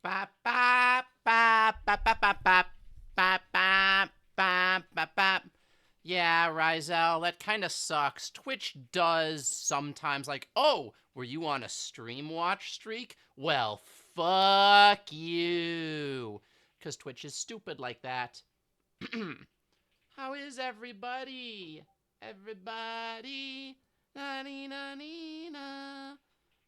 Ba ba ba ba ba ba ba ba ba ba ba ba. Yeah, Rizel, that kind of sucks. Twitch does sometimes like, oh, were you on a stream watch streak? Well, fuck you. Because Twitch is stupid like that. How is everybody? Everybody. Na na na.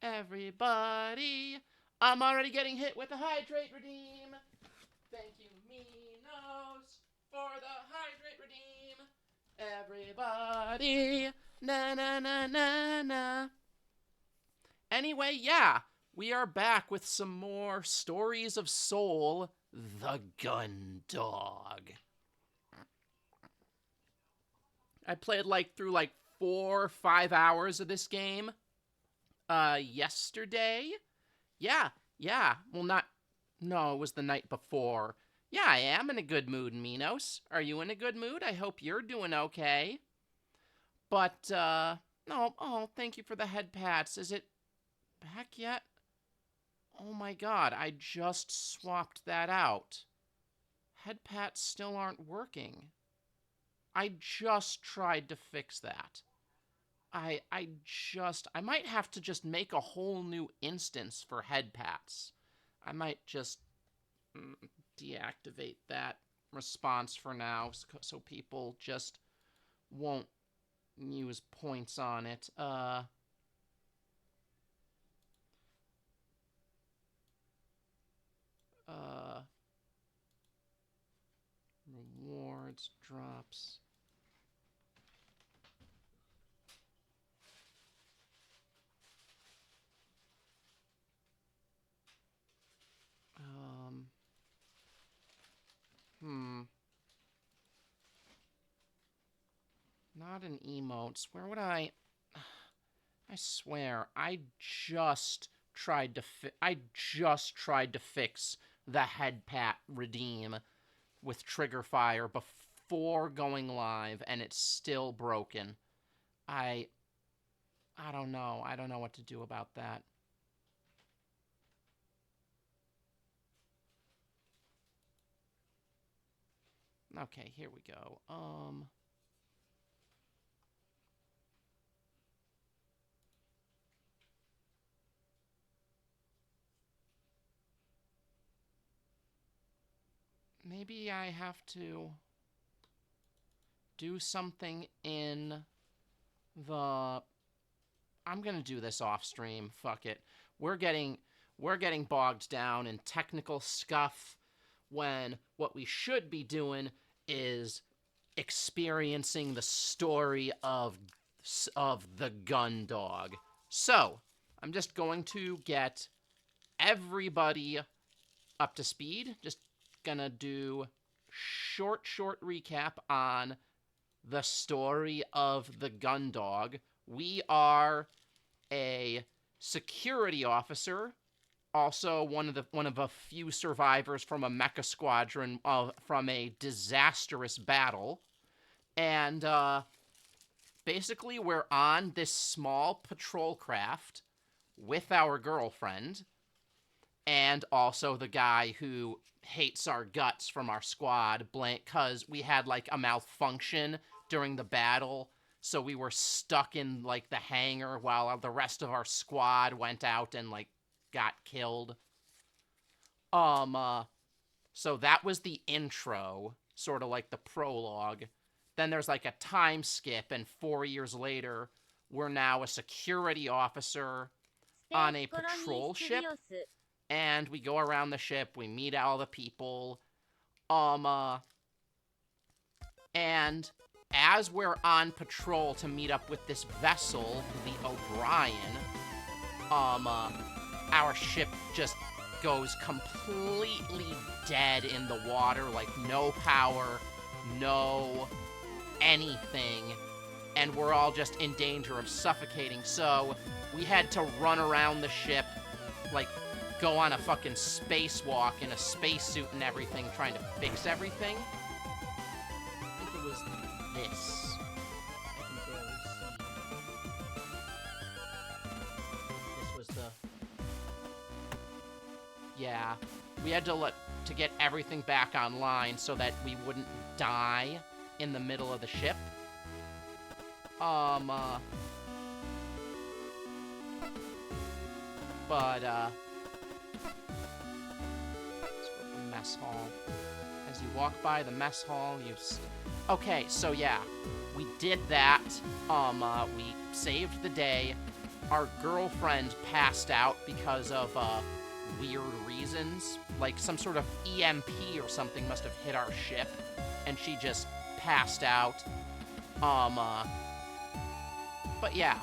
Everybody. I'm already getting hit with a hydrate redeem. Thank you, Minos, for the hydrate redeem. Everybody. Na na na na na. Anyway, yeah, we are back with some more Stories of Soul, the Gun Dog. I played through 4 or 5 hours of this game yesterday. Yeah, yeah. Well, not. No, it was the night before. Yeah, I am in a good mood, Minos. Are you in a good mood? I hope you're doing okay. But, no. Oh, thank you for the head pats. Is it back yet? Oh my god, I just swapped that out. Head pats still aren't working. I just tried to fix that. I might have to just make a whole new instance for head pats. I might just deactivate that response for now so people just won't use points on it. Rewards, drops. Not in emotes. Where would I swear, I just tried to fix the head pat redeem with trigger fire before going live, and it's still broken. I don't know. I don't know what to do about that. Okay, here we go. Maybe I have to do something in the... I'm gonna do this off stream. Fuck it. We're getting bogged down in technical scuff when what we should be doing is experiencing the story of the gun dog. So, I'm just going to get everybody up to speed. Just gonna do short recap on the story of the gun dog. We are a security officer, also one of a few survivors from a mecha squadron from a disastrous battle, and basically we're on this small patrol craft with our girlfriend, and also the guy who hates our guts from our squad, blank, because we had a malfunction during the battle. So we were stuck in, the hangar while the rest of our squad went out and, got killed. So that was the intro, sort of like the prologue. Then there's, a time skip, and 4 years later, we're now a security officer on a patrol ship. And we go around the ship, we meet all the people. And as we're on patrol to meet up with this vessel, the O'Brien, our ship just goes completely dead in the water, no power, no anything, and we're all just in danger of suffocating. So we had to run around the ship, go on a fucking spacewalk in a spacesuit and everything, trying to fix everything. I think it was this. I can barely see. This was the... Yeah. We had to get everything back online so that we wouldn't die in the middle of the ship. But, let's go to the mess hall. As you walk by the mess hall, okay, so yeah, we did that. We saved the day. Our girlfriend passed out because of, weird reasons. Like, some sort of EMP or something must have hit our ship, and she just passed out. But yeah.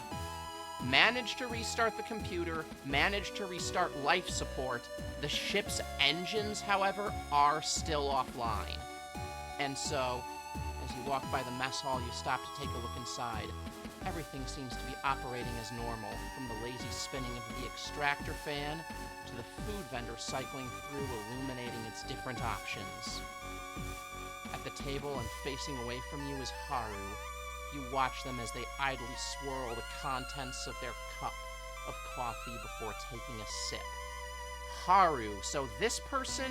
Managed to restart the computer, managed to restart life support. The ship's engines, however, are still offline. And so, as you walk by the mess hall, you stop to take a look inside. Everything seems to be operating as normal, from the lazy spinning of the extractor fan to the food vendor cycling through, illuminating its different options. At the table and facing away from you is Haru. You watch them as they idly swirl the contents of their cup of coffee before taking a sip. Haru. So this person,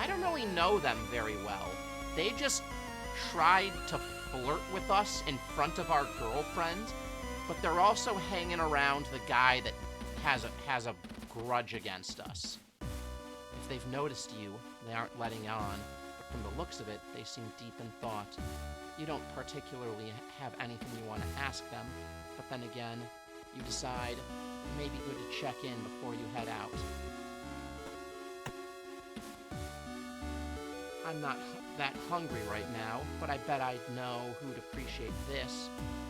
I don't really know them very well. They just tried to flirt with us in front of our girlfriend, but they're also hanging around the guy that has a grudge against us. If they've noticed you, they aren't letting on, but from the looks of it, they seem deep in thought. You don't particularly have anything you want to ask them, but then again, you decide it may be good to check in before you head out. I'm not that hungry right now, but I bet I'd know who'd appreciate this.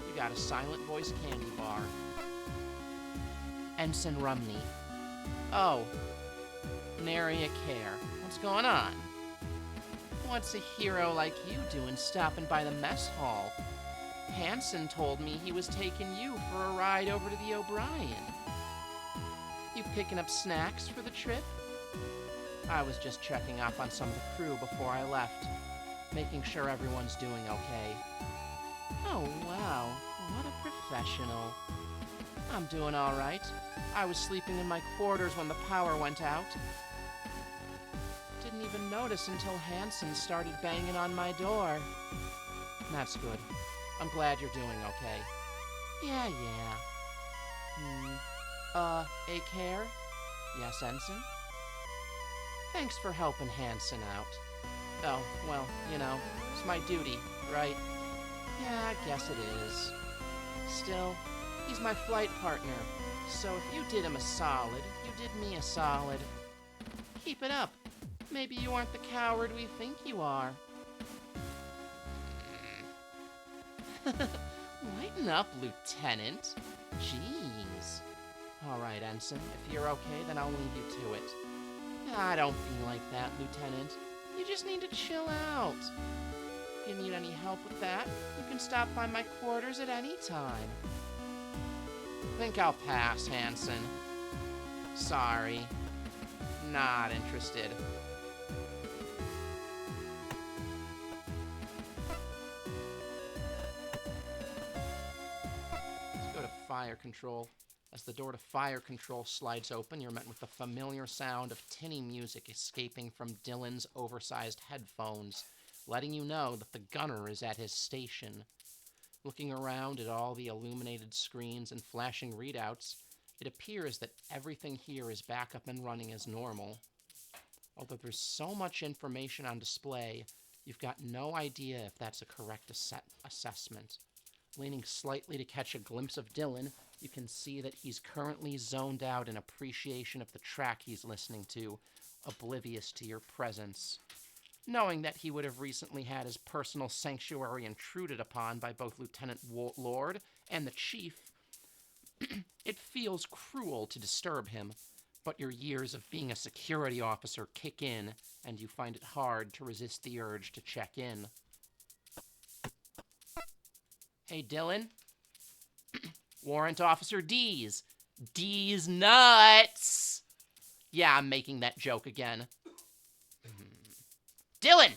You got a silent voice candy bar. Ensign Rumney. Oh, nary a care. What's going on? What's a hero like you doing stopping by the mess hall? Hanson told me he was taking you for a ride over to the O'Brien. You picking up snacks for the trip? I was just checking up on some of the crew before I left, making sure everyone's doing okay. Oh, wow. What a professional. I'm doing all right. I was sleeping in my quarters when the power went out. Didn't even notice until Hanson started banging on my door. That's good. I'm glad you're doing okay. Yeah. A care? Yes, Ensign? Thanks for helping Hanson out. Oh, well, you know, it's my duty, right? Yeah, I guess it is. Still, he's my flight partner, so if you did him a solid, you did me a solid. Keep it up. Maybe you aren't the coward we think you are. Lighten up, Lieutenant. Jeez. All right, Ensign. If you're okay, then I'll leave you to it. Don't be like that, Lieutenant. You just need to chill out. If you need any help with that, you can stop by my quarters at any time. Think I'll pass, Hanson. Sorry. Not interested. Let's go to fire control. As the door to fire control slides open, you're met with the familiar sound of tinny music escaping from Dylan's oversized headphones, letting you know that the gunner is at his station. Looking around at all the illuminated screens and flashing readouts, it appears that everything here is back up and running as normal. Although there's so much information on display, you've got no idea if that's a correct assessment. Leaning slightly to catch a glimpse of Dylan, you can see that he's currently zoned out in appreciation of the track he's listening to, oblivious to your presence. Knowing that he would have recently had his personal sanctuary intruded upon by both Lieutenant Lord and the Chief, it feels cruel to disturb him, but your years of being a security officer kick in, and you find it hard to resist the urge to check in. Hey, Dylan? Warrant Officer D's. D's nuts! Yeah, I'm making that joke again. Dylan!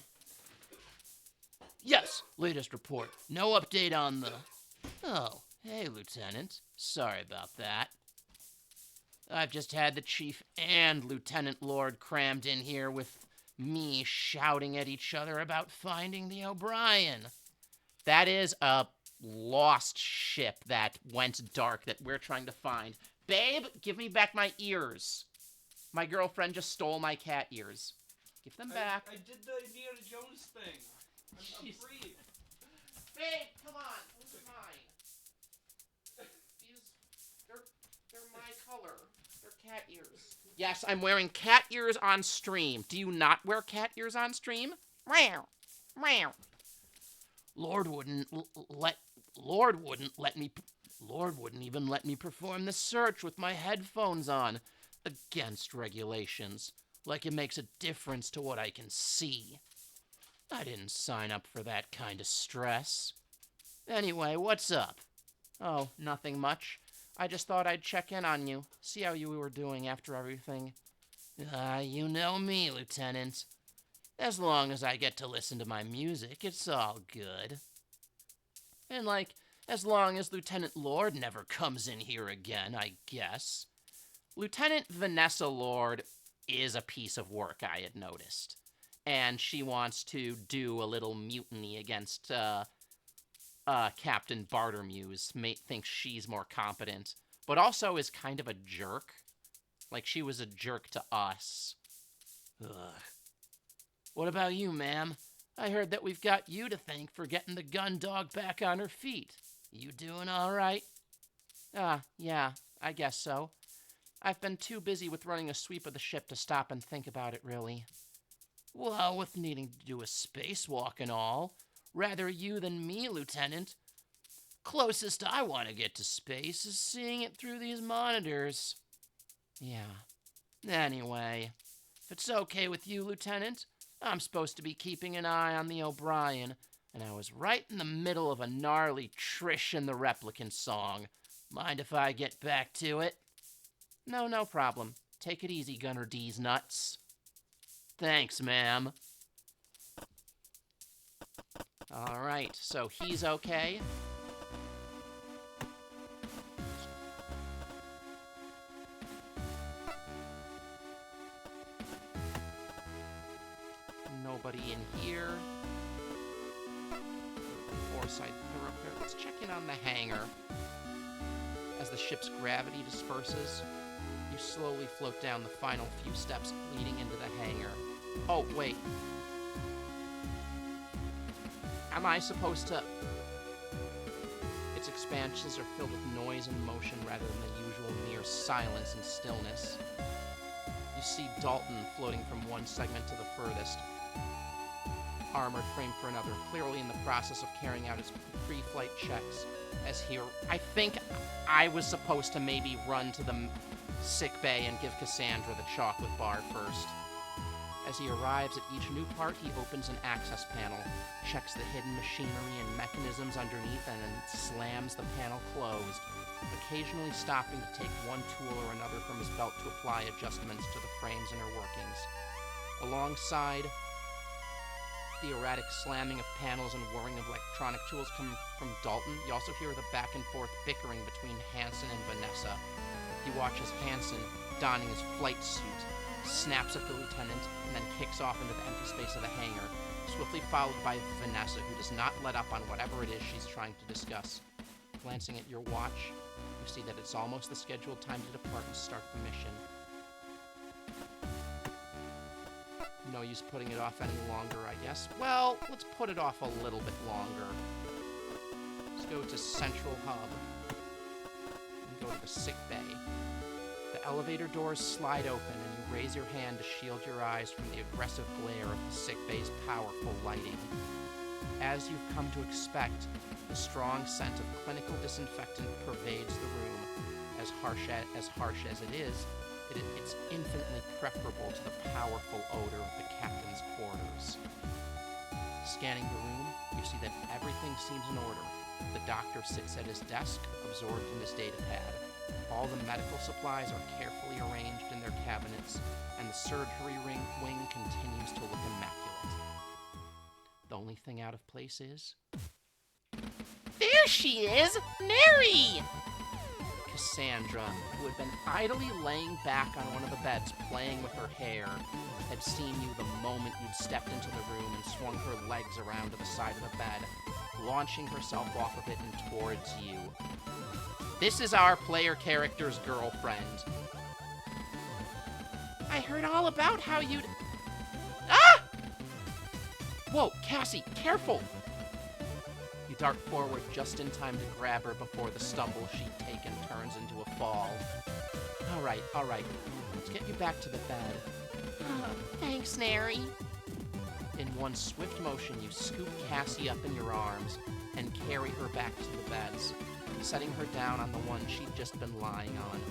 Yes, latest report. No update on the... Oh, hey, Lieutenant. Sorry about that. I've just had the Chief and Lieutenant Lord crammed in here with me shouting at each other about finding the O'Brien. That is a lost ship that went dark that we're trying to find. Babe, give me back my ears. My girlfriend just stole my cat ears. Give them back. I did the Indiana Jones thing. I'm free. Babe, come on. Those are mine. They're my color. They're cat ears. Yes, I'm wearing cat ears on stream. Do you not wear cat ears on stream? Meow. Meow. Lord wouldn't even let me perform the search with my headphones on. Against regulations. Like it makes a difference to what I can see. I didn't sign up for that kind of stress. Anyway, what's up? Oh, nothing much. I just thought I'd check in on you, see how you were doing after everything. You know me, Lieutenant. As long as I get to listen to my music, it's all good. And, as long as Lieutenant Lord never comes in here again, I guess. Lieutenant Vanessa Lord is a piece of work, I had noticed. And she wants to do a little mutiny against, Captain Bartermuse. Thinks she's more competent. But also is kind of a jerk. Like, she was a jerk to us. Ugh. What about you, ma'am? I heard that we've got you to thank for getting the gun dog back on her feet. You doing all right? Yeah, I guess so. I've been too busy with running a sweep of the ship to stop and think about it, really. Well, with needing to do a spacewalk and all, rather you than me, Lieutenant. Closest I want to get to space is seeing it through these monitors. Yeah. Anyway, if it's okay with you, Lieutenant, I'm supposed to be keeping an eye on the O'Brien, and I was right in the middle of a gnarly Trish and the Replicant song. Mind if I get back to it? No problem. Take it easy, Gunner D's nuts. Thanks, ma'am. Alright, so he's okay. Nobody in here. Foresight thoroughfare. Let's check in on the hangar. As the ship's gravity disperses, you slowly float down the final few steps leading into the hangar. Oh, wait. Am I supposed to... Its expanses are filled with noise and motion rather than the usual mere silence and stillness. You see Dalton floating from one segment to the furthest, armored frame for another, clearly in the process of carrying out his pre-flight checks. As he... I think I was supposed to maybe run to the sick bay and give Cassandra the chocolate bar first. As he arrives at each new part, he opens an access panel, checks the hidden machinery and mechanisms underneath, and then slams the panel closed, occasionally stopping to take one tool or another from his belt to apply adjustments to the frame's inner workings. Alongside the erratic slamming of panels and whirring of electronic tools coming from Dalton, you also hear the back and forth bickering between Hansen and Vanessa. You watch as Hansen, donning his flight suit, snaps at the lieutenant, and then kicks off into the empty space of the hangar, swiftly followed by Vanessa, who does not let up on whatever it is she's trying to discuss. Glancing at your watch, you see that it's almost the scheduled time to depart and start the mission. No use putting it off any longer, I guess. Well, let's put it off a little bit longer. Let's go to Central Hub and go to the sick bay. The elevator doors slide open, and you raise your hand to shield your eyes from the aggressive glare of the sick bay's powerful lighting. As you've come to expect, the strong scent of clinical disinfectant pervades the room. As harsh as it is, it's infinitely preferable to the powerful odor of the captain's quarters. Scanning the room, you see that everything seems in order. The doctor sits at his desk, absorbed in his data pad. All the medical supplies are carefully arranged in their cabinets, and the surgery wing continues to look immaculate. The only thing out of place is... There she is! Mary! Cassandra, who had been idly laying back on one of the beds playing with her hair, had seen you the moment you'd stepped into the room and swung her legs around to the side of the bed, launching herself off of it and towards you. This is our player character's girlfriend. I heard all about how you'd... Ah! Whoa, Cassie, careful! You dart forward just in time to grab her before the stumble she'd taken turns into a fall. All right, let's get you back to the bed. Thanks, Nary. In one swift motion, you scoop Cassie up in your arms and carry her back to the beds, setting her down on the one she'd just been lying on.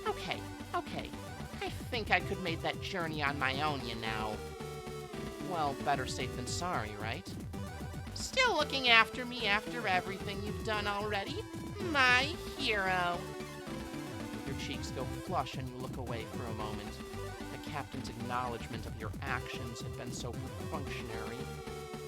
Okay. I think I could make that journey on my own, you know. Well, better safe than sorry, right? Still looking after me after everything you've done already? My hero. Your cheeks go flush and you look away for a moment. The captain's acknowledgement of your actions had been so perfunctory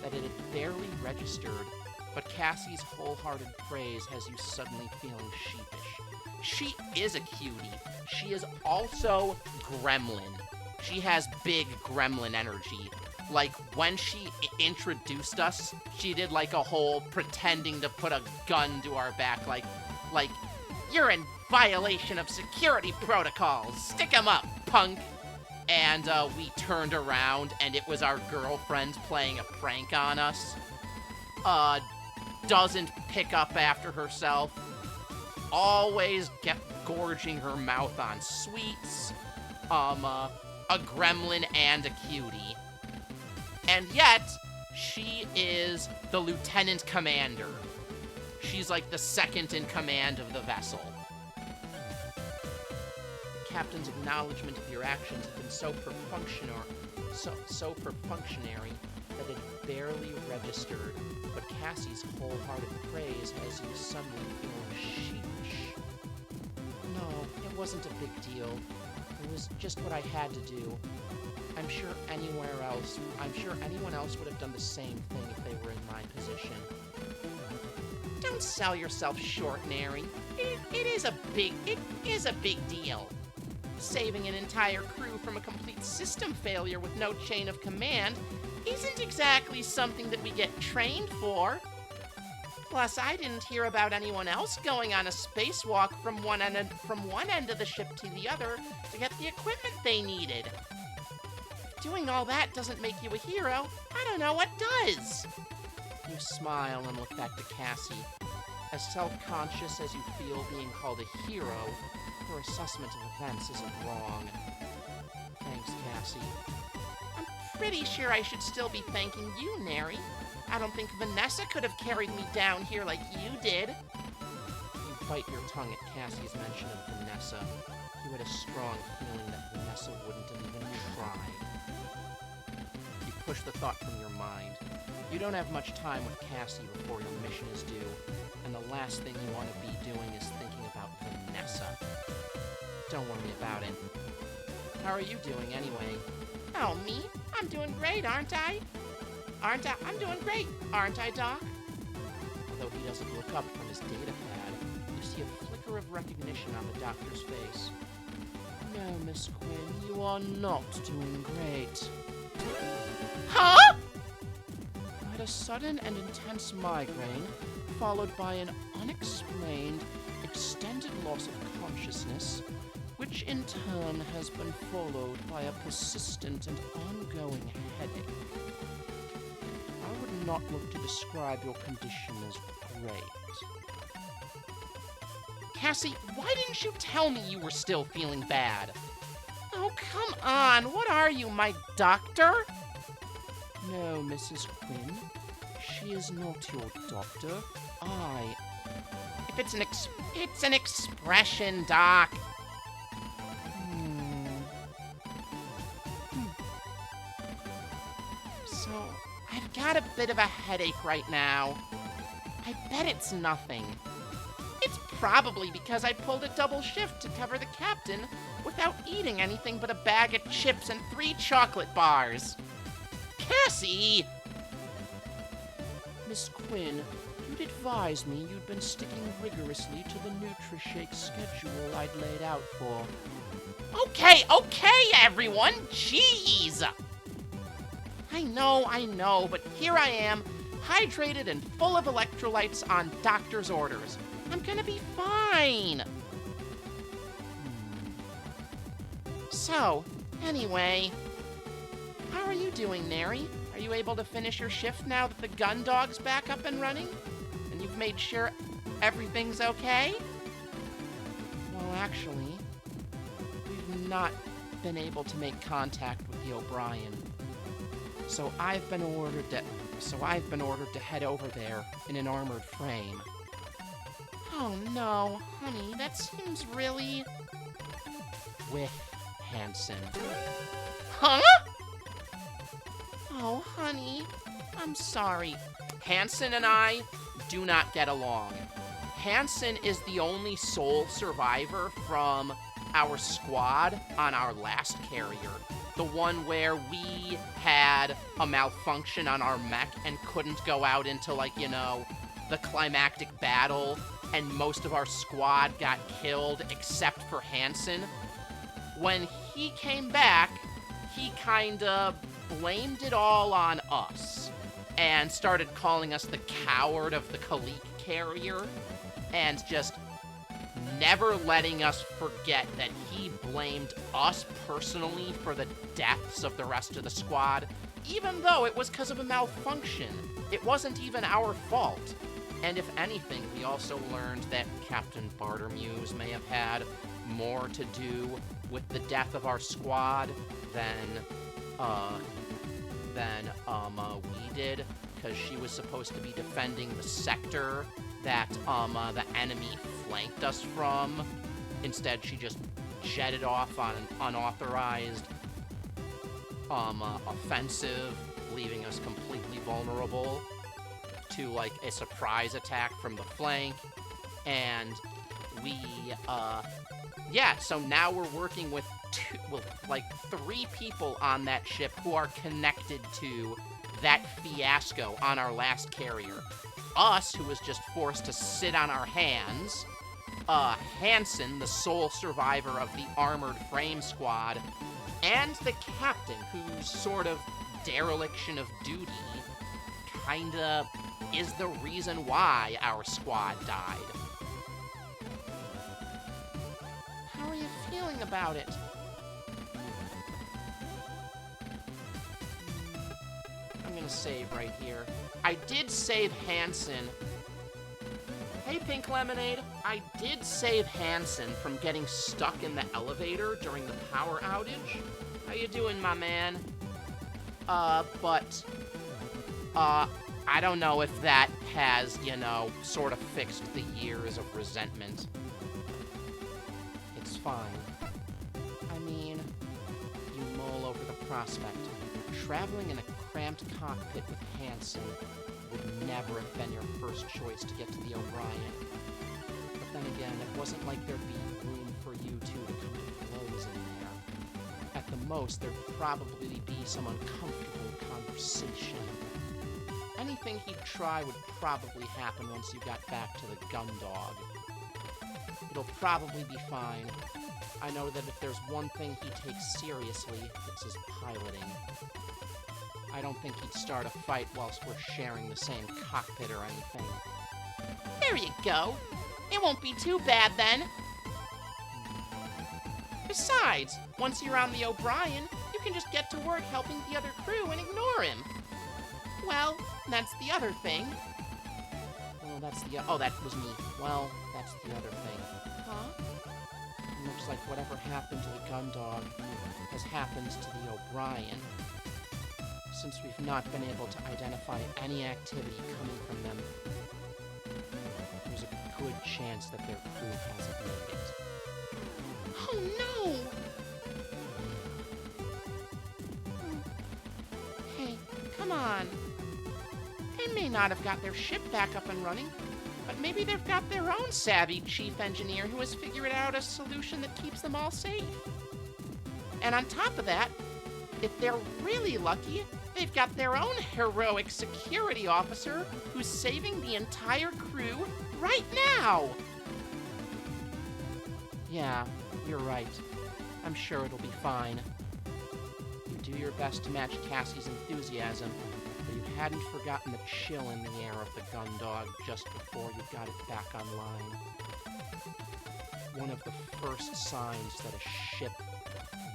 that it had barely registered, but Cassie's wholehearted praise has you suddenly feeling sheepish. She is a cutie. She is also gremlin. She has big gremlin energy. Like, when she introduced us, she did like a whole pretending to put a gun to our back, like, you're in violation of security protocols. Stick 'em up, punk. And we turned around and it was our girlfriend playing a prank on us. Doesn't pick up after herself. Always gorging her mouth on sweets. A gremlin and a cutie. And yet, she is the lieutenant commander. She's like the second in command of the vessel. The captain's acknowledgement of your actions had been so perfunctory that it barely registered, but Cassie's wholehearted praise has you suddenly feeling sheepish. No, it wasn't a big deal. It was just what I had to do. I'm sure anyone else would have done the same thing if they were in my position. Don't sell yourself short, Nary. It is a big deal. Saving an entire crew from a complete system failure with no chain of command isn't exactly something that we get trained for. Plus, I didn't hear about anyone else going on a spacewalk from one end of the ship to the other to get the equipment they needed. Doing all that doesn't make you a hero. I don't know what does. You smile and look back to Cassie. As self-conscious as you feel being called a hero, your assessment of events isn't wrong. Thanks, Cassie. I'm pretty sure I should still be thanking you, Nary. I don't think Vanessa could have carried me down here like you did. You bite your tongue at Cassie's mention of Vanessa. You had a strong feeling that Vanessa wouldn't have even tried. You push the thought from your mind. You don't have much time with Cassie before your mission is due, and the last thing you want to be doing is thinking about Vanessa. Don't worry about it. How are you doing anyway? Oh, me? I'm doing great, aren't I? I'm doing great, aren't I, Doc? Although he doesn't look up from his data pad, you see a flicker of recognition on the doctor's face. No, Miss Quinn, you are not doing great. Huh? You had a sudden and intense migraine, followed by an unexplained, extended loss of consciousness, which in turn has been followed by a persistent and ongoing headache. I would not look to describe your condition as great. Cassie, why didn't you tell me you were still feeling bad? Oh, come on. What are you, my doctor? No, Mrs. Quinn. She is not your doctor. If it's an expression, Doc. So, I've got a bit of a headache right now. I bet it's nothing. It's probably because I pulled a double shift to cover the captain without eating anything but a bag of chips and 3 chocolate bars. Cassie! Miss Quinn, You'd advised me you'd been sticking rigorously to the Nutri-Shake schedule I'd laid out for. Okay, everyone! Jeez! I know, but here I am, hydrated and full of electrolytes on doctor's orders. I'm gonna be fine! So, anyway, how are you doing, Neri? Are you able to finish your shift now that the gun dog's back up and running? And you've made sure everything's okay? Well, actually, we've not been able to make contact with the O'Brien. So I've been ordered to head over there in an armored frame. Oh no, honey, that seems really... With Hansen. Huh? Oh, honey, I'm sorry. Hansen and I do not get along. Hansen is the only sole survivor from our squad on our last carrier. The one where we had a malfunction on our mech and couldn't go out into, like, you know, the climactic battle, and most of our squad got killed except for Hansen. When he came back, he kinda blamed it all on us and started calling us the coward of the Kalik carrier and just never letting us forget that he blamed us personally for the deaths of the rest of the squad, even though it was because of a malfunction. It wasn't even our fault. And if anything, we also learned that Captain Bartermuse may have had more to do with the death of our squad than we did, because she was supposed to be defending the sector that the enemy flanked us from. Instead, she just jetted off on an unauthorized offensive, leaving us completely vulnerable to, like, a surprise attack from the flank. And we, yeah, so now we're working with three people on that ship who are connected to that fiasco on our last carrier. Us, who was just forced to sit on our hands. Hansen, the sole survivor of the armored frame squad. And the captain, whose sort of dereliction of duty kinda is the reason why our squad died. How are you feeling about it? I'm gonna save right here. I did save Hansen. Hey, Pink Lemonade. I did save Hansen from getting stuck in the elevator during the power outage. How you doing, my man? I don't know if that has, you know, sort of fixed the years of resentment. It's fine. I mean, you mull over the prospect. Traveling in a cramped cockpit with Hansen would never have been your first choice to get to the O'Brien. But then again, it wasn't like there'd be room for you two to come to blows in there. At the most, there'd probably be some uncomfortable conversation. Anything he'd try would probably happen once you got back to the gun dog. It'll probably be fine. I know that if there's one thing he takes seriously, it's his piloting. I don't think he'd start a fight whilst we're sharing the same cockpit or anything. There you go. It won't be too bad then. Besides, once you're on the O'Brien, you can just get to work helping the other crew and ignore him. Well, that's the other thing. Oh, that was me. Well, that's the other thing. Huh? It looks like whatever happened to the gun dog has happened to the O'Brien. Since we've not been able to identify any activity coming from them, there's a good chance that their crew hasn't made it. Oh no! Hey, come on. They may not have got their ship back up and running, but maybe they've got their own savvy chief engineer who has figured out a solution that keeps them all safe. And on top of that, if they're really lucky, They've got their own heroic security officer who's saving the entire crew right now. Yeah, you're right. I'm sure it'll be fine. You do your best to match Cassie's enthusiasm, but you hadn't forgotten the chill in the air of the gun dog just before you got it back online. One of the first signs that a ship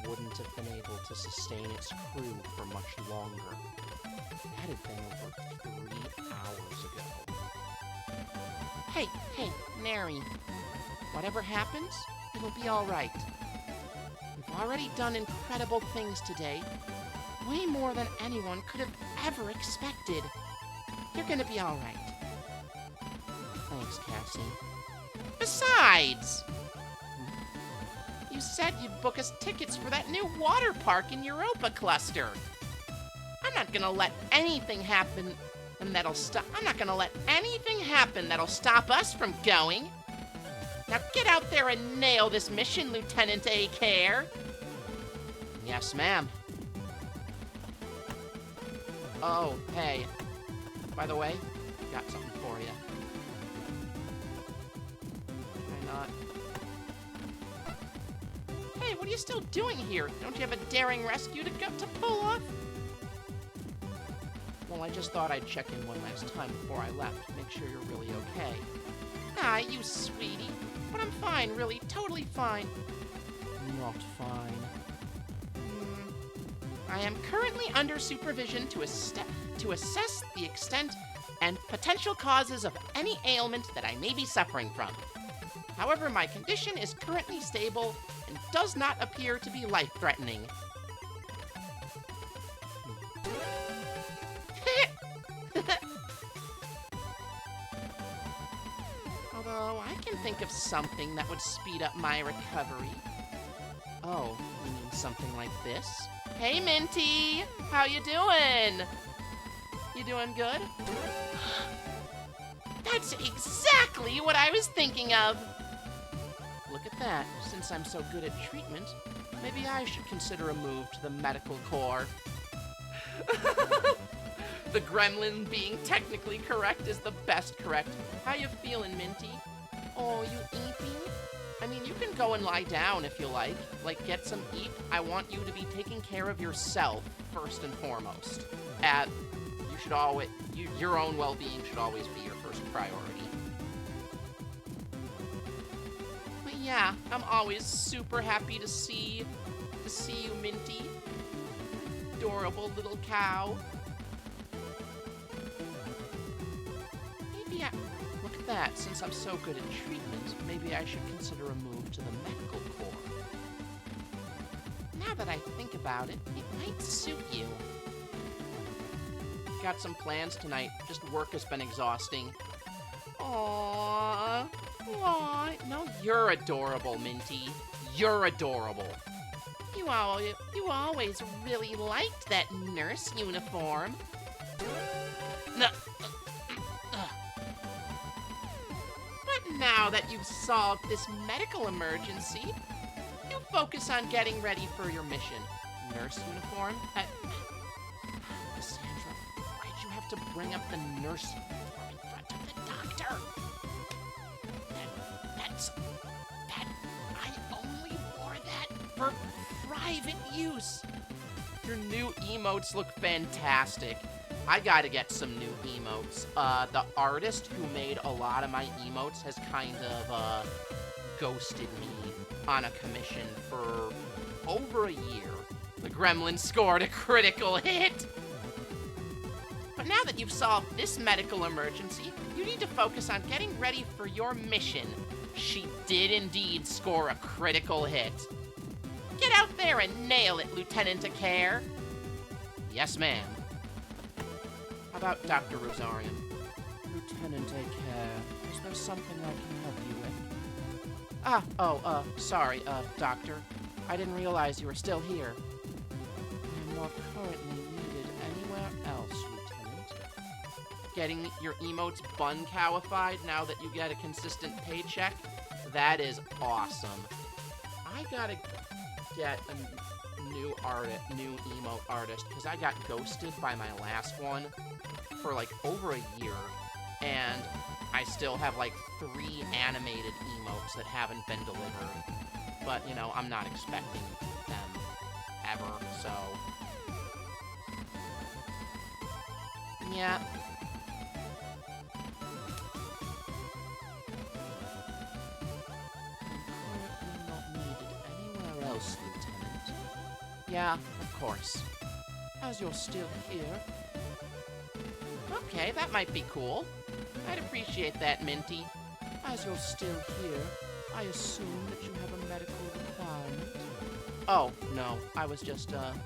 wouldn't have been able to sustain its crew for much longer. That had been over 3 hours ago. Hey, Nary. Whatever happens, it'll be all right. You've already done incredible things today. Way more than anyone could have ever expected. You're gonna be all right. Thanks, Cassie. Besides, you said you'd book us tickets for that new water park in Europa Cluster. I'm not gonna let anything happen that'll stop us from going. Now get out there and nail this mission, Lieutenant A-Care. Yes, ma'am. Oh, hey. By the way, got something for you. Why not? Hey, what are you still doing here? Don't you have a daring rescue to pull off? Well, I just thought I'd check in one last time before I left, make sure you're really okay. Ah, you sweetie. But I'm fine, really, totally fine. Not fine. I am currently under supervision to assess the extent and potential causes of any ailment that I may be suffering from. However, my condition is currently stable and does not appear to be life-threatening. Although, I can think of something that would speed up my recovery. Oh, you mean something like this? Hey, Minty! How you doing? You doing good? That's exactly what I was thinking of! Look at that. Since I'm so good at treatment, maybe I should consider a move to the medical corps. The gremlin being technically correct is the best correct. How you feeling, Minty? Oh, you eeping? I mean, you can go and lie down if you like. Like, get some eep. I want you to be taking care of yourself, first and foremost. You should always... your own well-being should always be your first priority. But yeah, I'm always super happy to see you, Minty. Adorable little cow. Maybe look at that. Since I'm so good at treatment, maybe I should consider a move to the medical corps. Now that I think about it, it might suit you. Got some plans tonight. Just work has been exhausting. Aww. Aww. No, you're adorable, Minty. You're adorable. You always really liked that nurse uniform. But now that you've solved this medical emergency, you focus on getting ready for your mission. Nurse uniform? Cassandra, why'd you have to bring up the nurse uniform in front of the doctor? I only wore that for private use. Your new emotes look fantastic. I gotta get some new emotes. The artist who made a lot of my emotes has kind of, ghosted me on a commission for over a year. The gremlin scored a critical hit. But now that you've solved this medical emergency, you need to focus on getting ready for your mission. She did indeed score a critical hit. Get out there and nail it, Lieutenant A-Care. Yes, ma'am. How about Dr. Rosarian? Lieutenant A-Care, is there something I can help you with? Sorry, Doctor. I didn't realize you were still here. I'm not currently needed anywhere else, Lieutenant. Getting your emotes bun-cowified now that you get a consistent paycheck? That is awesome. I gotta get a new emote artist, because I got ghosted by my last one for like over a year, and I still have like 3 animated emotes that haven't been delivered. But, you know, I'm not expecting them ever, so... yeah. Currently not needed anywhere else, Lieutenant. Yeah, of course. As you're still here. Okay, that might be cool. I'd appreciate that, Minty. As you're still here, I assume that you have a medical requirement. Oh, no, I was just going.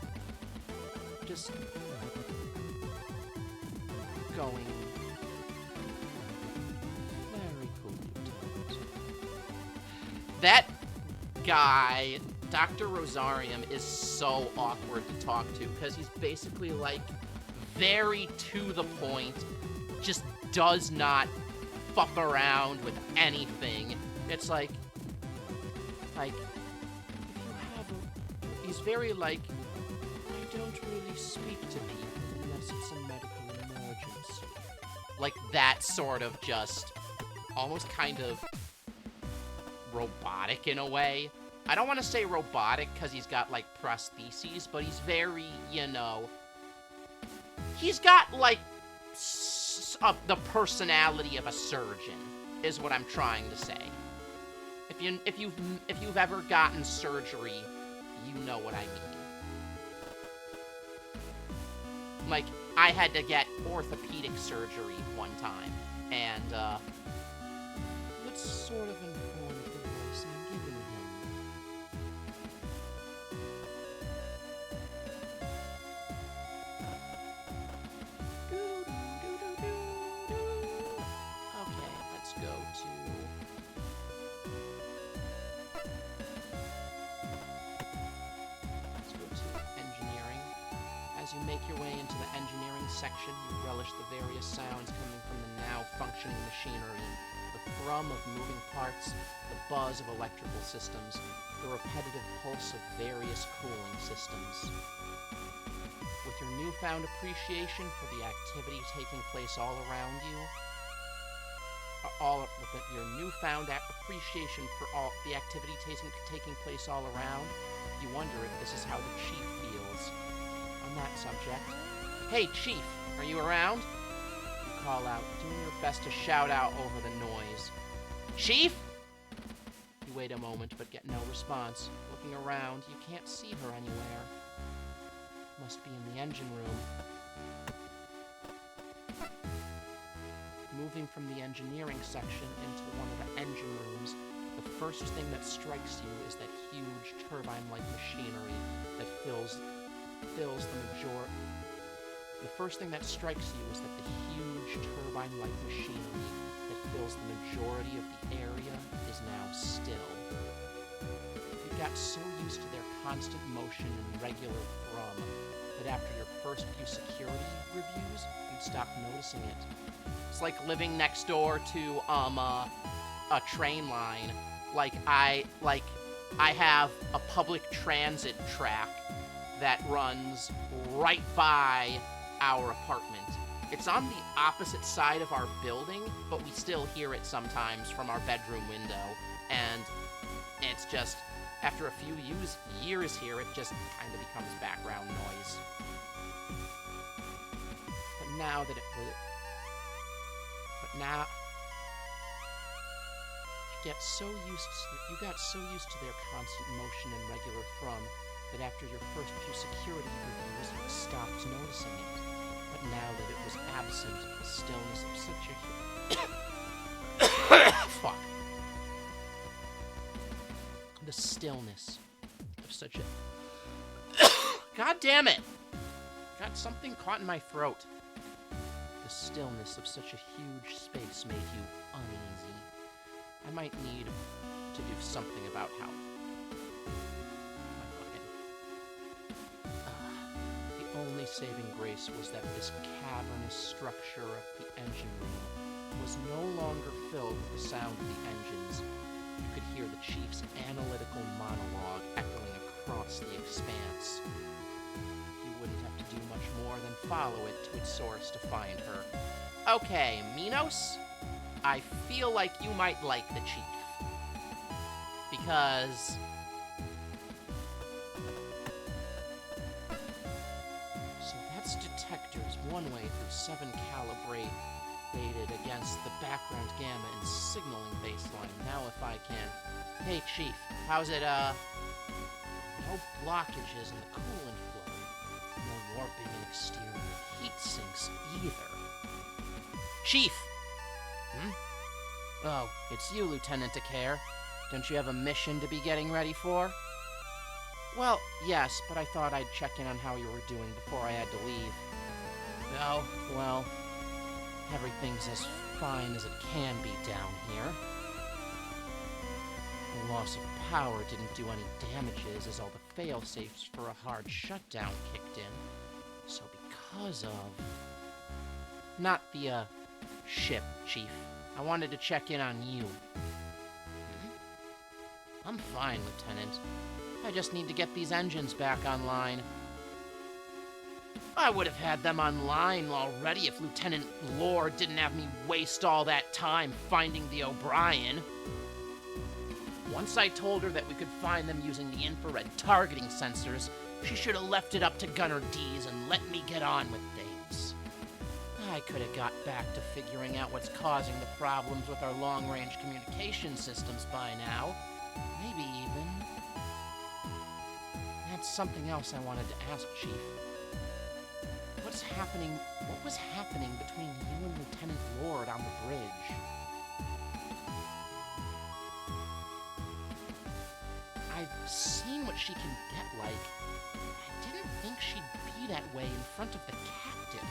Very cool, Lieutenant. That guy, Dr. Rosarium, is so awkward to talk to, because he's basically, like, very to the point, just does not fuck around with anything. It's like, if you have a... he's very like, I don't really speak to people unless it's a medical emergency. Like that sort of just, almost kind of robotic in a way. I don't want to say robotic because he's got like prostheses, but he's very, you know, he's got like the personality of a surgeon, is what I'm trying to say. If you've ever gotten surgery, you know what I mean. Like, I had to get orthopedic surgery one time, and it's sort of informed the voice I'm giving him. Okay, let's go to... engineering. As you make your way into the engineering section, you relish the various sounds coming from the now functioning machinery. The thrum of moving parts, the buzz of electrical systems, the repetitive pulse of various cooling systems. With your newfound appreciation for the activity taking place all around you, your newfound appreciation for all the activity taking place all around, you wonder if this is how the Chief feels on that subject. Hey, Chief, are you around? You call out, doing your best to shout out over the noise. Chief? You wait a moment, but get no response. Looking around, you can't see her anywhere. Must be in the engine room. Moving from the engineering section into one of the engine rooms, the first thing that strikes you is that huge turbine-like machinery that fills the majority. The first thing that strikes you is that the huge turbine-like machinery that fills the majority of the area is now still. You got so used to their constant motion and regular thrum that after your first few security reviews, you'd stop noticing it. It's like living next door to a train line. I have a public transit track that runs right by our apartment. It's on the opposite side of our building, but we still hear it sometimes from our bedroom window. And it's just, after a few years here, it just kind of becomes background noise. But now that now you got so used to their constant motion and regular thrum that after your first few security reviews you stopped noticing it. But now that it was absent, the stillness of such a fuck. The stillness of such a God damn it! Got something caught in my throat. The stillness of such a huge space made you uneasy. I might need to do something about how... The only saving grace was that this cavernous structure of the engine room was no longer filled with the sound of the engines. You could hear the Chief's analytical monologue echoing across across the expanse. You wouldn't have to do much more than follow it to its source to find her. Okay, Minos, I feel like you might like the chief. Because... So that's detectors one way through 7 calibrated against the background gamma and signaling baseline. Now if I can... Hey, Chief, how's it, no blockages in the coolant flow. No warping in exterior heat sinks either. Chief! Oh, it's you, Lieutenant Decare. Don't you have a mission to be getting ready for? Well, yes, but I thought I'd check in on how you were doing before I had to leave. Oh, well, everything's as fine as it can be down here. The loss of power didn't do any damages as all the fail-safes for a hard shutdown kicked in. So because of... Not the, ship, Chief. I wanted to check in on you. I'm fine, Lieutenant. I just need to get these engines back online. I would have had them online already if Lieutenant Lord didn't have me waste all that time finding the O'Brien. Once I told her that we could find them using the infrared targeting sensors, she should have left it up to Gunner D's and let me get on with things. I could have got back to figuring out what's causing the problems with our long-range communication systems by now. Maybe even... That's something else I wanted to ask, Chief. What was happening between you and Lieutenant Lord on the bridge? I've seen what she can get like. I didn't think she'd be that way in front of the captain.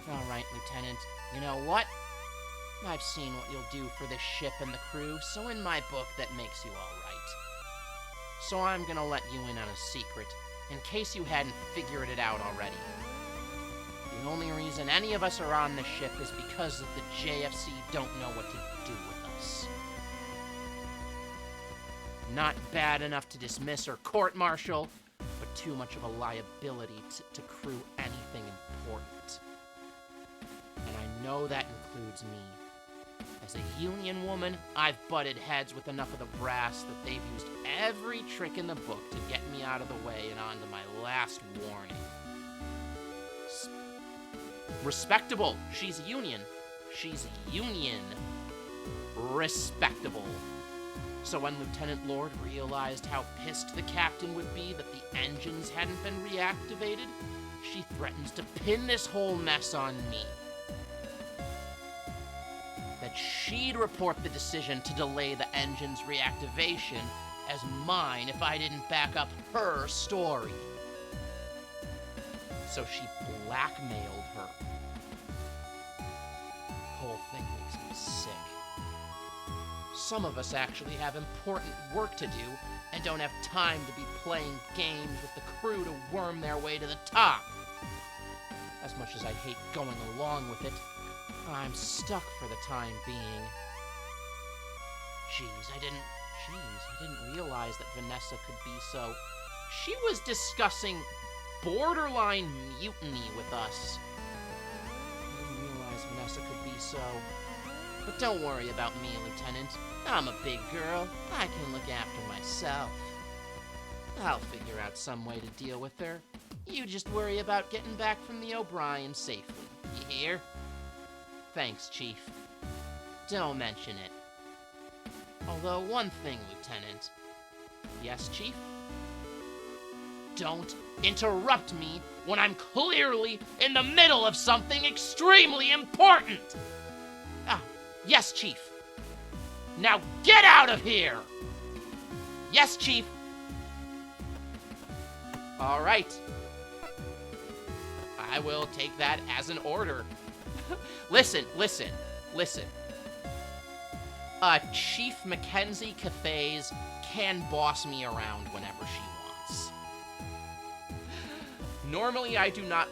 All right, Lieutenant. You know what? I've seen what you'll do for this ship and the crew, so in my book that makes you all right. So I'm gonna let you in on a secret, in case you hadn't figured it out already. The only reason any of us are on this ship is because the JFC don't know what to do with us. Not bad enough to dismiss or court-martial, but too much of a liability to crew anything important. And I know that includes me. As a Union woman, I've butted heads with enough of the brass that they've used every trick in the book to get me out of the way and onto my last warning. Respectable. She's Union. She's Union. Respectable. So when Lieutenant Lord realized how pissed the captain would be that the engines hadn't been reactivated, she threatens to pin this whole mess on me. That she'd report the decision to delay the engine's reactivation as mine if I didn't back up her story. So she blackmailed her. The whole thing makes me sick. Some of us actually have important work to do and don't have time to be playing games with the crew to worm their way to the top. As much as I hate going along with it, I'm stuck for the time being. Jeez, I didn't realize that Vanessa could be so... She was discussing borderline mutiny with us. I didn't realize Vanessa could be so... But don't worry about me, Lieutenant. I'm a big girl. I can look after myself. I'll figure out some way to deal with her. You just worry about getting back from the O'Brien safely. You hear? Thanks, Chief. Don't mention it. Although, one thing, Lieutenant. Yes, Chief? Don't interrupt me when I'm clearly in the middle of something extremely important! Ah, yes, Chief. Now get out of here! Yes, Chief. All right. I will take that as an order. Listen. Chief Mackenzie Cathays can boss me around whenever she wants. Normally, I do not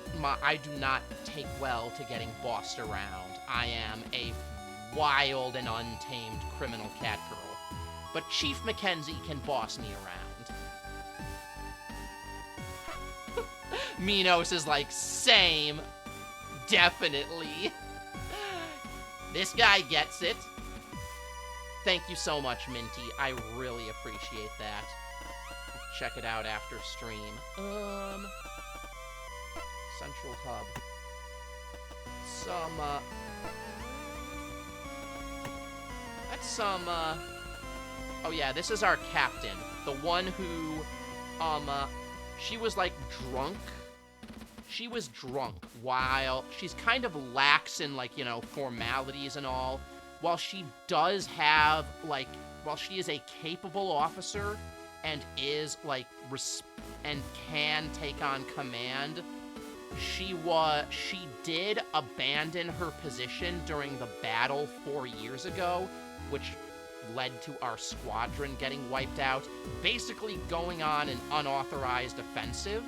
take well to getting bossed around. I am a wild and untamed criminal cat girl. but Chief Mackenzie can boss me around. Minos is like, same. Definitely. This guy gets it. Thank you so much, Minty. I really appreciate that. Check it out after stream. Central Hub. Oh yeah, this is our captain. The one who, she was, like, drunk. She was drunk while she's kind of lax in, like, you know, formalities and all. While she does have, like, while she is a capable officer and is, like, and can take on command, she did abandon her position during the battle 4 years ago, which led to our squadron getting wiped out, basically going on an unauthorized offensive,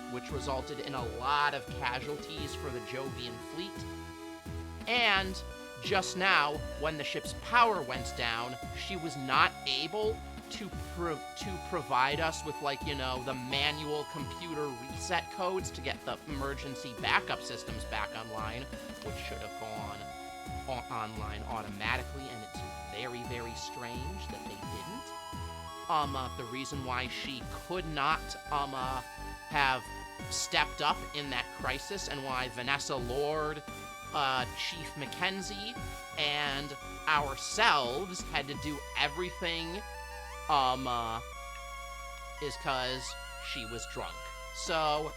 which resulted in a lot of casualties for the Jovian fleet. And just now, when the ship's power went down, she was not able to provide us with, like, you know, the manual computer reset codes to get the emergency backup systems back online, which should have gone online automatically, and it's very, very strange that they didn't. The reason why she could not have stepped up in that crisis, and why Vanessa Lord, Chief Mackenzie, and ourselves had to do everything, is because she was drunk. So,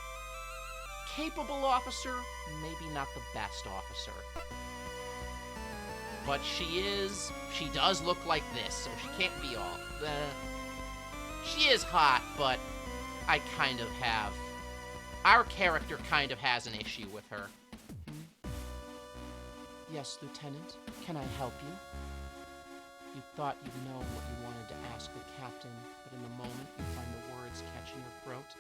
capable officer, maybe not the best officer. But she does look like this, so she can't be all, she is hot, but I kind of have, our character kind of has an issue with her. Yes, Lieutenant, can I help you? You thought you'd know what you wanted to ask the captain, but in the moment you find the words catch in your throat,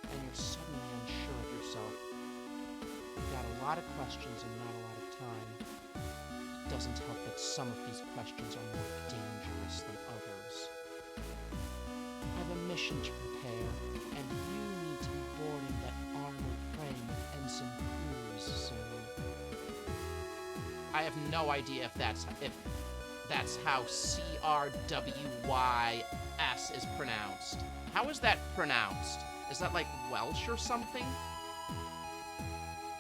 and you're suddenly unsure of yourself. You've got a lot of questions and not a lot of time. It doesn't help that some of these questions are more dangerous than others. I've a mission to prepare, and you need to be boarding that armored frame with Ensign Cruz soon. I have no idea if that's how C-R-W-Y-S is pronounced. How is that pronounced? Is that like Welsh or something?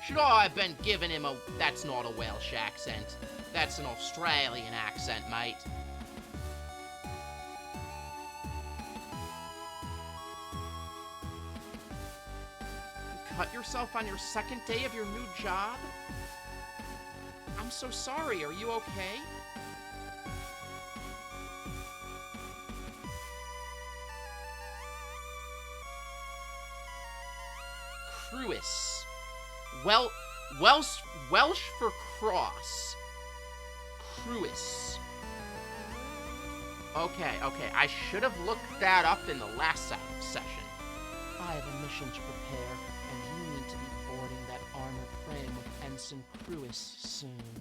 Should I have been giving him a... That's not a Welsh accent. That's an Australian accent, mate. You cut yourself on your second day of your new job? I'm so sorry, are you okay? Cruis. Welsh for cross. Cruis. Okay, I should have looked that up in the last session. I have a mission to prepare, and you need to be boarding that armored frame with Ensign Cruis soon.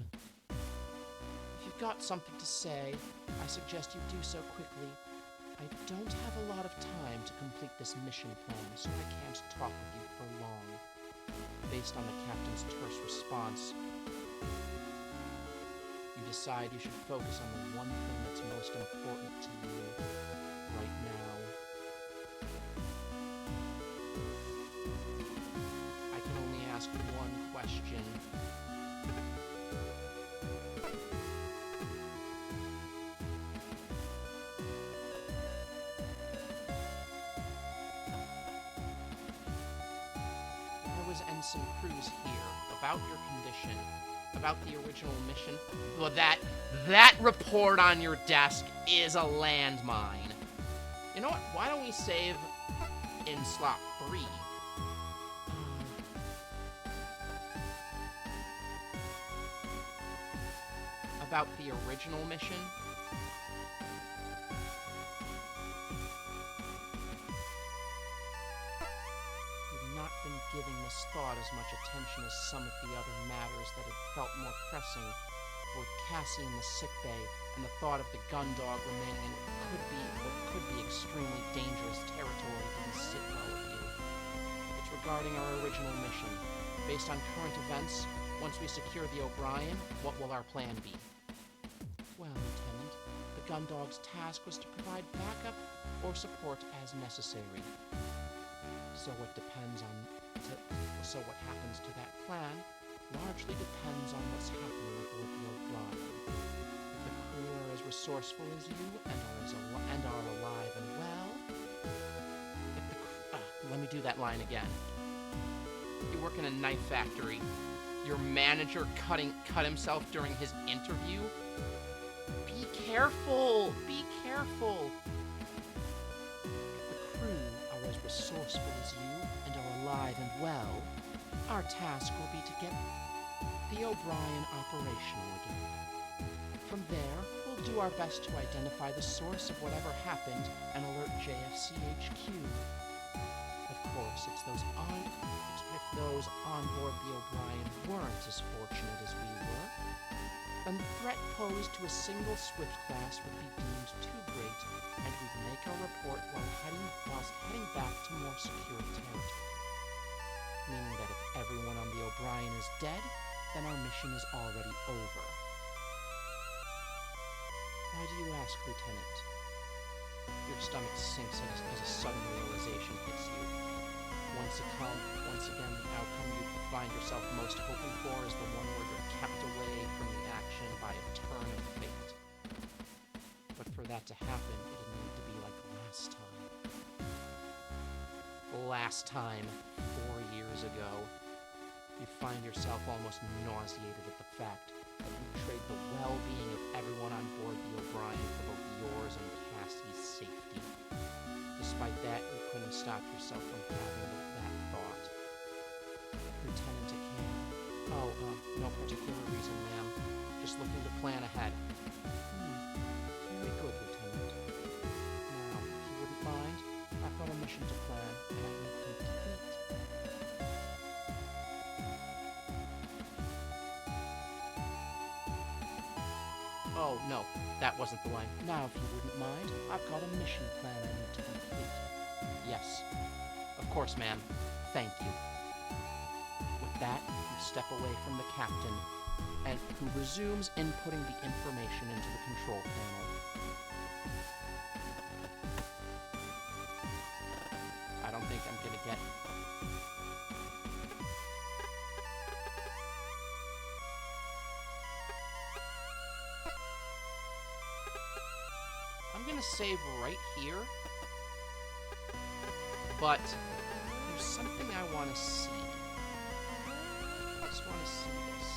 If you've got something to say, I suggest you do so quickly. I don't have a lot of time to complete this mission plan, so I can't talk with you for long. Based on the captain's terse response, you decide you should focus on the one thing that's most important to you right now. I can only ask one question. Ensign Cruz here, about your condition, about the original mission. Well, that report on your desk is a landmine. You know what? Why don't we save in slot 3? About the original mission. Giving this thought as much attention as some of the other matters that had felt more pressing. with Cassie in the sickbay and the thought of the gun dog remaining in what could be extremely dangerous territory didn't sit well with you. It's regarding our original mission. Based on current events, once we secure the O'Brien, what will our plan be? Well, Lieutenant, the gun dog's task was to provide backup or support as necessary. So what happens to that plan largely depends on what's happening aboard the O'Brien. If the crew are as resourceful as you and are alive and well, let me do that line again. You work in a knife factory. Your manager cut himself during his interview. Be careful. Be careful. If the crew are as resourceful as you and are alive and well, our task will be to get the O'Brien operational again. From there, we'll do our best to identify the source of whatever happened and alert JFC HQ. Of course, if those on board the O'Brien weren't as fortunate as we were, then the threat posed to a single Swift class would be deemed too great, and we'd make our report whilst heading back to more secure territory. Meaning that if everyone on the O'Brien is dead, then our mission is already over. Why do you ask, Lieutenant? Your stomach sinks as a sudden realization hits you. Once again, the outcome you find yourself most hoping for is the one where you're kept away from the action by a turn of fate. But for that to happen, it'd need to be like last time. Last time, 4 years ago, you find yourself almost nauseated at the fact that you trade the well-being of everyone on board the O'Brien for both yours and Cassie's safety. Despite that, you couldn't stop yourself from having that thought. Lieutenant Akan. Oh, no particular reason, ma'am. Just looking to plan ahead. Very good, Lieutenant. Now, if you wouldn't mind, I've got a mission to plan, and I need complete. Oh, no, that wasn't the line. Now, if you wouldn't mind, I've got a mission plan I need to complete. Yes. Of course, ma'am. Thank you. With that, you step away from the captain, and who resumes inputting the information into the control panel. I don't think I'm gonna get... I'm gonna save right here, but there's something I want to see. I just want to see this.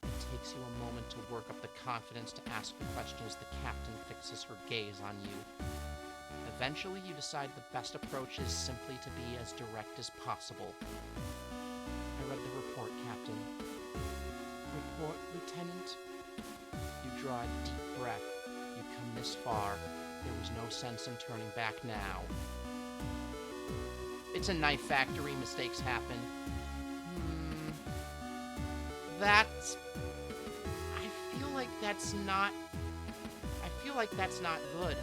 It takes you a moment to work up the confidence to ask the question as the captain fixes her gaze on you. Eventually, you decide the best approach is simply to be as direct as possible. I read the report, Captain. Report, Lieutenant? You draw a deep breath. You come this far. There was no sense in turning back now. It's a knife factory. Mistakes happen. That's... I feel like that's not good.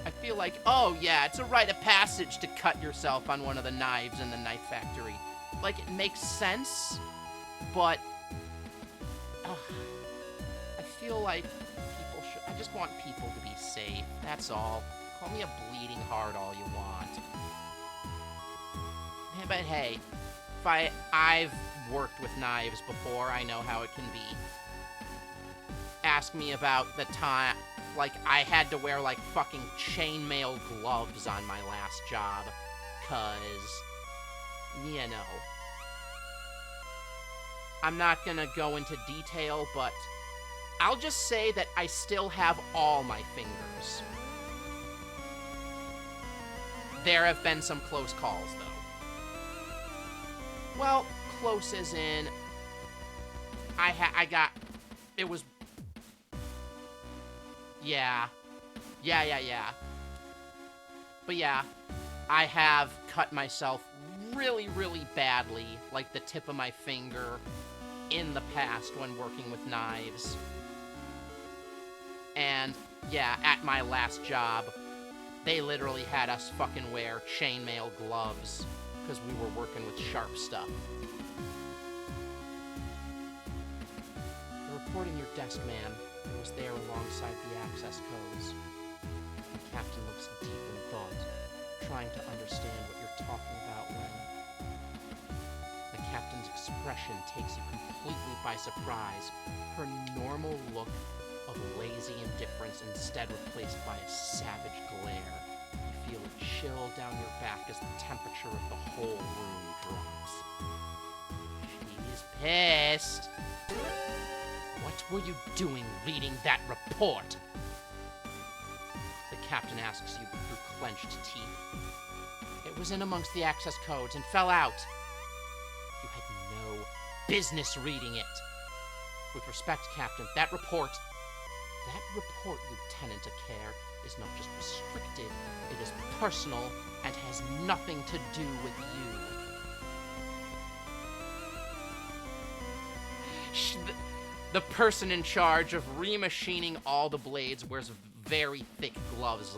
I feel like, oh yeah, it's a rite of passage to cut yourself on one of the knives in the knife factory. Like, it makes sense, but I feel like I just want people to be safe, that's all. Call me a bleeding heart all you want. But hey, I've worked with knives before, I know how it can be. Ask me about the time, like, I had to wear, like, fucking chainmail gloves on my last job, 'cause, you know. I'm not gonna go into detail, but I'll just say that I still have all my fingers. There have been some close calls, though. Well, close as in, it was... Yeah. But yeah, I have cut myself really, really badly, like the tip of my finger, in the past when working with knives. And, yeah, at my last job, they literally had us fucking wear chainmail gloves because we were working with sharp stuff. The report in your desk, man, was there alongside the access codes. The captain looks deep in thought, trying to understand what you're talking about when the captain's expression takes you completely by surprise, her normal look of lazy indifference instead replaced by a savage glare. You feel a chill down your back as the temperature of the whole room drops. She's pissed. What were you doing reading that report? The captain asks you through clenched teeth. It was in amongst the access codes and fell out. You had no business reading it. With respect, Captain, that report, Lieutenant Acare, is not just restricted, it is personal and has nothing to do with you. The person in charge of remachining all the blades wears very thick gloves.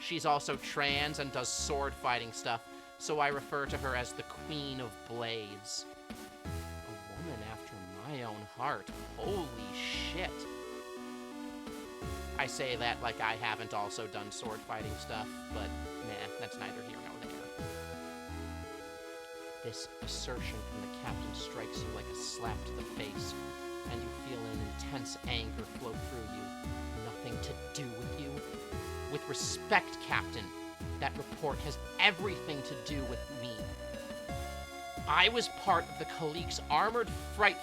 She's also trans and does sword fighting stuff, so I refer to her as the Queen of Blades. A woman after my own heart. Holy shit. I say that like I haven't also done sword fighting stuff, but nah, that's neither here nor there. This assertion from the captain strikes you like a slap to the face, and you feel an intense anger flow through you. Nothing to do with you. With respect, Captain, that report has everything to do with me. I was part of the Khaliq's armored fright.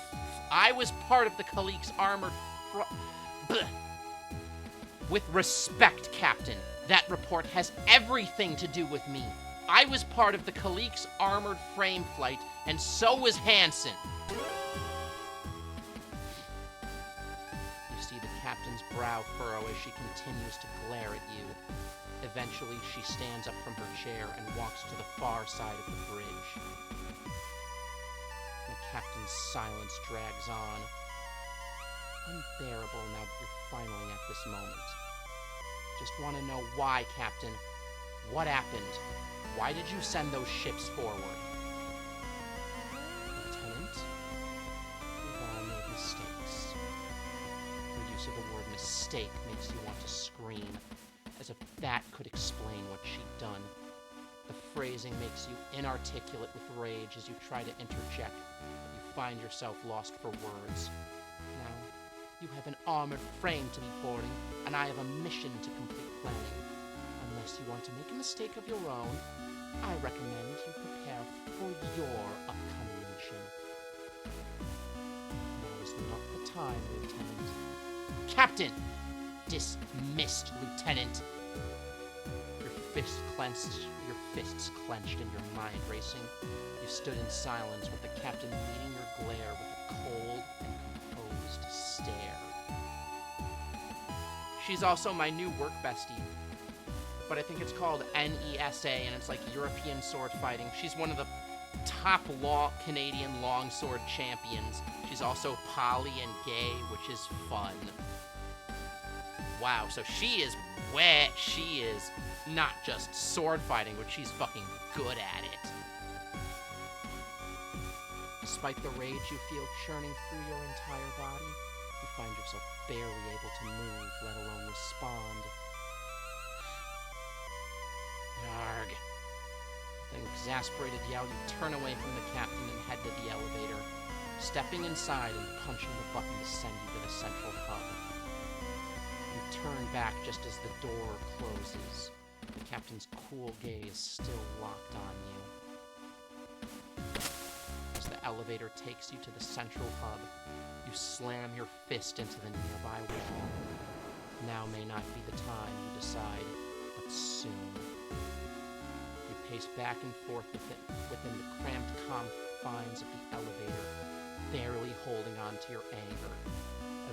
With respect, Captain, that report has everything to do with me. I was part of the Khaliq's armored frame flight, and so was Hansen. You see the captain's brow furrow as she continues to glare at you. Eventually, she stands up from her chair and walks to the far side of the bridge. The captain's silence drags on. Unbearable now that you're finally at this moment. Just want to know why, Captain. What happened? Why did you send those ships forward? Lieutenant, we've all made mistakes. Your use of the word mistake makes you want to scream, as if that could explain what she'd done. The phrasing makes you inarticulate with rage as you try to interject, but you find yourself lost for words. Now, you have an armored frame to be boarding, and I have a mission to complete planning. Unless you want to make a mistake of your own, I recommend you prepare for your upcoming mission. Now is not the time, Lieutenant. Captain! Dismissed, Lieutenant. Your fists clenched and your mind racing. You stood in silence with the captain meeting your glare with a cold and composed stare. She's also my new work bestie, but I think it's called NESA, and it's like European sword fighting. She's one of the top Canadian longsword champions. She's also poly and gay, which is fun. Wow, so she is not just sword fighting, but she's fucking good at it. Despite the rage you feel churning through your entire body, you find yourself barely able to move, let alone respond. Arg. With an exasperated yell, you turn away from the captain and head to the elevator, stepping inside and punching the button to send you to the central hub. You turn back just as the door closes, the captain's cool gaze still locked on you. As the elevator takes you to the central hub, you slam your fist into the nearby wall. Now may not be the time, you decide, but soon. You pace back and forth within the cramped confines of the elevator, barely holding on to your anger.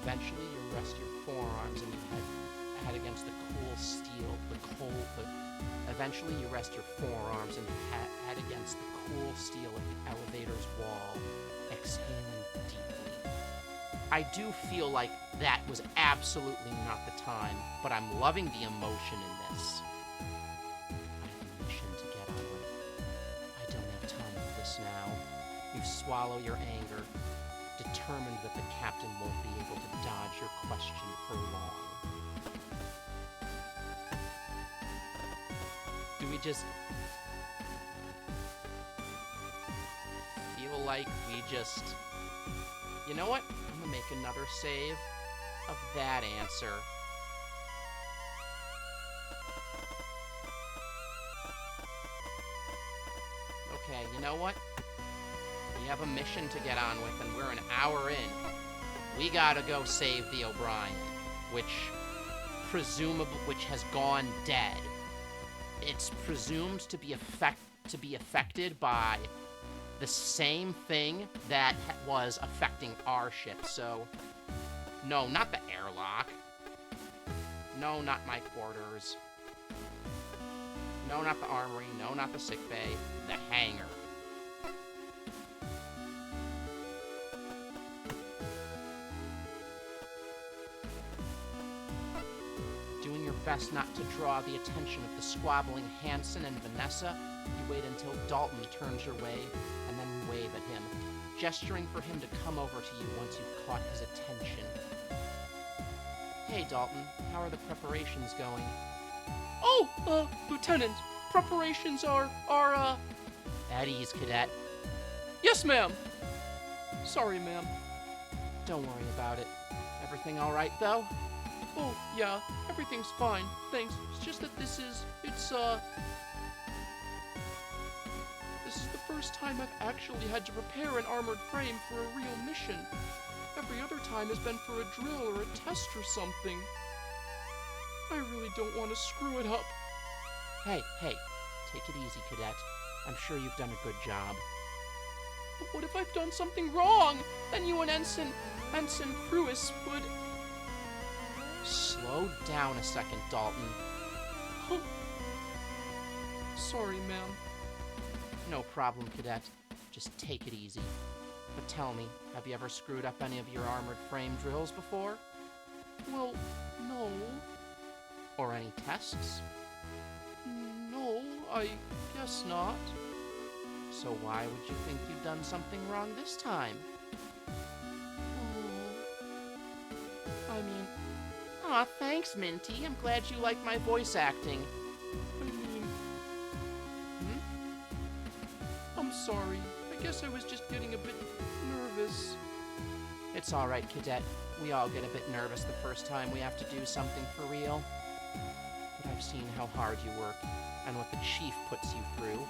Eventually, you rest your forearms and you head head against the cool steel, eventually you rest your forearms and head against the cool steel of the elevator's wall, exhaling deeply. I do feel like that was absolutely not the time, but I'm loving the emotion in this. I have a mission to get on with. I don't have time for this now. You swallow your anger, determined that the captain won't be able to dodge your question for long. Do we just feel like we just... You know what? I'm gonna make another save of that answer. Okay, you know what? We have a mission to get on with, and we're an hour in. We gotta go save the O'Brien, which has gone dead. It's presumed to be affected by the same thing that was affecting our ship. So, no, not the airlock. No, not my quarters. No, not the armory. No, not the sickbay. The hangar. Doing your best not to draw the attention of the squabbling Hanson and Vanessa, you wait until Dalton turns your way and then wave at him, gesturing for him to come over to you once you've caught his attention. Hey, Dalton, how are the preparations going? Oh, Lieutenant, preparations are, At ease, Cadet. Yes, ma'am. Sorry, ma'am. Don't worry about it. Everything all right, though? Oh, yeah, everything's fine, thanks. It's just that this is the first time I've actually had to repair an armored frame for a real mission. Every other time has been for a drill or a test or something. I really don't want to screw it up. Hey, take it easy, Cadet. I'm sure you've done a good job. But what if I've done something wrong? Then you and Ensign Pruis would... Slow down a second, Dalton. Sorry, ma'am. No problem, Cadet. Just take it easy. But tell me, have you ever screwed up any of your armored frame drills before? Well, no. Or any tests? No, I guess not. So why would you think you've done something wrong this time? I mean... Aw, thanks, Minty. I'm glad you like my voice acting. I mean... I'm sorry. I guess I was just getting a bit nervous. It's all right, Cadet. We all get a bit nervous the first time we have to do something for real. But I've seen how hard you work and what the Chief puts you through,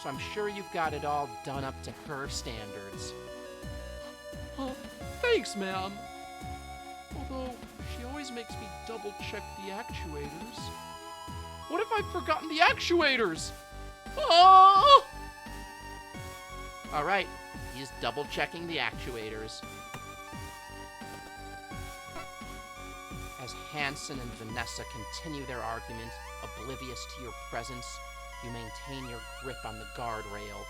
so I'm sure you've got it all done up to her standards. Thanks, ma'am. Although, she always makes me double-check the actuators. What if I've forgotten the actuators? Oh! All right, he's double-checking the actuators. As Hanson and Vanessa continue their argument, oblivious to your presence, you maintain your grip on the guardrail.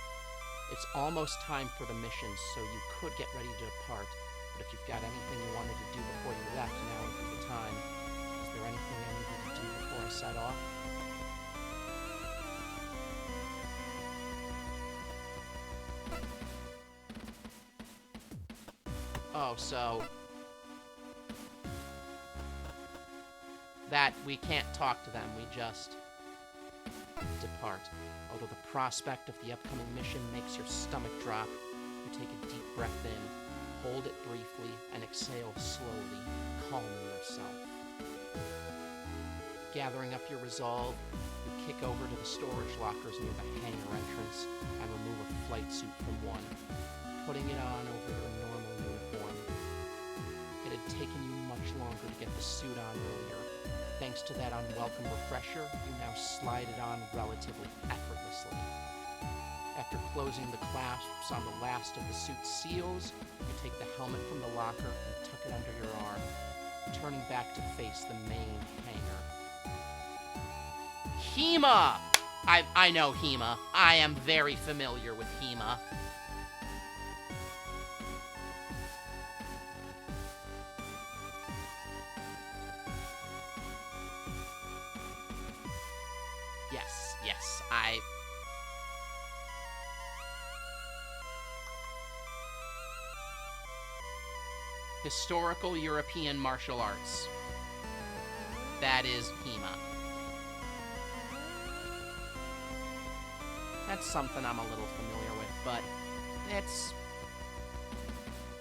It's almost time for the mission, so you could get ready to depart. But if you've got anything you wanted to do before you left, now would be the time. Is there anything I need you to do before I set off? Oh, so... that we can't talk to them, we just depart. Although the prospect of the upcoming mission makes your stomach drop, you take a deep breath in, hold it briefly, and exhale slowly, calming yourself. Gathering up your resolve, you kick over to the storage lockers near the hangar entrance and remove a flight suit from one, putting it on over your normal uniform. It had taken you much longer to get the suit on earlier. Thanks to that unwelcome refresher, you now slide it on relatively effortlessly. After closing the clasps on the last of the suit's seals, you take the helmet from the locker and tuck it under your arm. turning back to face the main hangar. Hema! I know Hema. I am very familiar with Hema. Yes, Historical European martial arts. That is Hema. That's something I'm a little familiar with, but it's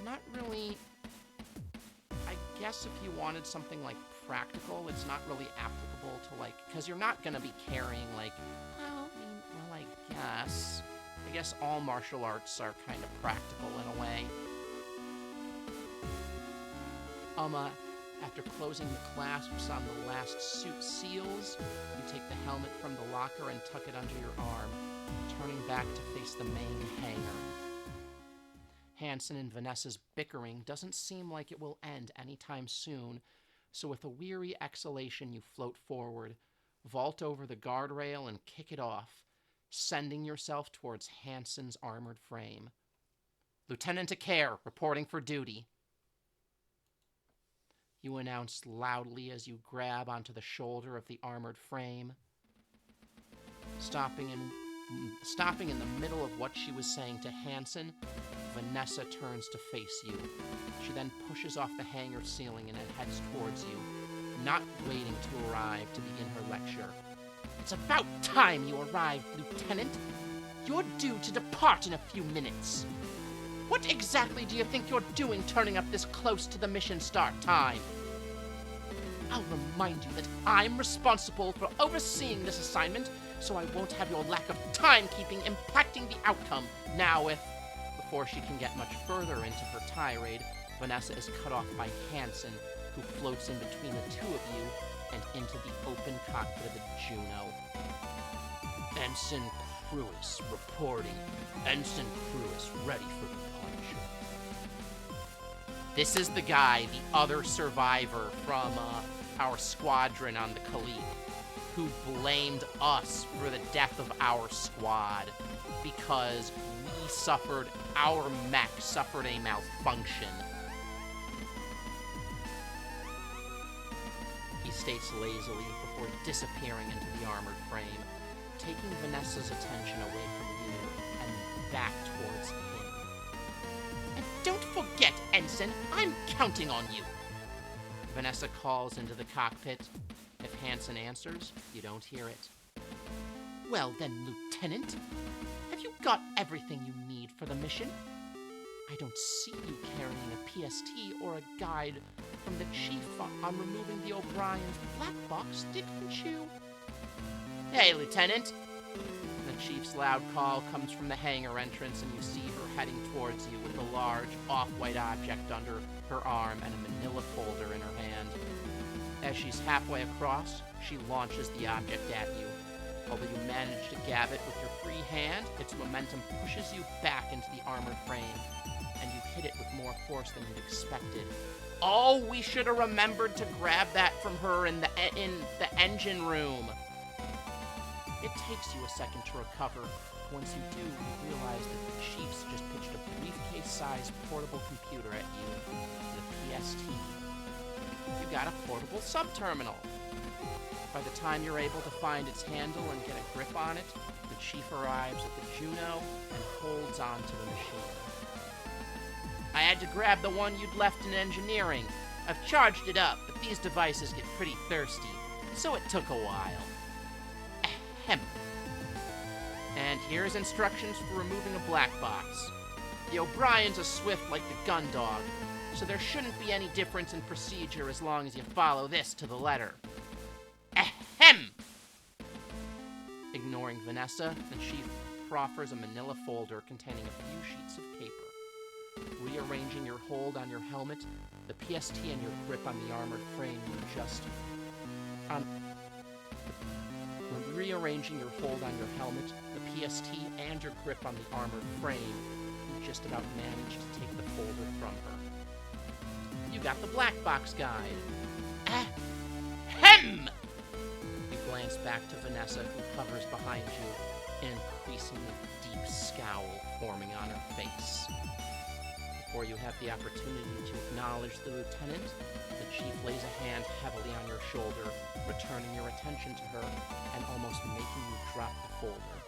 not really... I guess if you wanted something, like, practical, it's not really applicable to, like... Because you're not gonna be carrying, like... Well, I guess... I guess all martial arts are kind of practical in a way. After closing the clasps on the last suit seals, you take the helmet from the locker and tuck it under your arm, turning back to face the main hangar. Hansen and Vanessa's bickering doesn't seem like it will end anytime soon, so with a weary exhalation you float forward, vault over the guardrail and kick it off, sending yourself towards Hansen's armored frame. Lieutenant Acare, reporting for duty. You announce loudly as you grab onto the shoulder of the armored frame. Stopping in the middle of what she was saying to Hansen, Vanessa turns to face you. She then pushes off the hangar ceiling and heads towards you, not waiting to arrive to begin her lecture. It's about time you arrived, Lieutenant. You're due to depart in a few minutes. What exactly do you think you're doing turning up this close to the mission start time? I'll remind you that I'm responsible for overseeing this assignment, so I won't have your lack of timekeeping impacting the outcome. Now Before she can get much further into her tirade, Vanessa is cut off by Hansen, who floats in between the two of you and into the open cockpit of the Juno. Ensign Crewis reporting. Ensign Crewis ready for departure. This is the guy, the other survivor from our squadron on the Khalik, who blamed us for the death of our squad because our mech suffered a malfunction. He states lazily before disappearing into the armored frame, taking Vanessa's attention away from you and back towards him. And don't forget, Ensign, I'm counting on you. Vanessa calls into the cockpit. If Hansen answers, you don't hear it. Well then, Lieutenant, have you got everything you need for the mission? I don't see you carrying a PST or a guide from the Chief on removing the O'Brien's black box, didn't you? Hey, Lieutenant! The Chief's loud call comes from the hangar entrance, and you see her heading towards you with a large, off-white object under her arm and a manila folder in her hand. As she's halfway across, she launches the object at you. Although you manage to grab it with your free hand, its momentum pushes you back into the armored frame, and you hit it with more force than you'd expected. Oh, we should have remembered to grab that from her in the engine room. It takes you a second to recover. Once you do, you realize that the Chiefs just pitched a briefcase-sized portable computer at you, the PST. You got a portable subterminal. By the time you're able to find its handle and get a grip on it, the Chief arrives at the Juno and holds on to the machine. I had to grab the one you'd left in engineering. I've charged it up, but these devices get pretty thirsty, so it took a while. Ahem. And here's instructions for removing a black box. The O'Briens are swift like the gun dog, so there shouldn't be any difference in procedure as long as you follow this to the letter. Ahem! Ignoring Vanessa, the Chief proffers a manila folder containing a few sheets of paper. Rearranging your hold on your helmet, the PST and your grip on the armored frame When rearranging your hold on your helmet, the PST and your grip on the armored frame, you just about managed to take the folder from her. You got the black box guide. Ahem! You glance back to Vanessa, who hovers behind you, an increasingly deep scowl forming on her face. Before you have the opportunity to acknowledge the lieutenant, the chief lays a hand heavily on your shoulder, returning your attention to her and almost making you drop the folder.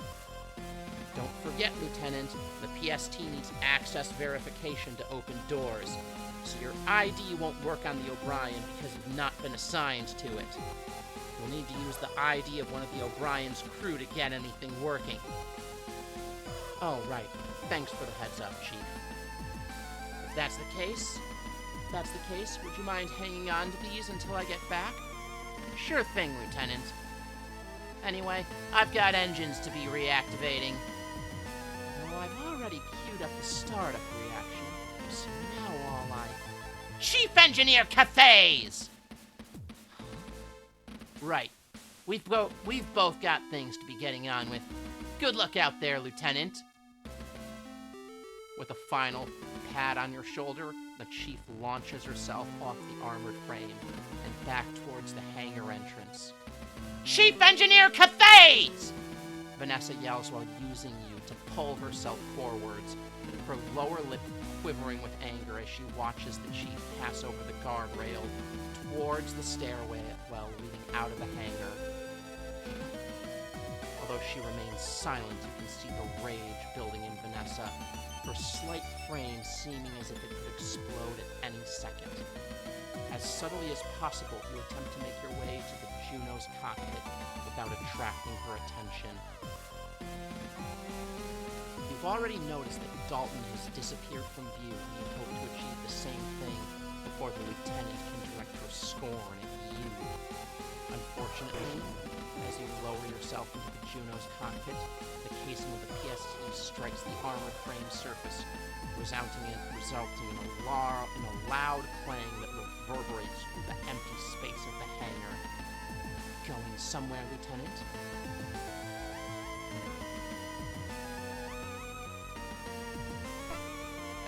Don't forget, Lieutenant, the PST needs access verification to open doors, so your ID won't work on the O'Brien because you've not been assigned to it. You'll need to use the ID of one of the O'Brien's crew to get anything working. Oh, right. Thanks for the heads up, Chief. If that's the case, would you mind hanging on to these until I get back? Sure thing, Lieutenant. Anyway, I've got engines to be reactivating. Well, I've already queued up the startup reaction, so now all I... Chief Engineer Cathays! Right. We've both got things to be getting on with. Good luck out there, Lieutenant. With a final pat on your shoulder, the chief launches herself off the armored frame and back towards the hangar entrance. Chief Engineer Cathays! Vanessa yells while using you to pull herself forwards, her lower lip quivering with anger as she watches the chief pass over the guardrail towards the stairway leading out of the hangar. Although she remains silent, you can see the rage building in Vanessa, her slight frame seeming as if it could explode at any second. As subtly as possible, you attempt to make your way to the Juno's cockpit without attracting her attention. You've already noticed that Dalton has disappeared from view, and you hope to achieve the same thing before the lieutenant can direct her scorn at you. Unfortunately, as you lower yourself into the Juno's cockpit, the casing of the PST strikes the armored frame surface, resulting in a loud clang that reverberates through the empty space of the hangar. Going somewhere, Lieutenant?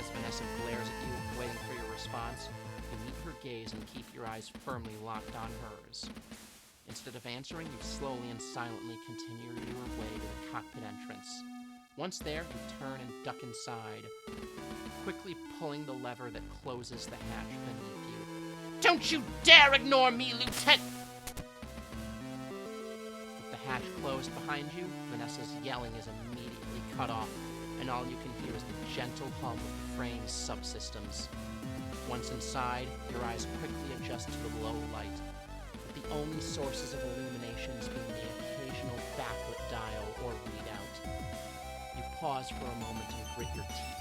As Vanessa glares at you, waiting for your response, you meet her gaze and keep your eyes firmly locked on hers. Instead of answering, you slowly and silently continue your way to the cockpit entrance. Once there, you turn and duck inside, quickly pulling the lever that closes the hatch beneath you. Don't you dare ignore me, Lieutenant! With the hatch closed behind you, Vanessa's yelling is immediately cut off, and all you can hear is the gentle hum of the frame's subsystems. Once inside, your eyes quickly adjust to the low light, with the only sources of illuminations being the occasional backlit dial or readout. You pause for a moment and grit your teeth.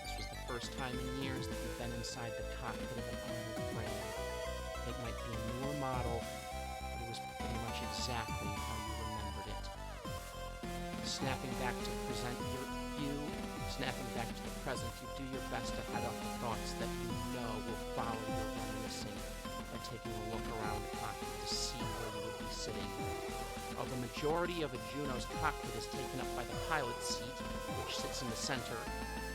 This was the first time in years that you've been inside the cockpit of an armored frame. It might be a newer model, but it was pretty much exactly how you remembered it. Snapping back to the present, you do your best to head off the thoughts that you know will follow your reminiscing by taking a look around the cockpit to see where you would be sitting. While the majority of a Juno's cockpit is taken up by the pilot's seat, which sits in the center,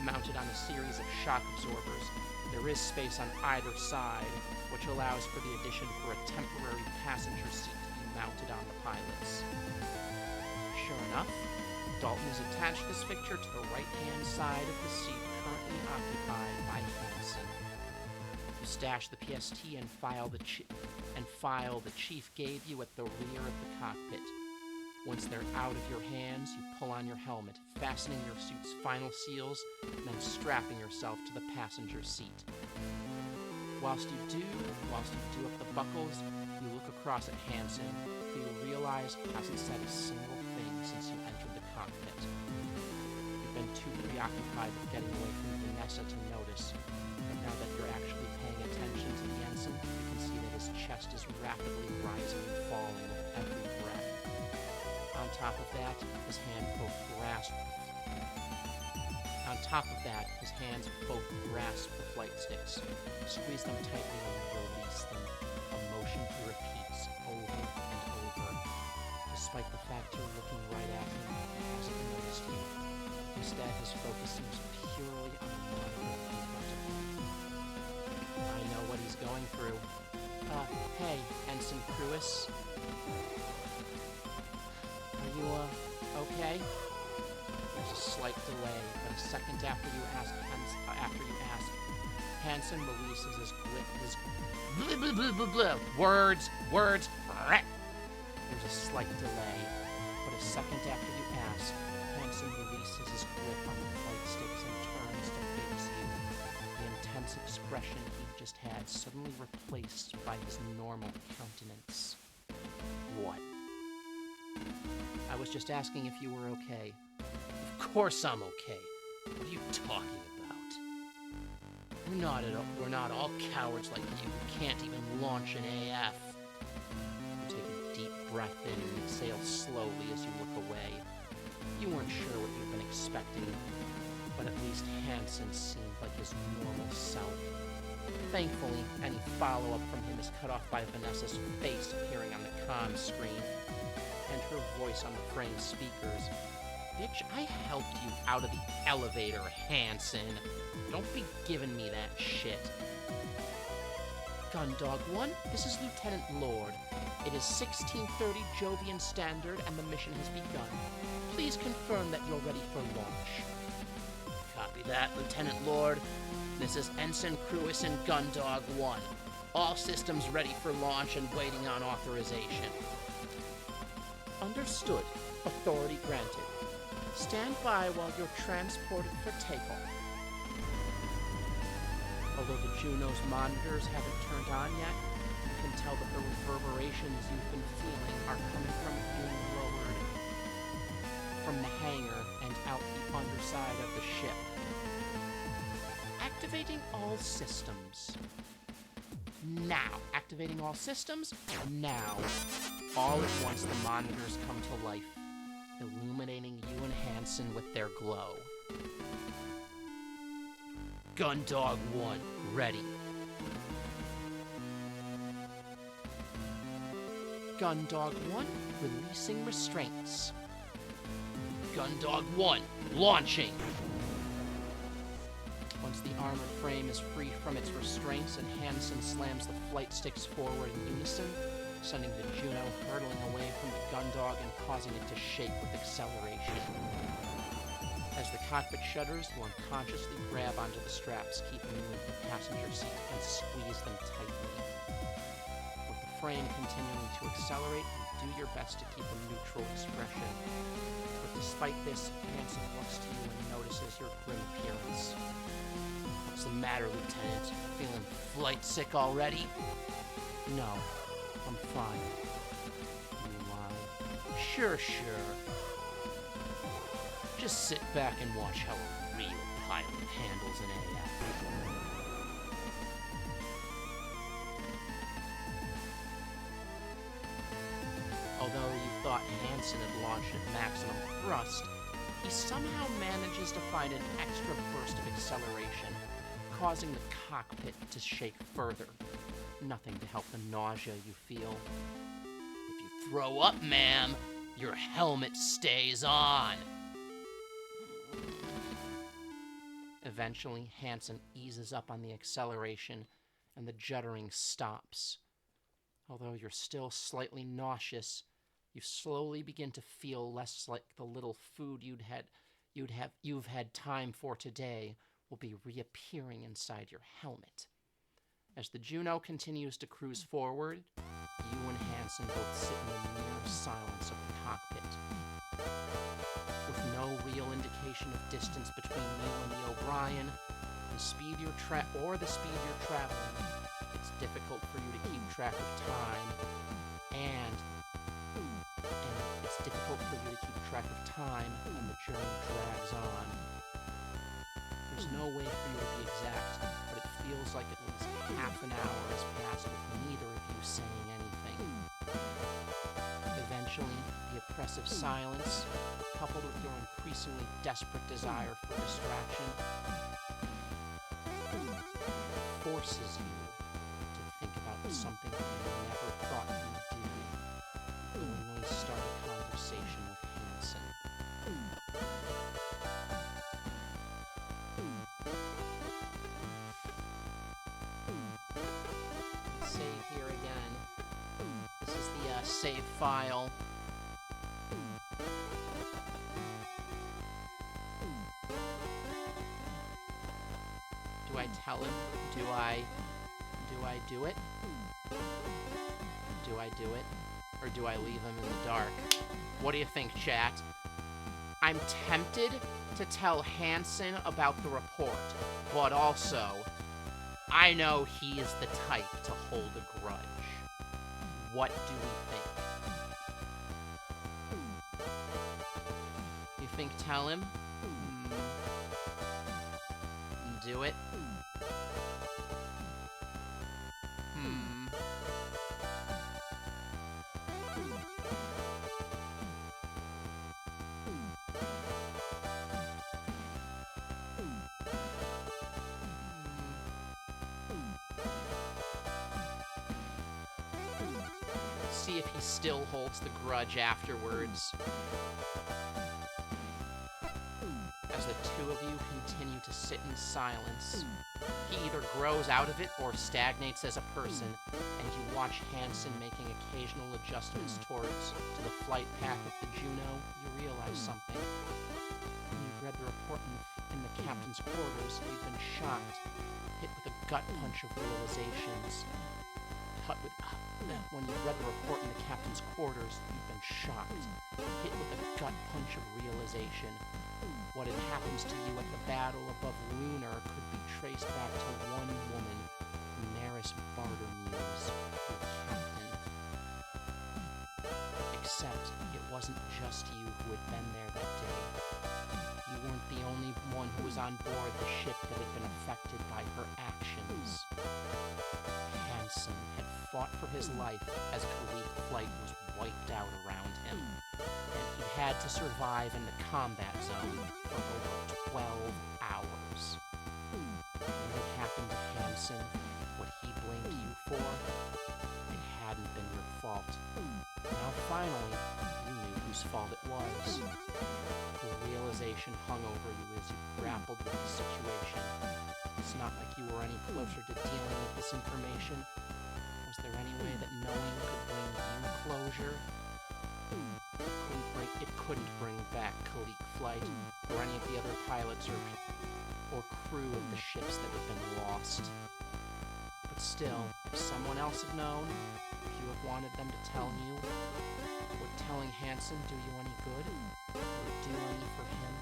mounted on a series of shock absorbers, there is space on either side, which allows for the addition for a temporary passenger seat to be mounted on the pilots. Sure enough, Dalton has attached this fixture to the right-hand side of the seat currently occupied by Hansen. You stash the PST and file the chief gave you at the rear of the cockpit. Once they're out of your hands, you pull on your helmet, fastening your suit's final seals, and then strapping yourself to the passenger seat. Whilst you do up the buckles, you look across at Hansen, who you realize hasn't said a single thing since you entered the cockpit. You've been too preoccupied with getting away from Vanessa to notice, but now that you're actually paying attention to the ensign, you can see that his chest is rapidly rising and falling with every breath. On top of that, his hands both grasp the flight sticks, squeeze them tightly and release them, a motion he repeats over and over. Despite the fact you're looking right at him, he hasn't noticed you. Instead, his focus seems purely on the monitor in front of him. I know what he's going through. Hey, Ensign Cruis. Are you, okay? There's a slight delay, but a second after you ask, Hansen releases his blah, blah, blah, blah, blah. Words. There's a slight delay, but a second after you ask, Hansen releases his grip on the flight sticks and turns to face you. The intense expression he just had suddenly replaced by his normal countenance. What? I was just asking if you were okay. Of course I'm okay. What are you talking about? We're not all cowards like you who can't even launch an AF. You take a deep breath in and exhale slowly as you look away. You weren't sure what you'd been expecting, but at least Hansen seemed like his normal self. Thankfully, any follow-up from him is cut off by Vanessa's face appearing on the comm screen, and her voice on the frame speakers. Bitch, I helped you out of the elevator, Hansen. Don't be giving me that shit. Gundog 1, this is Lieutenant Lord. It is 1630 Jovian Standard and the mission has begun. Please confirm that you're ready for launch. Copy that, Lieutenant Lord. This is Ensign Cruis and Gundog 1. All systems ready for launch and waiting on authorization. Understood. Authority granted. Stand by while you're transported for takeoff. Although the Juno's monitors haven't turned on yet, you can tell that the reverberations you've been feeling are coming from being lowered from the hangar and out the underside of the ship. Activating all systems. Now. Activating all systems. Now. All at once the monitors come to life, illuminating you and Hansen with their glow. Gundog 1, ready. Gundog 1, releasing restraints. Gundog 1, launching. Once the armored frame is free from its restraints and Hansen slams the flight sticks forward in unison, sending the Juno hurtling away from the Gundog and causing it to shake with acceleration. As the cockpit shudders, you unconsciously grab onto the straps, keeping you in the passenger seat, and squeeze them tightly. With the frame continuing to accelerate, you do your best to keep a neutral expression. But despite this, Hansen looks to you and notices your grim appearance. What's the matter, Lieutenant? Feeling flight sick already? No, I'm fine. You lie. Sure. Just sit back and watch how a real pilot handles an AF. Although you thought Hansen had launched at maximum thrust, he somehow manages to find an extra burst of acceleration, causing the cockpit to shake further. Nothing to help the nausea you feel. If you throw up, ma'am, your helmet stays on. Eventually, Hansen eases up on the acceleration, and the juddering stops. Although you're still slightly nauseous, you slowly begin to feel less like the little food you've had time for today will be reappearing inside your helmet. As the Juno continues to cruise forward, you and Hansen both sit in the near silence of the cockpit. With no real indication of distance between you and the O'Brien, the speed you're traveling, it's difficult for you to keep track of time, and the journey drags on. There's no way for you to be exact, but it feels like at least half an hour has passed with neither of you saying anything. Eventually, the oppressive silence, coupled with your increasingly desperate desire for distraction, forces you to think about something you never thought you'd do. Willingly start a conversation with Hansen. save file. Do I tell him? Do I do it? Do I do it? Or do I leave him in the dark? What do you think, chat? I'm tempted to tell Hanson about the report, but also, I know he is the type to hold a grudge. What do we think? You think tell him? Do it? See if he still holds the grudge afterwards. As the two of you continue to sit in silence, he either grows out of it or stagnates as a person, and you watch Hanson making occasional adjustments to the flight path of the Juno. You realize something. When you read the report in the captain's quarters, you've been shocked, hit with a gut punch of realizations. When you read the report in the captain's quarters, you've been shocked, hit with a gut punch of realization. What had happened to you at the battle above Lunar could be traced back to one woman, Maris Bartermuse, your captain. Except it wasn't just you who had been there that day. You weren't the only one who was on board the ship that had been affected by her actions. Hanson had fought for his life as Khalid flight was wiped out around him, and he had to survive in the combat zone for over 12 hours. When it happened to Hanson, what he blamed you for, it hadn't been your fault. Now finally, you knew whose fault it was. The realization hung over you as you grappled with the situation. It's not like you were any closer to dealing with this information. Was there any way that knowing could bring you closure? It couldn't bring back Kalik Flight, or any of the other pilots or crew of the ships that had been lost. But still, if someone else had known, if you had wanted them to tell you, would telling Hanson do you any good? Would it do any for him?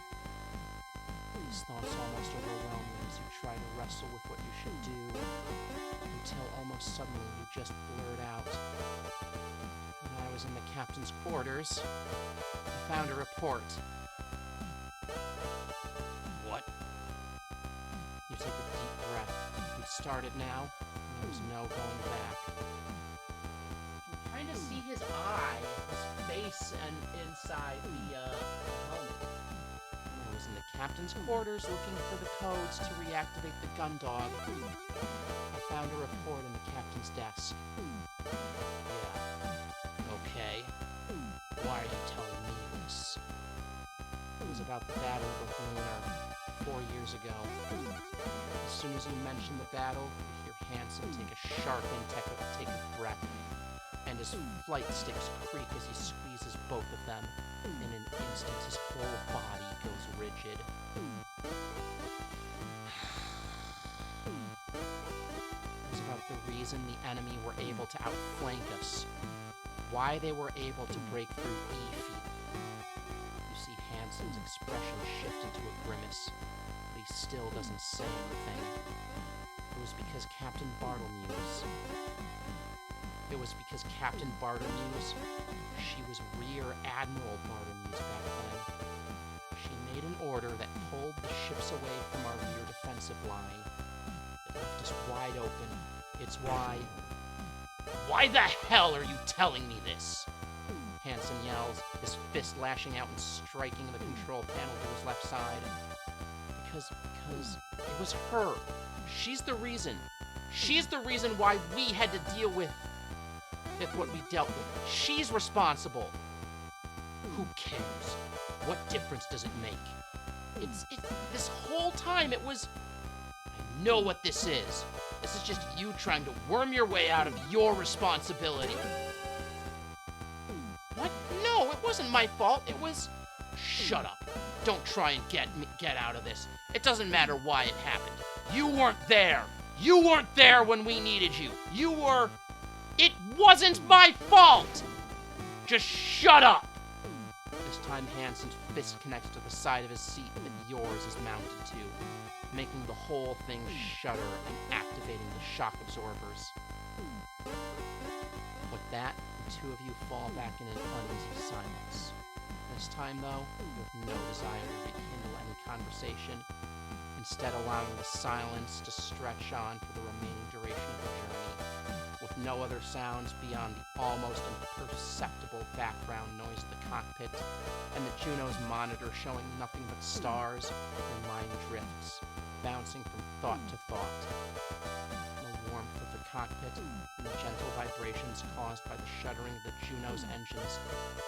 These thoughts almost overwhelm you as you try to wrestle with what you should do, until almost suddenly you just blurt out. When I was in the captain's quarters, I found a report. What? You take a deep breath. We've started now, and there's no going back. You can kind of see his eye, his face, and inside the helmet. I was in the captain's quarters looking for the codes to reactivate the gun dog. I found a report in the captain's desk. Yeah. Okay. Why are you telling me this? It was about the battle of Lunar 4 years ago. As soon as you mention the battle, you hear Hanson take a sharp intake of breath, and his flight sticks creak as he squeezes both of them. In an instant, his whole body goes rigid. It was about the reason the enemy were able to outflank us. Why they were able to break through E-Field. You see Hanson's expression shift into a grimace, but he still doesn't say anything. It was because Captain Bartelmuse, she was Rear Admiral Bartelmuse back then. She made an order that pulled the ships away from our rear defensive line. It left us wide open. It's why... Why the hell are you telling me this? Hanson yells, his fist lashing out and striking the control panel to his left side. Because it was her. She's the reason. She's the reason why we had to deal with what we dealt with. She's responsible. Who cares? What difference does it make? It's this whole time it was... I know what this is. This is just you trying to worm your way out of your responsibility. wasn't my fault. It was... Shut up. Don't try and get out of this. It doesn't matter why it happened. You weren't there. You weren't there when we needed you. You were... It wasn't my fault! Just shut up! This time Hansen's fist connects to the side of his seat that yours is mounted to, making the whole thing shudder and activating the shock absorbers. With that, the two of you fall back in an uneasy silence. This time, though, you have no desire to rekindle any conversation, instead allowing the silence to stretch on for the remaining duration of the journey, with no other sounds beyond the almost imperceptible background noise of the cockpit and the Juno's monitor showing nothing but stars. Your mind drifts, bouncing from thought to thought. The warmth of the cockpit and the gentle vibrations caused by the shuddering of the Juno's engines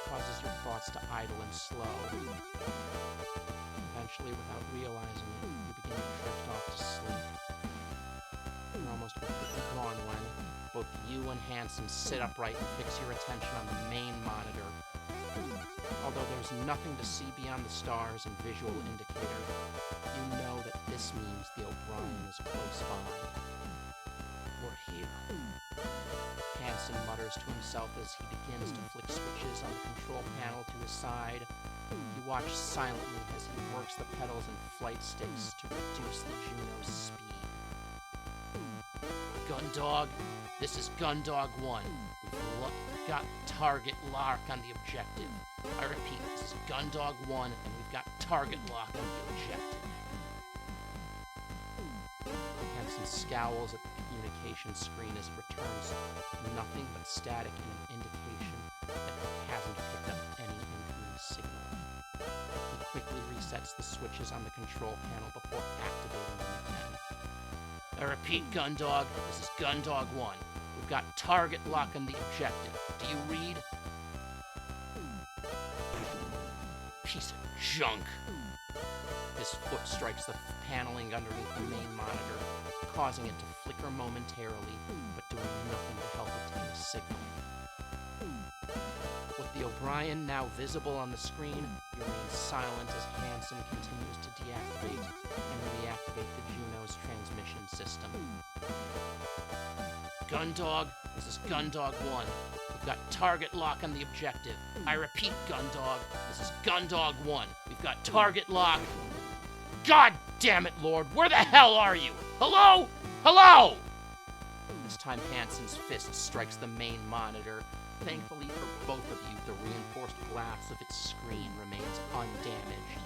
causes your thoughts to idle and slow. Eventually, without realizing it, you begin to drift off to sleep. You're almost completely gone when both you and Hansen sit upright and fix your attention on the main monitor. Although there's nothing to see beyond the stars and visual indicator, you know that this means the O'Brien is close by. We're here. Hansen mutters to himself as he begins to flick switches on the control panel to his side. You watch silently as he works the pedals and flight sticks to reduce the Juno's speed. Gundog, this is Gundog 1. We've got target lock on the objective. I repeat, this is Gundog 1, and we've got target lock on the objective. Hansen scowls at the communication screen as it returns nothing but static and an indication that it hasn't picked up any incoming signal. He quickly resets the switches on the control panel before activating them again. I repeat, Gundog, this is Gundog 1. We've got target lock on the objective. Do you read? Piece of junk. His foot strikes the paneling underneath the main monitor, causing it to flicker momentarily, but doing nothing to help obtain a signal. With the O'Brien now visible on the screen, you remain silent as Hansen continues to deactivate and reactivate the Juno's transmission system. Gundog, this is Gundog 1. We've got target lock on the objective. I repeat, Gundog, this is Gundog 1. We've got target lock. God damn it, Lord, where the hell are you? Hello? Hello? This time Hansen's fist strikes the main monitor. Thankfully for both of you, the reinforced glass of its screen remains undamaged.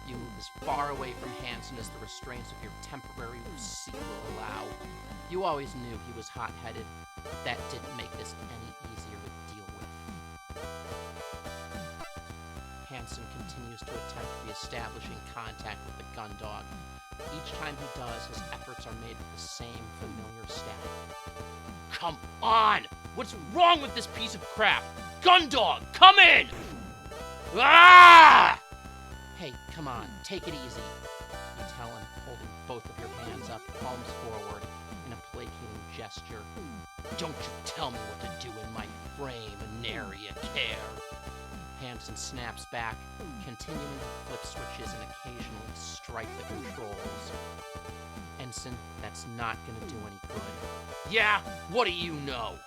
You move as far away from Hansen as the restraints of your temporary seat will allow. You always knew he was hot-headed, but that didn't make this any easier to deal with. Hansen continues to attempt re-establishing contact with the Gundog. Each time he does, his efforts are made with the same familiar static. Come on! What's wrong with this piece of crap? Gundog, come in! Ah! Hey, come on, take it easy, you tell him, holding both of your hands up, palms forward, in a placating gesture. Don't you tell me what to do in my frame, nary a care. Hansen snaps back, continuing to flip switches and occasionally strike the controls. Ensign, that's not gonna do any good. Yeah, what do you know?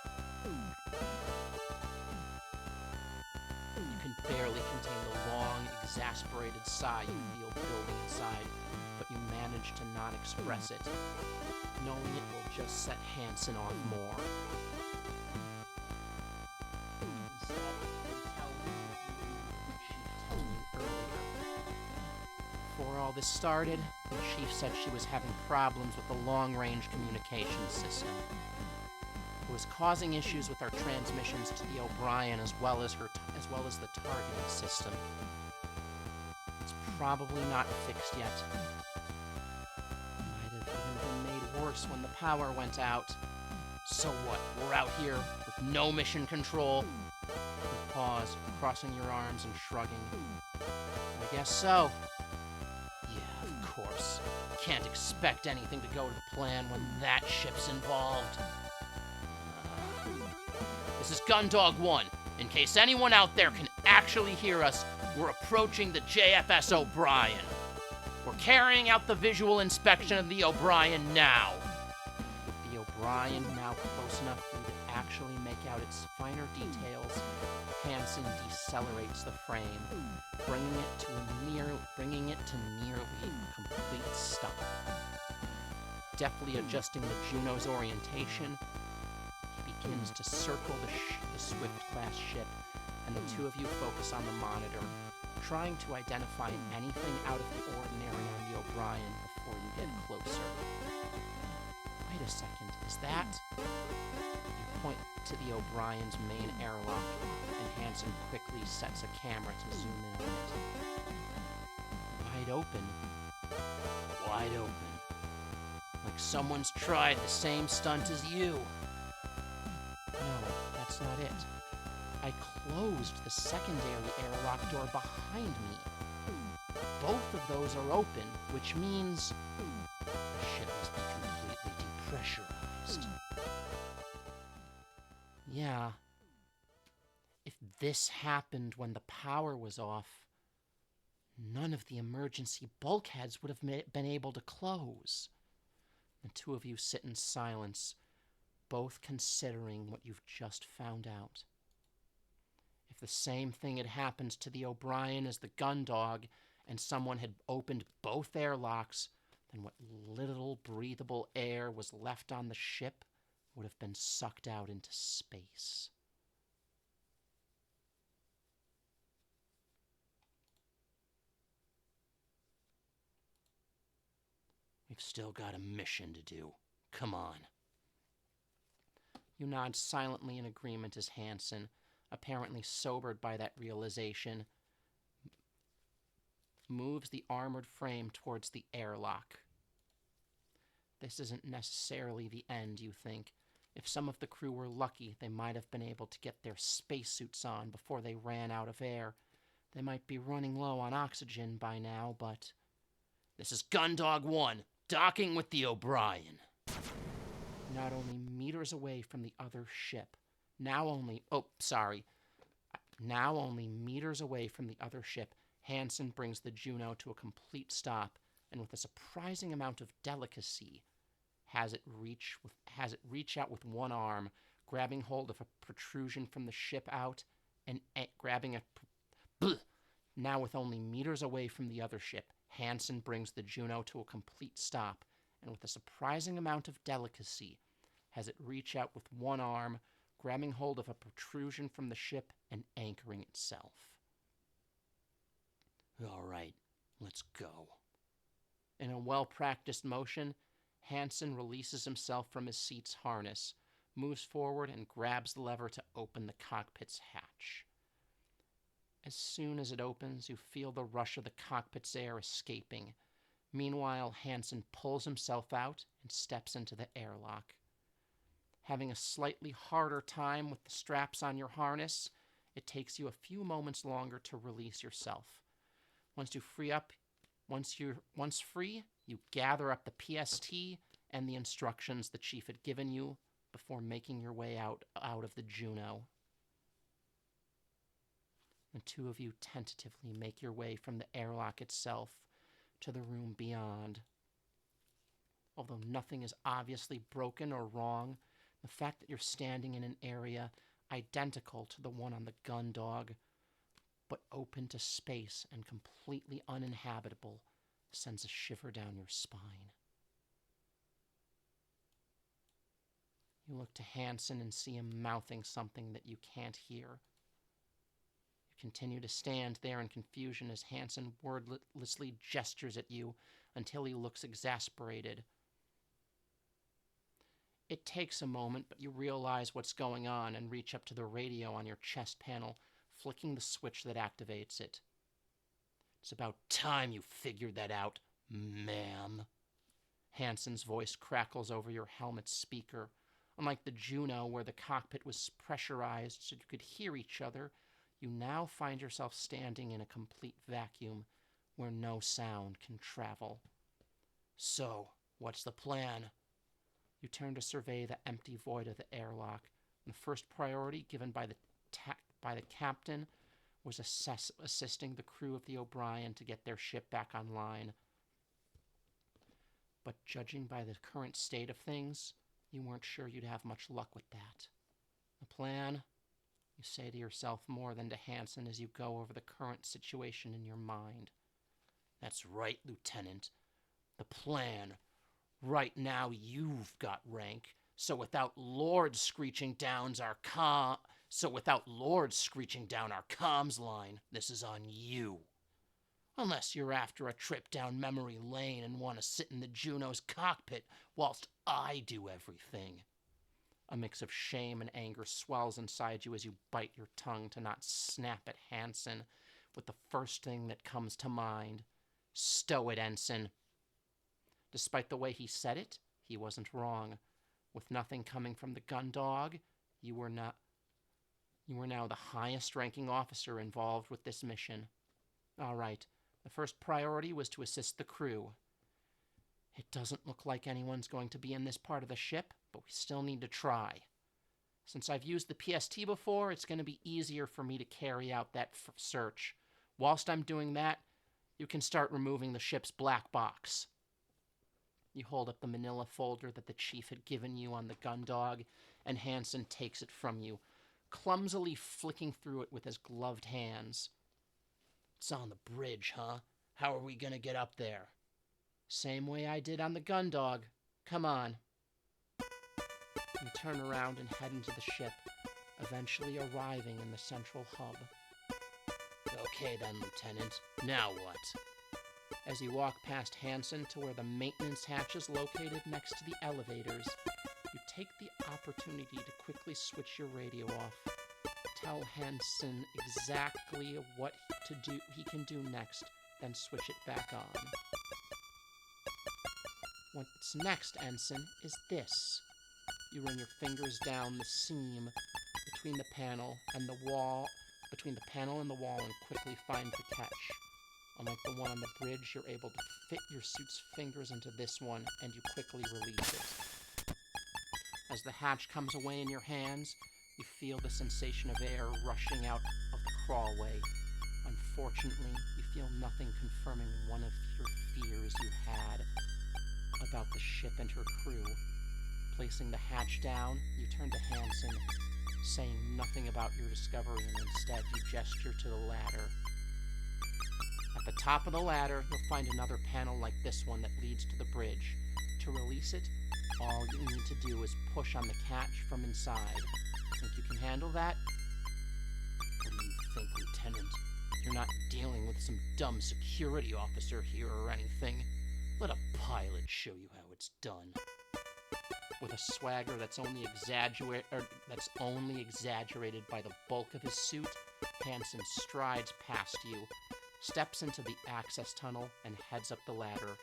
You can barely contain the long, exasperated sigh you feel building inside, but you manage to not express it, knowing it will just set Hansen off more. Instead, you tell him what the Chief told you earlier. Before all this started, the Chief said she was having problems with the long-range communication system. It was causing issues with our transmissions to the O'Brien as well as the targeting system. It's probably not fixed yet. It might have even been made worse when the power went out. So what? We're out here with no mission control? You pause, crossing your arms and shrugging. I guess so. Yeah, of course. Can't expect anything to go to the plan when that ship's involved. This is Gundog 1. In case anyone out there can actually hear us, we're approaching the JFS O'Brien. We're carrying out the visual inspection of the O'Brien now. With the O'Brien now close enough for you to actually make out its finer details, Hansen decelerates the frame, bringing it to nearly a complete stop. Deftly adjusting the Juno's orientation, he begins to circle the Swift-class ship, and the two of you focus on the monitor, trying to identify anything out of the ordinary on the O'Brien before you get closer. Wait a second, is that? You point to the O'Brien's main airlock, and Hansen quickly sets a camera to zoom in on it. Wide open. Wide open. Like someone's tried the same stunt as you. No, that's not it. I closed the secondary airlock door behind me. Both of those are open, which means the ship must be completely depressurized. Yeah. If this happened when the power was off, none of the emergency bulkheads would have been able to close. The two of you sit in silence, both considering what you've just found out. If the same thing had happened to the O'Brien as the Gundog, and someone had opened both airlocks, then what little breathable air was left on the ship would have been sucked out into space. We've still got a mission to do. Come on. You nod silently in agreement as Hansen, apparently sobered by that realization, moves the armored frame towards the airlock. This isn't necessarily the end, you think. If some of the crew were lucky, they might have been able to get their spacesuits on before they ran out of air. They might be running low on oxygen by now, but... This is Gundog 1, docking with the O'Brien. Not only meters away from the other ship, now only meters away from the other ship, Hansen brings the Juno to a complete stop, and with a surprising amount of delicacy, has it reach out with one arm, grabbing hold of a protrusion from the ship out, and grabbing a... Now with only meters away from the other ship, Hansen brings the Juno to a complete stop, and with a surprising amount of delicacy, has it reach out with one arm, grabbing hold of a protrusion from the ship and anchoring itself. All right, let's go. In a well-practiced motion, Hansen releases himself from his seat's harness, moves forward, and grabs the lever to open the cockpit's hatch. As soon as it opens, you feel the rush of the cockpit's air escaping. Meanwhile, Hansen pulls himself out and steps into the airlock. Having a slightly harder time with the straps on your harness, it takes you a few moments longer to release yourself. Once free, you gather up the PST and the instructions the chief had given you before making your way out of the Juno. The two of you tentatively make your way from the airlock itself to the room beyond. Although nothing is obviously broken or wrong, the fact that you're standing in an area identical to the one on the Gundog, but open to space and completely uninhabitable, sends a shiver down your spine. You look to Hansen and see him mouthing something that you can't hear. You continue to stand there in confusion as Hansen wordlessly gestures at you until he looks exasperated. It takes a moment, but you realize what's going on and reach up to the radio on your chest panel, flicking the switch that activates it. It's about time you figured that out, ma'am. Hansen's voice crackles over your helmet speaker. Unlike the Juno, where the cockpit was pressurized so you could hear each other, you now find yourself standing in a complete vacuum where no sound can travel. So, what's the plan? You turn to survey the empty void of the airlock, The first priority given by the captain was assisting the crew of the O'Brien to get their ship back online. But judging by the current state of things, you weren't sure you'd have much luck with that. The plan, you say to yourself more than to Hansen as you go over the current situation in your mind. That's right, Lieutenant. The plan. Right now you've got rank, so without Lord screeching down our comms line, this is on you. Unless you're after a trip down memory lane and want to sit in the Juno's cockpit whilst I do everything. A mix of shame and anger swells inside you as you bite your tongue to not snap at Hansen with the first thing that comes to mind. Stow it, Ensign. Despite the way he said it, he wasn't wrong. With nothing coming from the gun dog, you were now the highest-ranking officer involved with this mission. All right, the first priority was to assist the crew. It doesn't look like anyone's going to be in this part of the ship, but we still need to try. Since I've used the PST before, it's going to be easier for me to carry out that search. Whilst I'm doing that, you can start removing the ship's black box. You hold up the manila folder that the chief had given you on the gun dog, and Hansen takes it from you, clumsily flicking through it with his gloved hands. It's on the bridge, huh? How are we gonna get up there? Same way I did on the gun dog. Come on. You turn around and head into the ship, eventually arriving in the central hub. Okay then, Lieutenant. Now what? As you walk past Hansen to where the maintenance hatch is located next to the elevators, you take the opportunity to quickly switch your radio off. Tell Hansen exactly what he can do next, then switch it back on. What's next, Ensign, is this. You run your fingers down the seam between the panel and the wall, and quickly find the catch. Unlike the one on the bridge, you're able to fit your suit's fingers into this one, and you quickly release it. As the hatch comes away in your hands, you feel the sensation of air rushing out of the crawlway. Unfortunately, you feel nothing confirming one of your fears you had about the ship and her crew. Placing the hatch down, you turn to Hansen, saying nothing about your discovery, and instead you gesture to the ladder. At the top of the ladder, you'll find another panel like this one that leads to the bridge. To release it, all you need to do is push on the catch from inside. Think you can handle that? What do you think, Lieutenant? You're not dealing with some dumb security officer here or anything. Let a pilot show you how it's done. With a swagger that's only exaggerated by the bulk of his suit, Hansen strides past you, steps into the access tunnel, and heads up the ladder.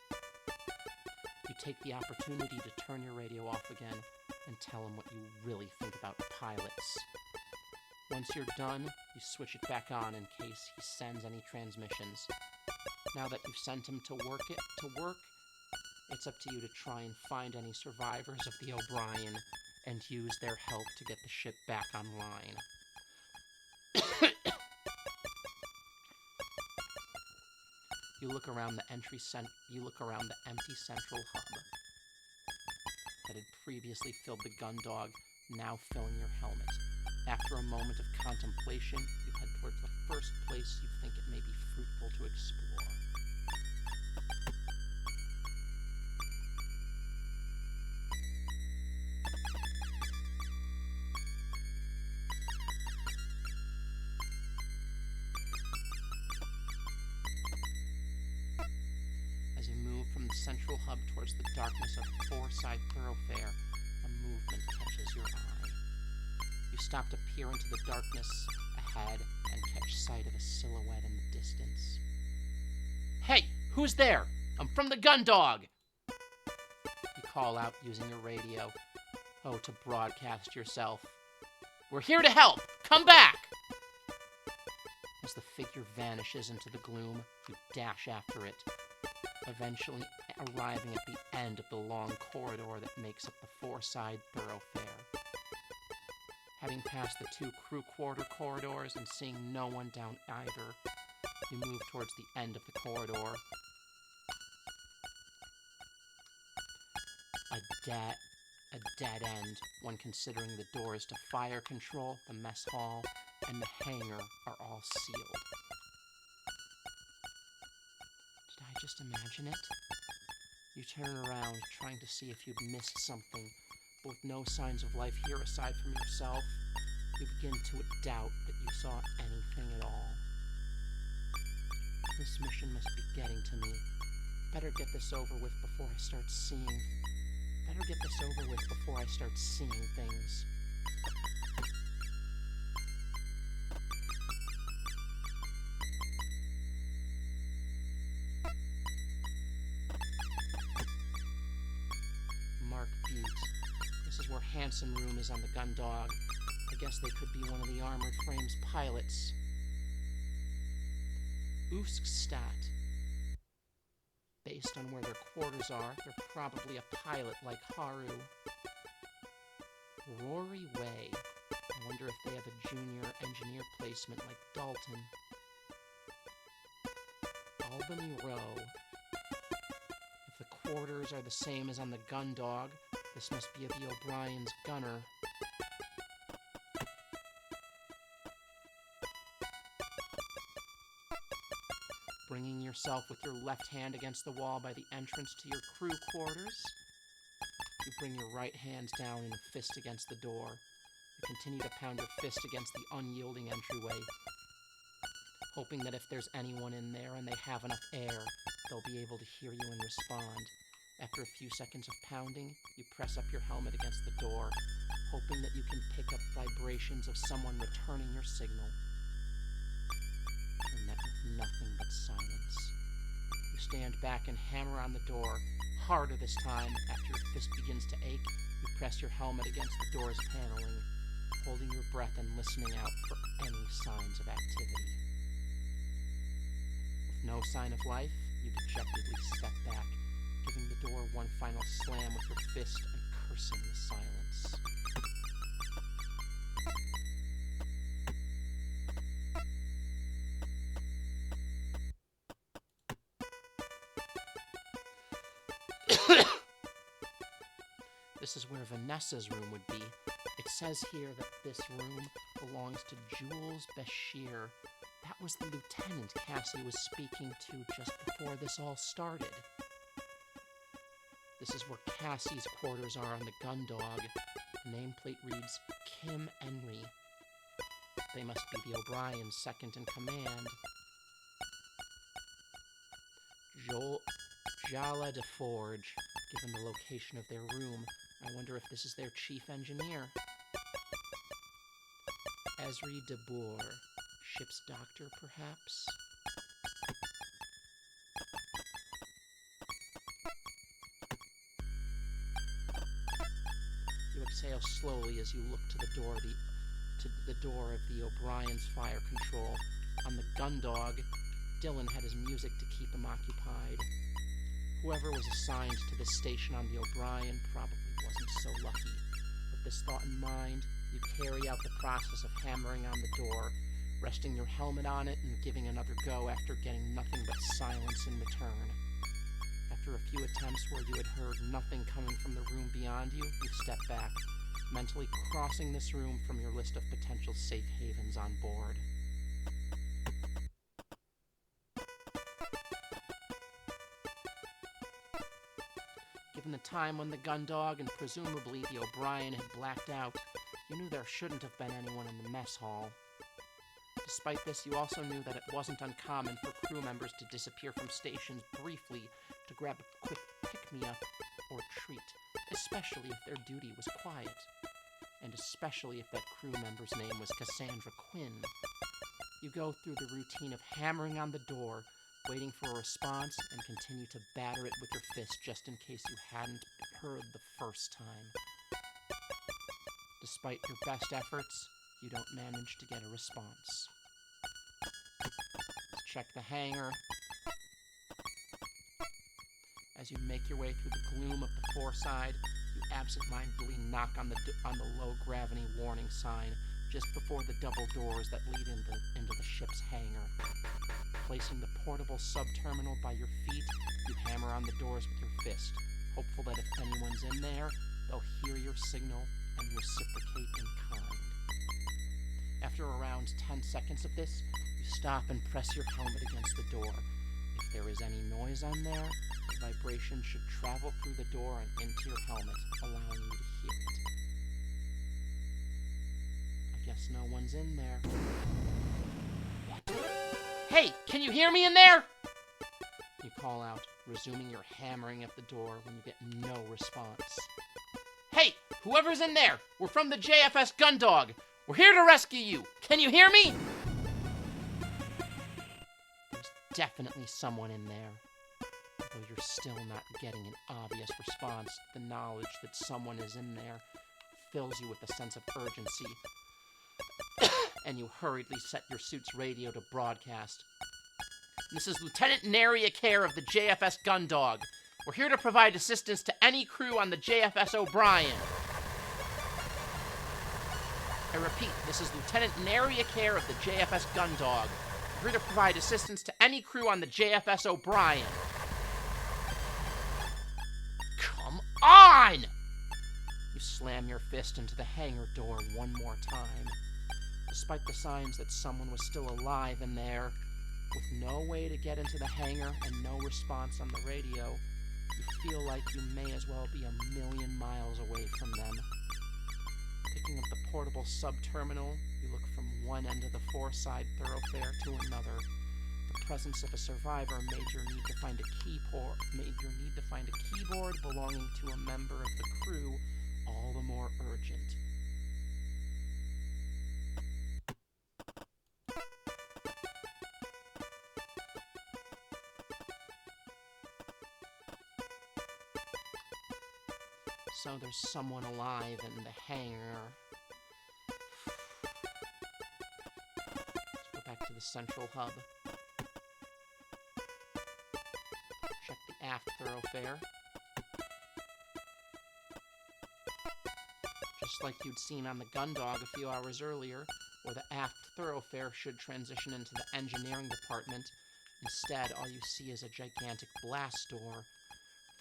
You take the opportunity to turn your radio off again and tell him what you really think about pilots. Once you're done, you switch it back on in case he sends any transmissions. Now that you've sent him to work, it's up to you to try and find any survivors of the O'Brien and use their help to get the ship back online. You look around the empty central hub that had previously filled the gun dog, now filling your helmet. After a moment of contemplation, you head towards the first place you think it may be fruitful to explore. As you move from the central hub towards the darkness of the four-side thoroughfare, a movement catches your eye. You stop to peer into the darkness ahead and catch sight of a silhouette in the distance. Hey, who's there? I'm from the gun dog! You call out using your radio. Oh, to broadcast yourself. We're here to help! Come back! As the figure vanishes into the gloom, you dash after it, eventually arriving at the end of the long corridor that makes up the four-side thoroughfare. Having passed the 2 crew quarter corridors and seeing no one down either, you move towards the end of the corridor. A dead end when considering the doors to fire control, the mess hall, and the hangar are all sealed. Did I just imagine it? You turn around, trying to see if you'd missed something, but with no signs of life here aside from yourself, you begin to doubt that you saw anything at all. This mission must be getting to me. Better get this over with before I start seeing things. Mark Butte. This is where Hansen Room is on the Gundog. I guess they could be one of the armored frame's pilots. Uskstadt. Based on where their quarters are, they're probably a pilot like Haru. Rory Way. I wonder if they have a junior engineer placement like Dalton. Albany Row. If the quarters are the same as on the Gundog, this must be the O'Brien's gunner. Bringing yourself with your left hand against the wall by the entrance to your crew quarters, you bring your right hand down in a fist against the door. You continue to pound your fist against the unyielding entryway, hoping that if there's anyone in there and they have enough air, they'll be able to hear you and respond. After a few seconds of pounding, you press up your helmet against the door, hoping that you can pick up vibrations of someone returning your signal. You're met with nothing but silence. You stand back and hammer on the door, harder this time. After your fist begins to ache, you press your helmet against the door's paneling, holding your breath and listening out for any signs of activity. With no sign of life, you dejectedly step back, giving the door one final slam with your fist and cursing the silence. This is where Vanessa's room would be. It says here that this room belongs to Jules Bashir. That was the lieutenant Cassie was speaking to just before this all started. This is where Cassie's quarters are on the Gundog. The nameplate reads Kim Henry. They must be the O'Brien's second in command. Jala de Forge. Given the location of their room, I wonder if this is their chief engineer. Esri de Boer. Ship's doctor, perhaps? You exhale slowly as you look to the door of the O'Brien's fire control. On the Gundog, Dylan had his music to keep him occupied. Whoever was assigned to this station on the O'Brien probably wasn't so lucky. With this thought in mind, you carry out the process of hammering on the door, resting your helmet on it and giving another go after getting nothing but silence in return. After a few attempts where you had heard nothing coming from the room beyond you, you step back, mentally crossing this room from your list of potential safe havens on board. Given the time when the Gundog and presumably the O'Brien had blacked out, you knew there shouldn't have been anyone in the mess hall. Despite this, you also knew that it wasn't uncommon for crew members to disappear from stations briefly to grab a quick pick-me-up or treat, especially if their duty was quiet, and especially if that crew member's name was Cassandra Quinn. You go through the routine of hammering on the door, waiting for a response, and continue to batter it with your fist just in case you hadn't heard the first time. Despite your best efforts, you don't manage to get a response. Check the hangar. As you make your way through the gloom of the foreside, you You absentmindedly knock on the low-gravity warning sign just before the double doors that lead into the ship's hangar. Placing the portable sub-terminal by your feet, you hammer on the doors with your fist, hopeful that if anyone's in there, they'll hear your signal and reciprocate in kind. After around 10 seconds of this, you stop and press your helmet against the door. If there is any noise on there, the vibration should travel through the door and into your helmet, allowing you to hear it. I guess no one's in there. Hey, can you hear me in there? You call out, resuming your hammering at the door when you get no response. Hey, whoever's in there, we're from the JFS Gundog. We're here to rescue you. Can you hear me? There's definitely someone in there. Though you're still not getting an obvious response, the knowledge that someone is in there fills you with a sense of urgency. And you hurriedly set your suit's radio to broadcast. This is Lieutenant Nary Care of the JFS Gundog. We're here to provide assistance to any crew on the JFS O'Brien. I repeat, this is Lieutenant Nary Care of the JFS Gundog. We're here to provide assistance to any crew on the JFS O'Brien. Come on! You slam your fist into the hangar door one more time. Despite the signs that someone was still alive in there, with no way to get into the hangar and no response on the radio, you feel like you may as well be 1,000,000 miles away from them. Picking up the portable sub-terminal, you look from one end of the four-side thoroughfare to another. The presence of a survivor made your need to find a keyboard belonging to a member of the crew all the more urgent. So there's someone alive in the hangar. Let's go back to the central hub. Check the aft thoroughfare. Just like you'd seen on the Gundog a few hours earlier, where the aft thoroughfare should transition into the engineering department. Instead, all you see is a gigantic blast door.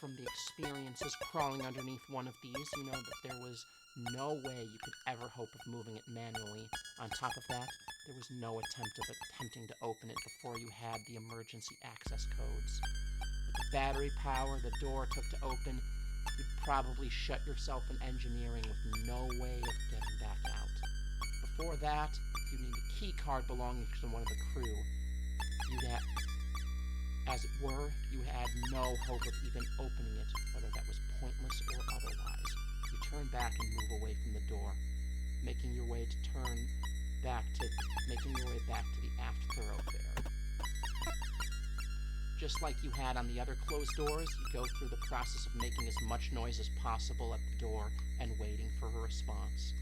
From the experiences crawling underneath one of these, you know that there was no way you could ever hope of moving it manually. On top of that, there was no attempting to open it before you had the emergency access codes. With the battery power the door took to open, you'd probably shut yourself in engineering with no way of getting back out. Before that, you'd need a key card belonging to one of the crew. As it were, you had no hope of even opening it, whether that was pointless or otherwise. You turn back and move away from the door, making your way back to the aft thoroughfare. Just like you had on the other closed doors, you go through the process of making as much noise as possible at the door and waiting for a response.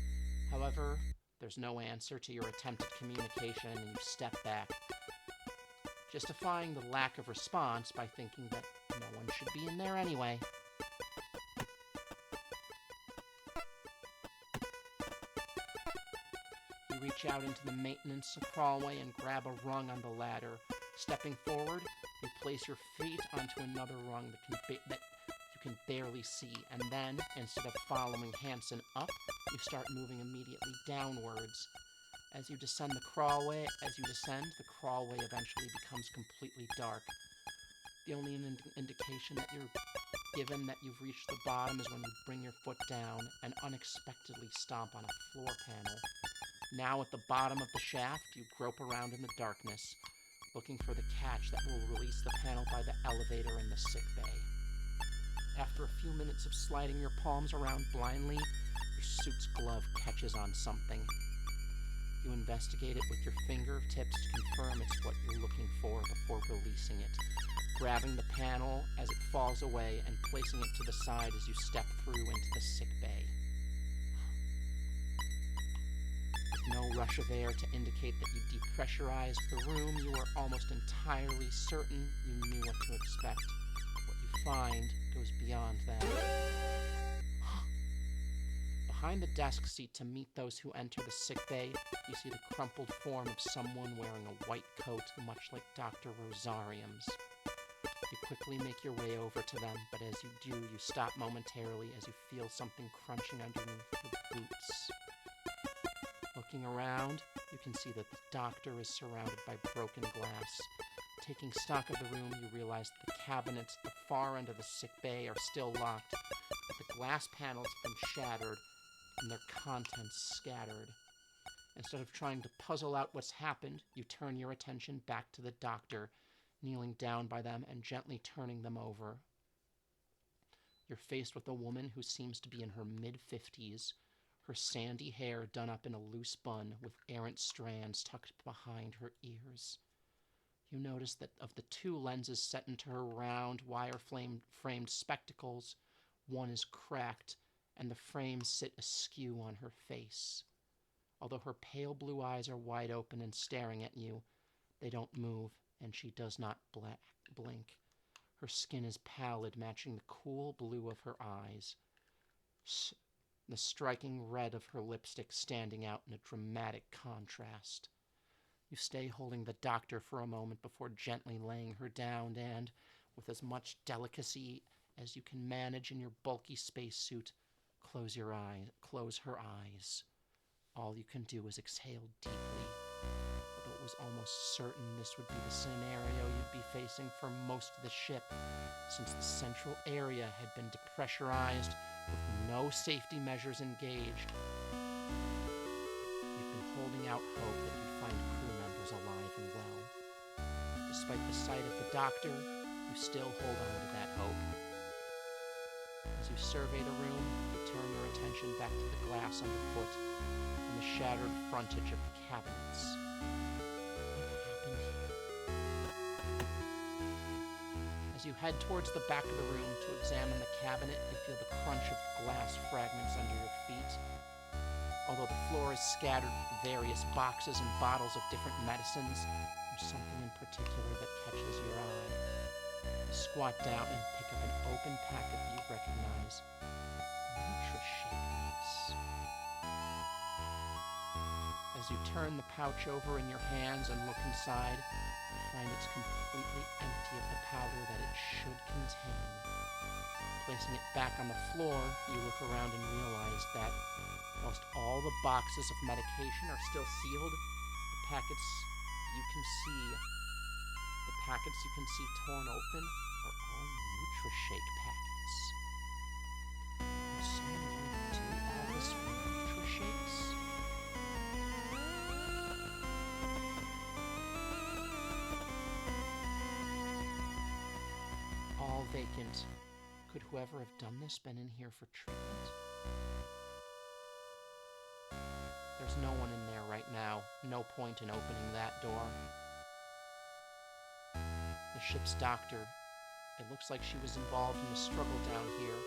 However, there's no answer to your attempted communication, and you step back, justifying the lack of response by thinking that no one should be in there anyway. You reach out into the maintenance crawlway and grab a rung on the ladder. Stepping forward, you place your feet onto another rung that you can barely see, and then, instead of following Hanson up, you start moving immediately downwards. As you descend the crawlway, the crawlway eventually becomes completely dark. The only indication that you're given that you've reached the bottom is when you bring your foot down and unexpectedly stomp on a floor panel. Now at the bottom of the shaft, you grope around in the darkness, looking for the catch that will release the panel by the elevator in the sick bay. After a few minutes of sliding your palms around blindly, your suit's glove catches on something. You investigate it with your fingertips to confirm it's what you're looking for before releasing it, grabbing the panel as it falls away and placing it to the side as you step through into the sick bay. With no rush of air to indicate that you depressurized the room, you were almost entirely certain you knew what to expect. What you find goes beyond that. Behind the desk seat to meet those who enter the sickbay, you see the crumpled form of someone wearing a white coat, much like Dr. Rosarium's. You quickly make your way over to them, but as you do, you stop momentarily as you feel something crunching underneath your boots. Looking around, you can see that the doctor is surrounded by broken glass. Taking stock of the room, you realize that the cabinets at the far end of the sick bay are still locked, but the glass panels have been shattered and their contents scattered. Instead of trying to puzzle out what's happened, you turn your attention back to the doctor, kneeling down by them and gently turning them over. You're faced with a woman who seems to be in her mid-50s, her sandy hair done up in a loose bun with errant strands tucked behind her ears. You notice that of the two lenses set into her round, wire-framed spectacles, one is cracked, and the frames sit askew on her face. Although her pale blue eyes are wide open and staring at you, they don't move, and she does not blink. Her skin is pallid, matching the cool blue of her eyes, the striking red of her lipstick standing out in a dramatic contrast. You stay holding the doctor for a moment before gently laying her down and, with as much delicacy as you can manage in your bulky spacesuit, close her eyes. All you can do is exhale deeply, although it was almost certain this would be the scenario you'd be facing for most of the ship, since the central area had been depressurized with no safety measures engaged. You've been holding out hope that you'd find crew members alive and well. Despite the sight of the doctor, you still hold on to that hope. As you survey the room, you turn your attention back to the glass underfoot and the shattered frontage of the cabinets. What happened here? As you head towards the back of the room to examine the cabinet, you feel the crunch of glass fragments under your feet. Although the floor is scattered with various boxes and bottles of different medicines, there's something in particular that catches your eye. You squat down and pick up an open packet you recognize. Nutrishakes. As you turn the pouch over in your hands and look inside, you find it's completely empty of the powder that it should contain. Placing it back on the floor, you look around and realize that whilst all the boxes of medication are still sealed, the packets you can see torn open are all Nutrishake packets. Is someone going to do all this for Nutrishakes? All vacant. Could whoever have done this been in here for treatment? There's no one in there right now. No point in opening that door. The ship's doctor. It looks like she was involved in a struggle down here,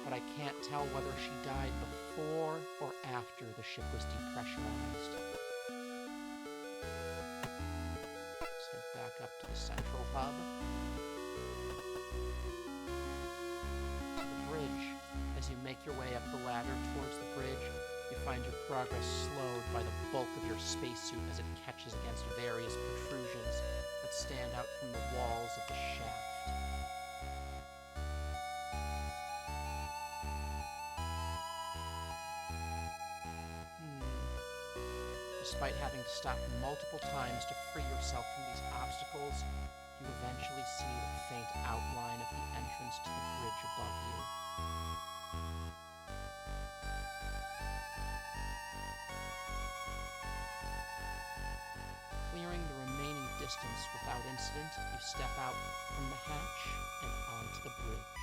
but I can't tell whether she died before or after the ship was depressurized. Let's head back up to the central hub. To the bridge. As you make your way up the ladder towards the bridge, you find your progress slowed by the bulk of your spacesuit as it catches against various protrusions that stand out from the walls of the shaft. Despite having to stop multiple times to free yourself from these obstacles, you eventually see the faint outline of the entrance to the bridge above you. Clearing the remaining distance without incident, you step out from the hatch and onto the bridge.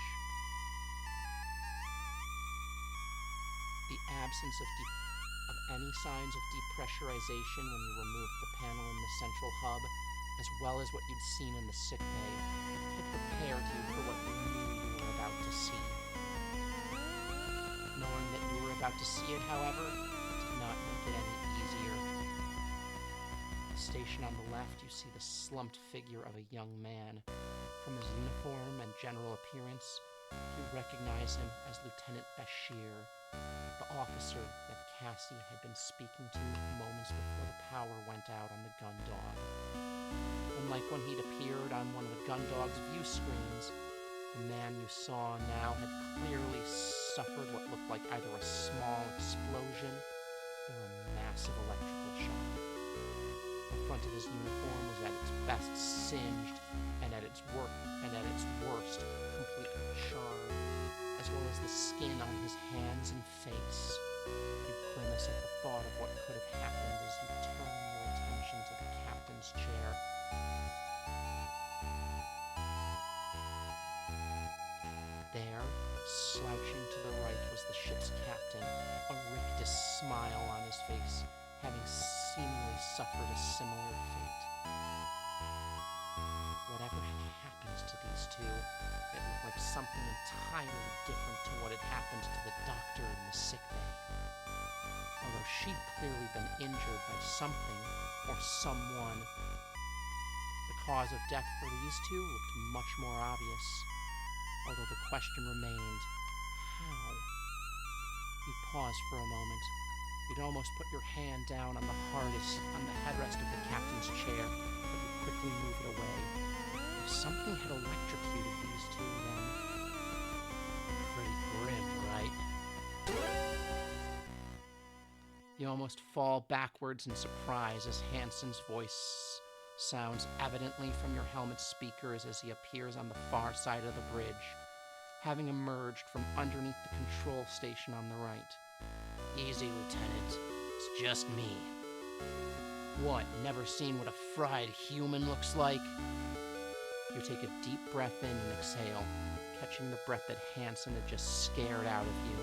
The absence of any signs of depressurization when you removed the panel in the central hub, as well as what you'd seen in the sick bay, had prepared you for what you knew you were about to see. Knowing that you were about to see it, however, did not make it any easier. The station on the left, you see the slumped figure of a young man. From his uniform and general appearance, you recognize him as Lieutenant Bashir, The officer that Cassie had been speaking to moments before the power went out on the gun dog. Unlike when he'd appeared on one of the gun dog's view screens, the man you saw now had clearly suffered what looked like either a small explosion or a massive electrical shock. The front of his uniform was at its best singed, and at its worst completely charred, as well as the skin on his hands and face. You grimace at the thought of what could have happened as you turn your attention to the captain's chair. There, slouching to the right, was the ship's captain, a rictus smile on his face, having seemingly suffered a similar fate. Whatever had happened to these two, it looked like something entirely different to what had happened to the doctor in the sickbay. Although she'd clearly been injured by something or someone, the cause of death for these two looked much more obvious. Although the question remained, how? You paused for a moment. You'd almost put your hand down on the headrest of the captain's chair, but you quickly moved it away. If something had electrocuted these two, then... Pretty grim, right? You almost fall backwards in surprise as Hansen's voice sounds evidently from your helmet speakers as he appears on the far side of the bridge, having emerged from underneath the control station on the right. Easy, Lieutenant. It's just me. What, never seen what a fried human looks like? You take a deep breath in and exhale, catching the breath that Hansen had just scared out of you.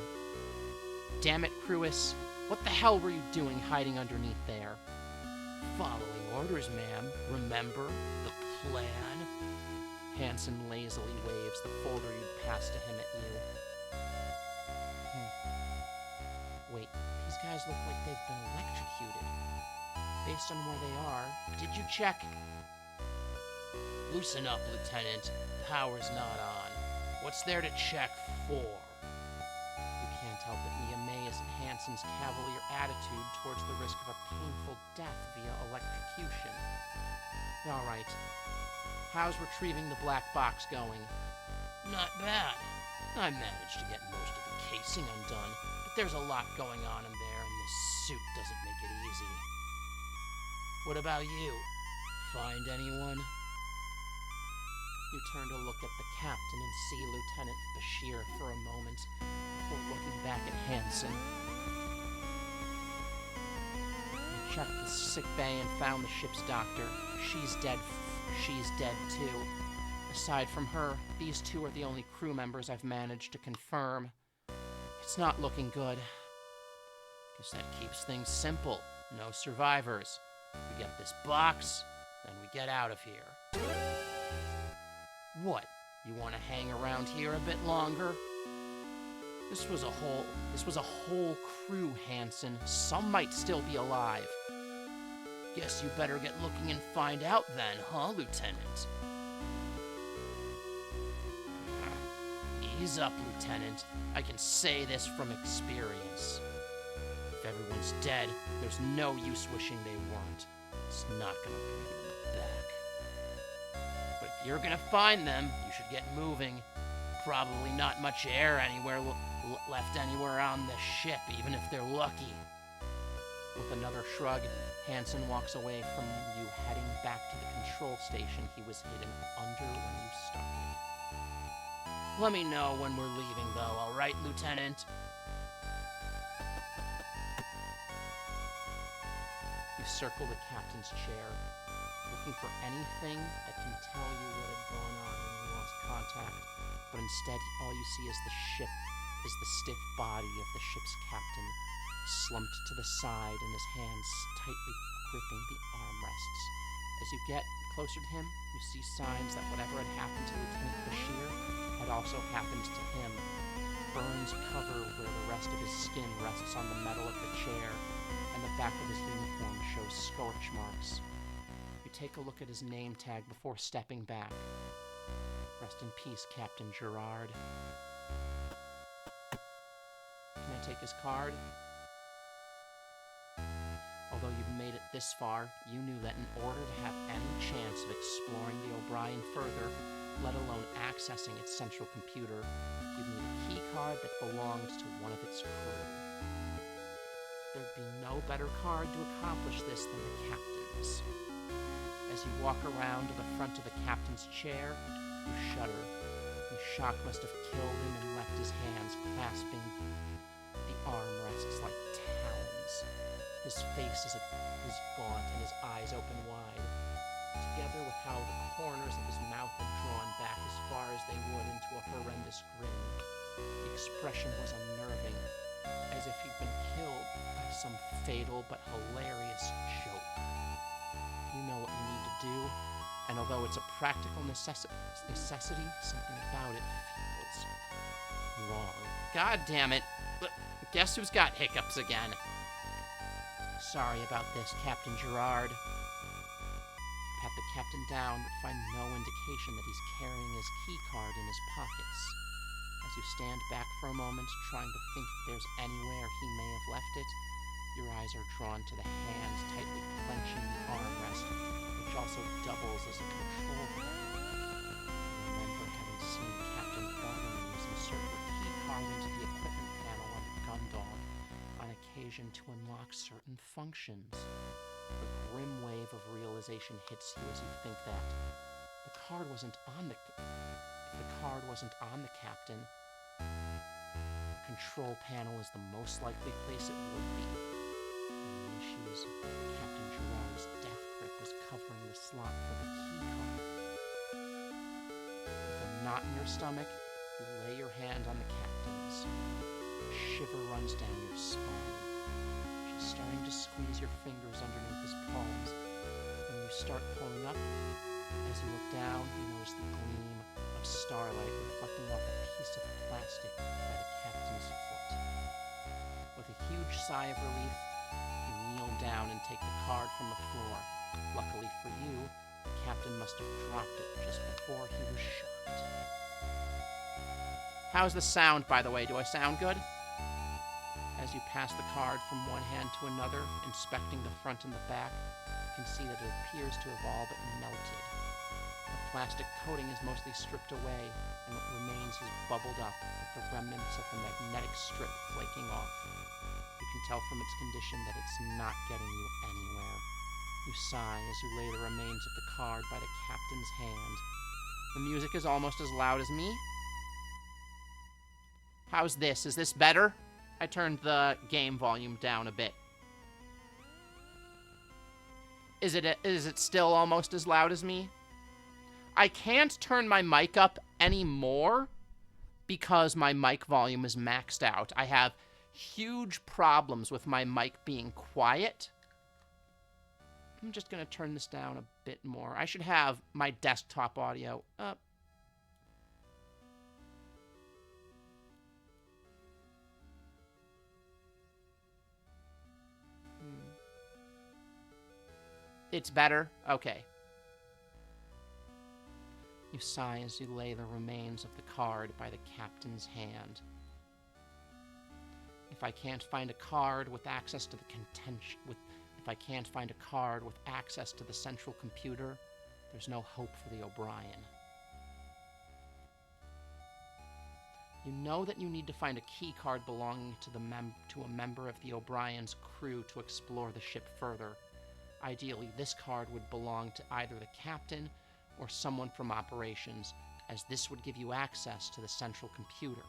Damn it, Cruis. What the hell were you doing hiding underneath there? Following orders, ma'am. Remember the plan? Hansen lazily waves the folder you'd passed to him at you. Wait, these guys look like they've been electrocuted. Based on where they are, did you check? Loosen up, Lieutenant. The power's not on. What's there to check for? You can't help but be amazed at Hansen's cavalier attitude towards the risk of a painful death via electrocution. All right. How's retrieving the black box going? Not bad. I managed to get most of the casing undone, but there's a lot going on in there, and this suit doesn't make it easy. What about you? Find anyone? You turn to look at the captain and see Lieutenant Bashir for a moment before looking back at Hansen. You checked the sick bay and found the ship's doctor. She's dead too. Aside from her, these two are the only crew members I've managed to confirm. It's not looking good. Guess that keeps things simple. No survivors. We get this box, then we get out of here. What? You want to hang around here a bit longer? This was a whole crew, Hansen. Some might still be alive. Guess you better get looking and find out then, huh, Lieutenant? Ease up, Lieutenant. I can say this from experience. If everyone's dead, there's no use wishing they weren't. It's not gonna bring them back. But if you're gonna find them, you should get moving. Probably not much air anywhere left anywhere on the ship, even if they're lucky. With another shrug, Hansen walks away from you, heading back to the control station he was hidden under when you started. Let me know when we're leaving, though, all right, Lieutenant? You circle the captain's chair, looking for anything that can tell you what had gone on when you lost contact, but instead all you see is the stiff body of the ship's captain, slumped to the side and his hands tightly gripping the armrests. As you get closer to him, you see signs that whatever had happened to Lieutenant Bashir had also happened to him. Burns cover where the rest of his skin rests on the metal of the chair, and the back of his uniform shows scorch marks. You take a look at his name tag before stepping back. Rest in peace, Captain Gerard. Can I take his card. Although you've made it this far, you knew that in order to have any chance of exploring the O'Brien further, let alone accessing its central computer, you'd need a key card that belonged to one of its crew. There'd be no better card to accomplish this than the captain's. As you walk around to the front of the captain's chair, you shudder. The shock must have killed him and left his hands clasping the armrests like talons. His face is gaunt and his eyes open wide, together with how the corners of his mouth had drawn back as far as they would into a horrendous grin. The expression was unnerving, as if he'd been killed by some fatal but hilarious joke. You know what you need to do, and although it's a practical necessity, something about it feels wrong. God damn it. Guess who's got hiccups again? Sorry about this, Captain Gerard. Pat the captain down, but find no indication that he's carrying his key card in his pockets. As you stand back for a moment, trying to think if there's anywhere he may have left it, your eyes are drawn to the hands tightly clenching the armrest, which also doubles as a control panel. You remember having seen Captain Barnum's insert her key card into the equipment panel on the Gundog on occasion to unlock certain functions. A grim wave of realization hits you as you think that the card wasn't on the captain, the control panel is the most likely place it would be. The issue is Captain Gerard's death grip was covering the slot for the key card. With a knot in your stomach, you lay your hand on the captain's. A shiver runs down your spine. She's starting to squeeze your fingers underneath his palms. When you start pulling up, as you look down, you notice the gleam of starlight reflecting off a piece of plastic by the captain's foot. With a huge sigh of relief, you kneel down and take the card from the floor. Luckily for you, the captain must have dropped it just before he was shot. How's the sound, by the way? Do I sound good? As you pass the card from one hand to another, inspecting the front and the back, you can see that it appears to have all but melted. The plastic coating is mostly stripped away, and what remains is bubbled up, with the remnants of the magnetic strip flaking off. You can tell from its condition that it's not getting you anywhere. You sigh as you lay the remains of the card by the captain's hand. The music is almost as loud as me. How's this? Is this better? I turned the game volume down a bit. Is it still almost as loud as me? I can't turn my mic up anymore because my mic volume is maxed out. I have huge problems with my mic being quiet. I'm just going to turn this down a bit more. I should have my desktop audio up. It's better? Okay. You sigh as you lay the remains of the card by the captain's hand. If I can't find a card with access to the central computer, there's no hope for the O'Brien. You know that you need to find a key card belonging to a member of the O'Brien's crew to explore the ship further. Ideally, this card would belong to either the captain or someone from operations, as this would give you access to the central computer.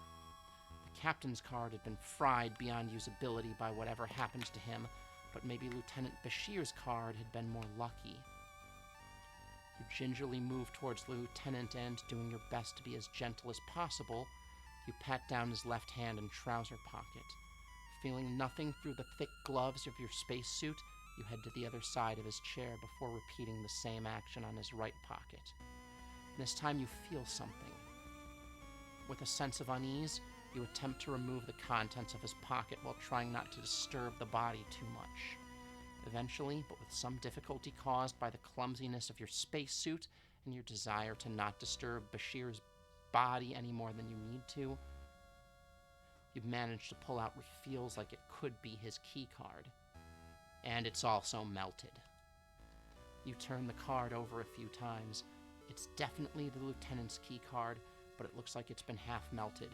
The captain's card had been fried beyond usability by whatever happens to him, but maybe Lieutenant Bashir's card had been more lucky. You gingerly move towards the lieutenant and, doing your best to be as gentle as possible, you pat down his left hand and trouser pocket. Feeling nothing through the thick gloves of your spacesuit, you head to the other side of his chair before repeating the same action on his right pocket. This time you feel something. With a sense of unease, you attempt to remove the contents of his pocket while trying not to disturb the body too much. Eventually, but with some difficulty caused by the clumsiness of your spacesuit and your desire to not disturb Bashir's body any more than you need to, You manage to pull out what feels like it could be his key card. And it's also melted. You turn the card over a few times. It's definitely the lieutenant's key card, but it looks like it's been half melted.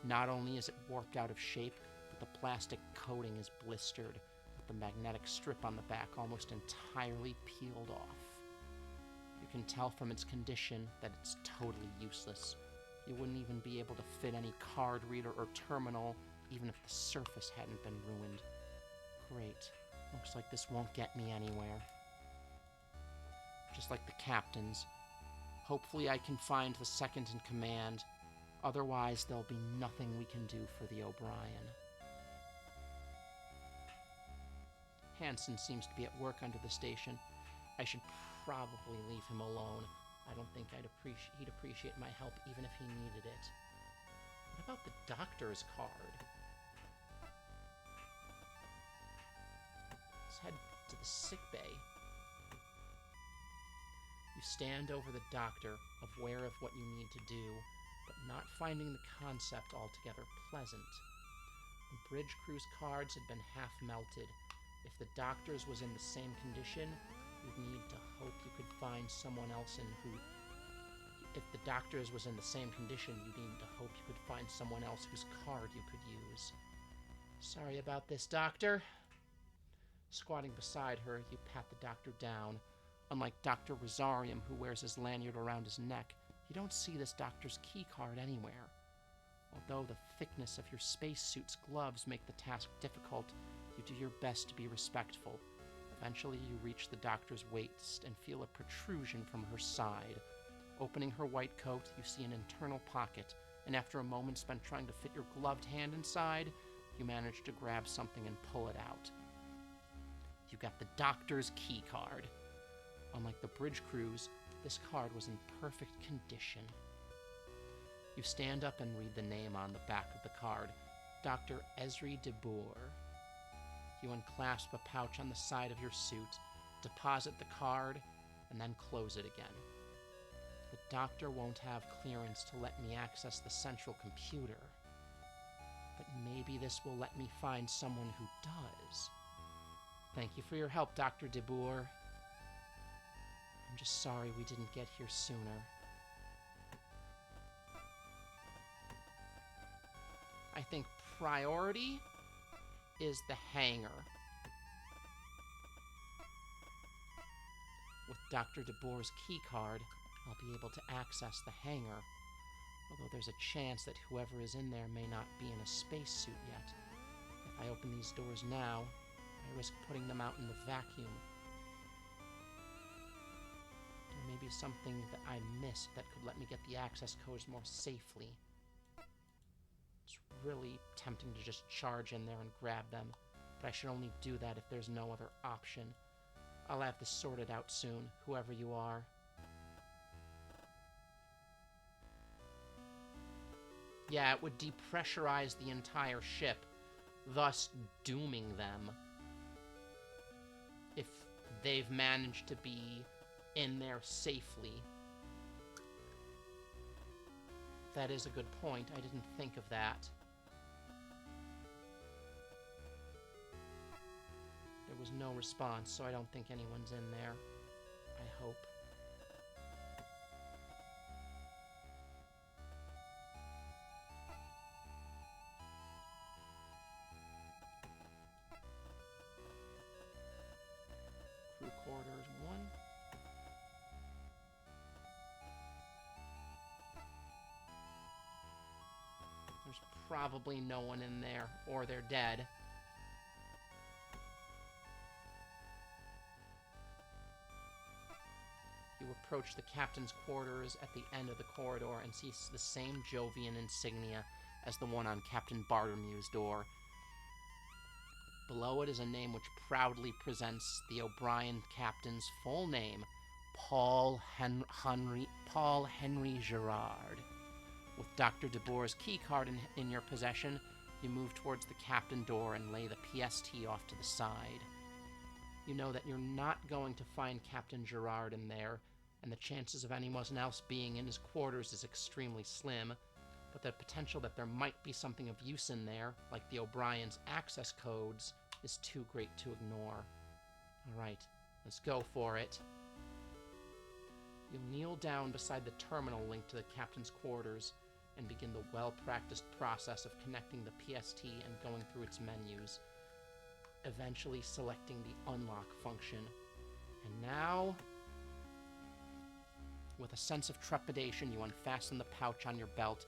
Not only is it warped out of shape, but the plastic coating is blistered, with the magnetic strip on the back almost entirely peeled off. You can tell from its condition that it's totally useless. You wouldn't even be able to fit any card reader or terminal, even if the surface hadn't been ruined. Great. Looks like this won't get me anywhere. Just like the captain's. Hopefully I can find the second in command. Otherwise, there'll be nothing we can do for the O'Brien. Hansen seems to be at work under the station. I should probably leave him alone. I don't think he'd appreciate my help even if he needed it. What about the doctor's card? Let's head to the sickbay. You stand over the doctor, aware of what you need to do, but not finding the concept altogether pleasant. The bridge crew's cards had been half melted. If the doctor's was in the same condition, you'd need to hope you could find someone else If the doctor's was in the same condition, you'd need to hope you could find someone else whose card you could use. Sorry about this, Doctor. Squatting beside her, you pat the doctor down. Unlike Dr. Rosarium, who wears his lanyard around his neck, you don't see this doctor's key card anywhere. Although the thickness of your spacesuit's gloves make the task difficult, you do your best to be respectful. Eventually, you reach the doctor's waist and feel a protrusion from her side. Opening her white coat, you see an internal pocket, and after a moment spent trying to fit your gloved hand inside, you manage to grab something and pull it out. You got the doctor's key card. Unlike the bridge crew's, this card was in perfect condition. You stand up and read the name on the back of the card, Dr. Esri de Boer. You unclasp a pouch on the side of your suit, deposit the card, and then close it again. The doctor won't have clearance to let me access the central computer, but maybe this will let me find someone who does. Thank you for your help, Dr. de Boer. I'm just sorry we didn't get here sooner. I think priority is the hangar. With Dr. de Boer's key card, I'll be able to access the hangar, although there's a chance that whoever is in there may not be in a spacesuit yet. If I open these doors now, I risk putting them out in the vacuum. There may be something that I missed that could let me get the access codes more safely. It's really tempting to just charge in there and grab them, but I should only do that if there's no other option. I'll have this sorted out soon, whoever you are. Yeah, it would depressurize the entire ship, thus dooming them. If they've managed to be in there safely. That is a good point. I didn't think of that. There was no response, so I don't think anyone's in there. I hope. Crew quarters 1. There's probably no one in there, or they're dead. You approach the captain's quarters at the end of the corridor and see the same Jovian insignia as the one on Captain Bartermew's door. Below it is a name which proudly presents the O'Brien captain's full name, Paul Henry Gerard. With Dr. de Boer's key card in your possession, you move towards the captain door and lay the PST off to the side. You know that you're not going to find Captain Gerard in there, and the chances of anyone else being in his quarters is extremely slim, but the potential that there might be something of use in there, like the O'Brien's access codes, is too great to ignore. Alright, let's go for it. You'll kneel down beside the terminal linked to the captain's quarters and begin the well-practiced process of connecting the PST and going through its menus, eventually selecting the unlock function. And now, with a sense of trepidation, you unfasten the pouch on your belt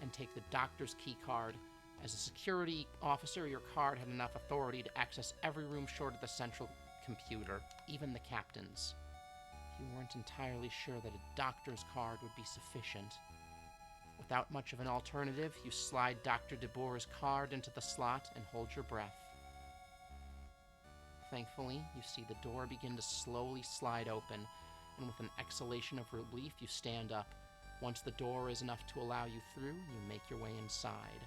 and take the doctor's key card. As a security officer, your card had enough authority to access every room short of the central computer, even the captain's. You weren't entirely sure that a doctor's card would be sufficient. Without much of an alternative, you slide Dr. DeBoer's card into the slot and hold your breath. Thankfully, you see the door begin to slowly slide open, and with an exhalation of relief, you stand up. Once the door is enough to allow you through, you make your way inside.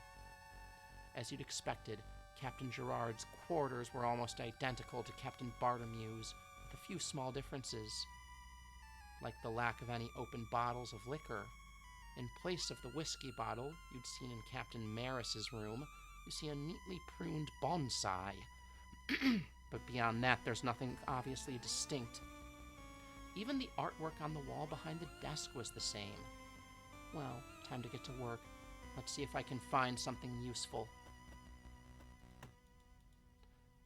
As you'd expected, Captain Gerard's quarters were almost identical to Captain Bartomew's, with a few small differences. Like the lack of any open bottles of liquor. In place of the whiskey bottle you'd seen in Captain Maris's room, you see a neatly pruned bonsai. But beyond that, there's nothing obviously distinct. Even the artwork on the wall behind the desk was the same. Well, time to get to work. Let's see if I can find something useful.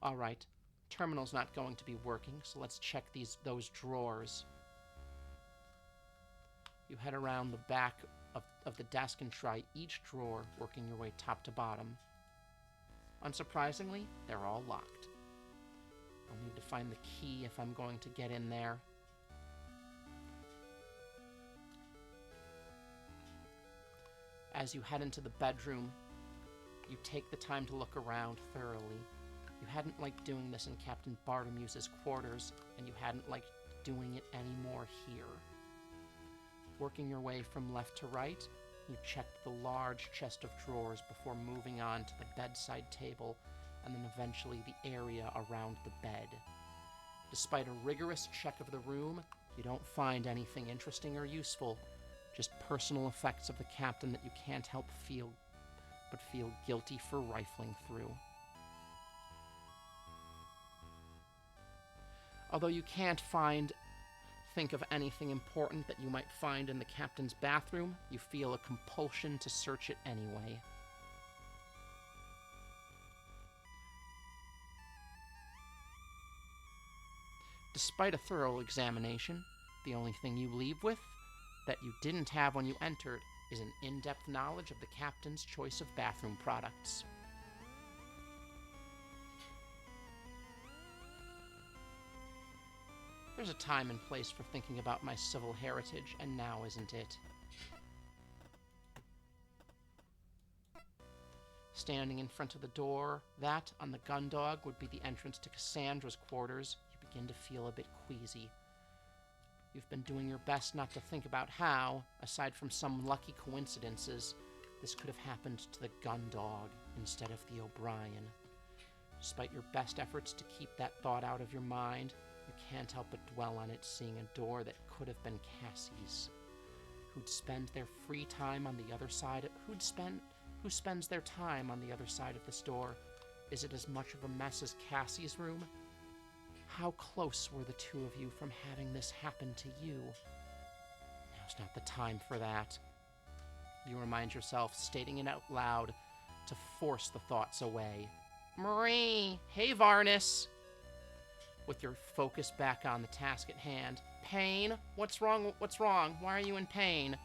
Alright, terminal's not going to be working, so let's check those drawers. You head around the back of the desk and try each drawer, working your way top to bottom. Unsurprisingly, they're all locked. I'll need to find the key if I'm going to get in there. As you head into the bedroom, you take the time to look around thoroughly. You hadn't liked doing this in Captain Bartomew's quarters, and you hadn't liked doing it anymore here. Working your way from left to right, you checked the large chest of drawers before moving on to the bedside table and then eventually the area around the bed. Despite a rigorous check of the room, you don't find anything interesting or useful, just personal effects of the captain that you can't help feel guilty for rifling through. Although you can't think of anything important that you might find in the captain's bathroom, you feel a compulsion to search it anyway. Despite a thorough examination, the only thing you leave with, that you didn't have when you entered, is an in-depth knowledge of the captain's choice of bathroom products. There's a time and place for thinking about my civil heritage, and now isn't it? Standing in front of the door, that, on the gun dog, would be the entrance to Cassandra's quarters, you begin to feel a bit queasy. You've been doing your best not to think about how, aside from some lucky coincidences, this could have happened to the gun dog instead of the O'Brien. Despite your best efforts to keep that thought out of your mind, you can't help but dwell on it, seeing a door that could have been Cassie's. Who'd spend their free time on the other side? Who spends their time on the other side of this door? Is it as much of a mess as Cassie's room? How close were the two of you from having this happen to you? Now's not the time for that. You remind yourself, stating it out loud to force the thoughts away. Marie! Hey, Varnus! With your focus back on the task at hand. Pain? What's wrong? What's wrong? Why are you in pain?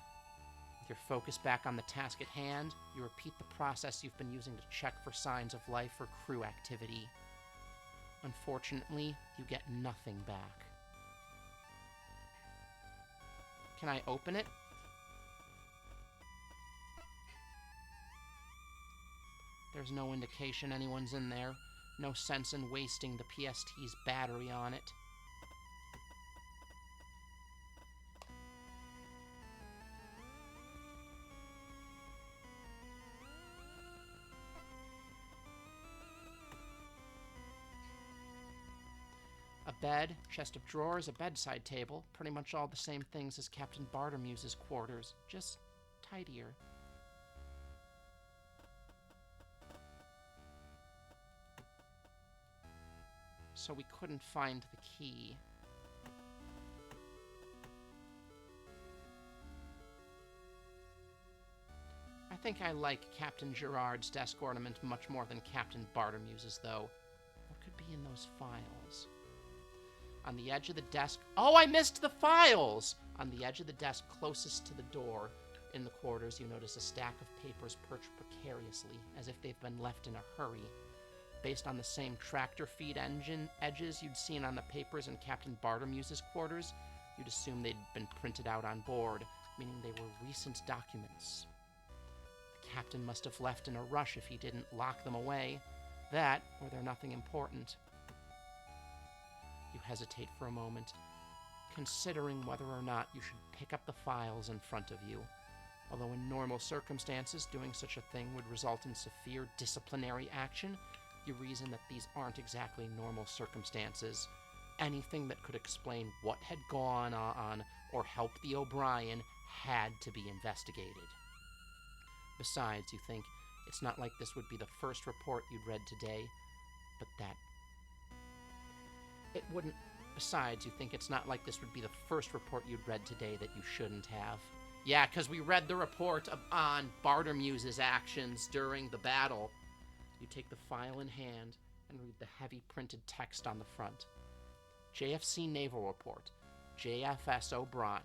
With your focus back on the task at hand, you repeat the process you've been using to check for signs of life or crew activity. Unfortunately, you get nothing back. Can I open it? There's no indication anyone's in there. No sense in wasting the PST's battery on it. A bed, chest of drawers, a bedside table, pretty much all the same things as Captain Bartomew's quarters, just tidier. so we couldn't find the key. I think I like Captain Gerard's desk ornament much more than Captain Bartermuse's, though. What could be in those files? On the edge of the desk... Oh, I missed the files! On the edge of the desk closest to the door in the quarters, you notice a stack of papers perched precariously, as if they've been left in a hurry. Based on the same tractor feed engine edges you'd seen on the papers in Captain Bartermuse's quarters, you'd assume they'd been printed out on board, meaning they were recent documents. The captain must have left in a rush if he didn't lock them away. That, or they're nothing important. You hesitate for a moment, considering whether or not you should pick up the files in front of you. Although in normal circumstances, doing such a thing would result in severe disciplinary action, you reason that these aren't exactly normal circumstances. Anything that could explain what had gone on or help the O'Brien had to be investigated. Besides, you think, it's not like this would be the first report you'd read today, but that... It wouldn't... Besides, you think it's not like this would be the first report you'd read today that you shouldn't have. Yeah, because we read the report on Bartermuse's actions during the battle. You take the file in hand and read the heavy printed text on the front. JFC Naval Report, JFS O'Brien.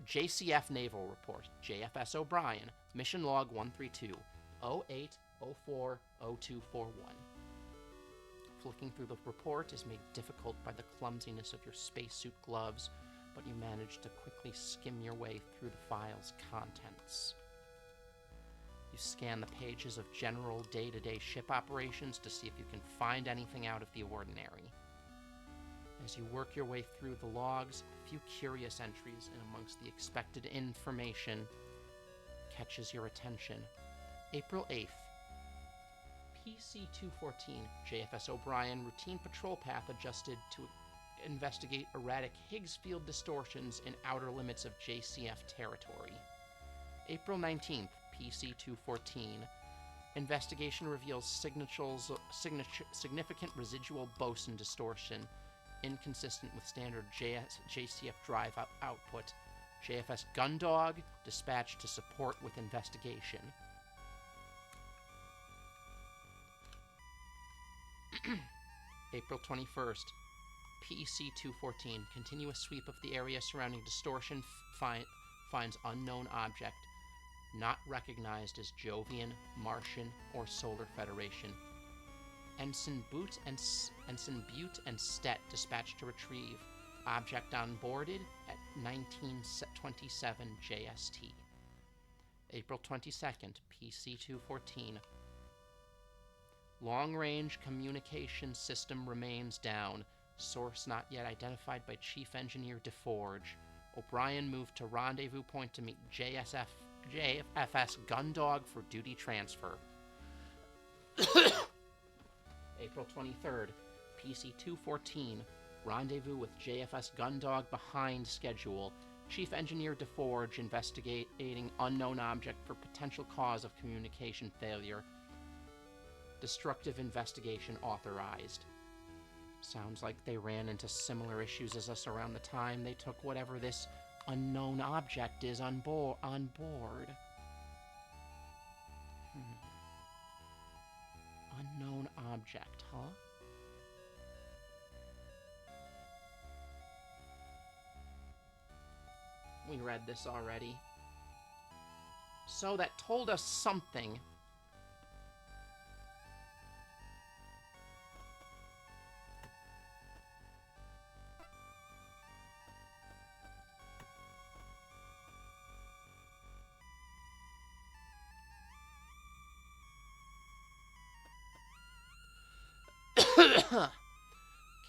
JCF Naval Report, JFS O'Brien, Mission Log 132, 08040241. Flicking through the report is made difficult by the clumsiness of your spacesuit gloves, but you manage to quickly skim your way through the file's contents. You scan the pages of general day-to-day ship operations to see if you can find anything out of the ordinary. As you work your way through the logs, a few curious entries in amongst the expected information catches your attention. April 8th. PC-214, JFS O'Brien, routine patrol path adjusted to investigate erratic Higgs field distortions in outer limits of JCF territory. April 19th, PC-214, investigation reveals significant residual boson distortion, inconsistent with standard JCF drive output. JFS Gundog dispatched to support with investigation. April 21st, PEC-214, continuous sweep of the area surrounding distortion finds unknown object, not recognized as Jovian, Martian, or Solar Federation. Ensign Butte and Stet dispatched to retrieve. Object onboarded at 1927 JST. April 22nd, PC-214. Long-range communication system remains down. Source not yet identified by Chief Engineer DeForge. O'Brien moved to rendezvous point to meet JFS Gundog for duty transfer. April 23rd, PC-214. Rendezvous with JFS Gundog behind schedule. Chief Engineer DeForge investigating unknown object for potential cause of communication failure. Destructive investigation authorized. Sounds like they ran into similar issues as us around the time they took whatever this unknown object is on board. Unknown object, huh? We read this already. So that told us something.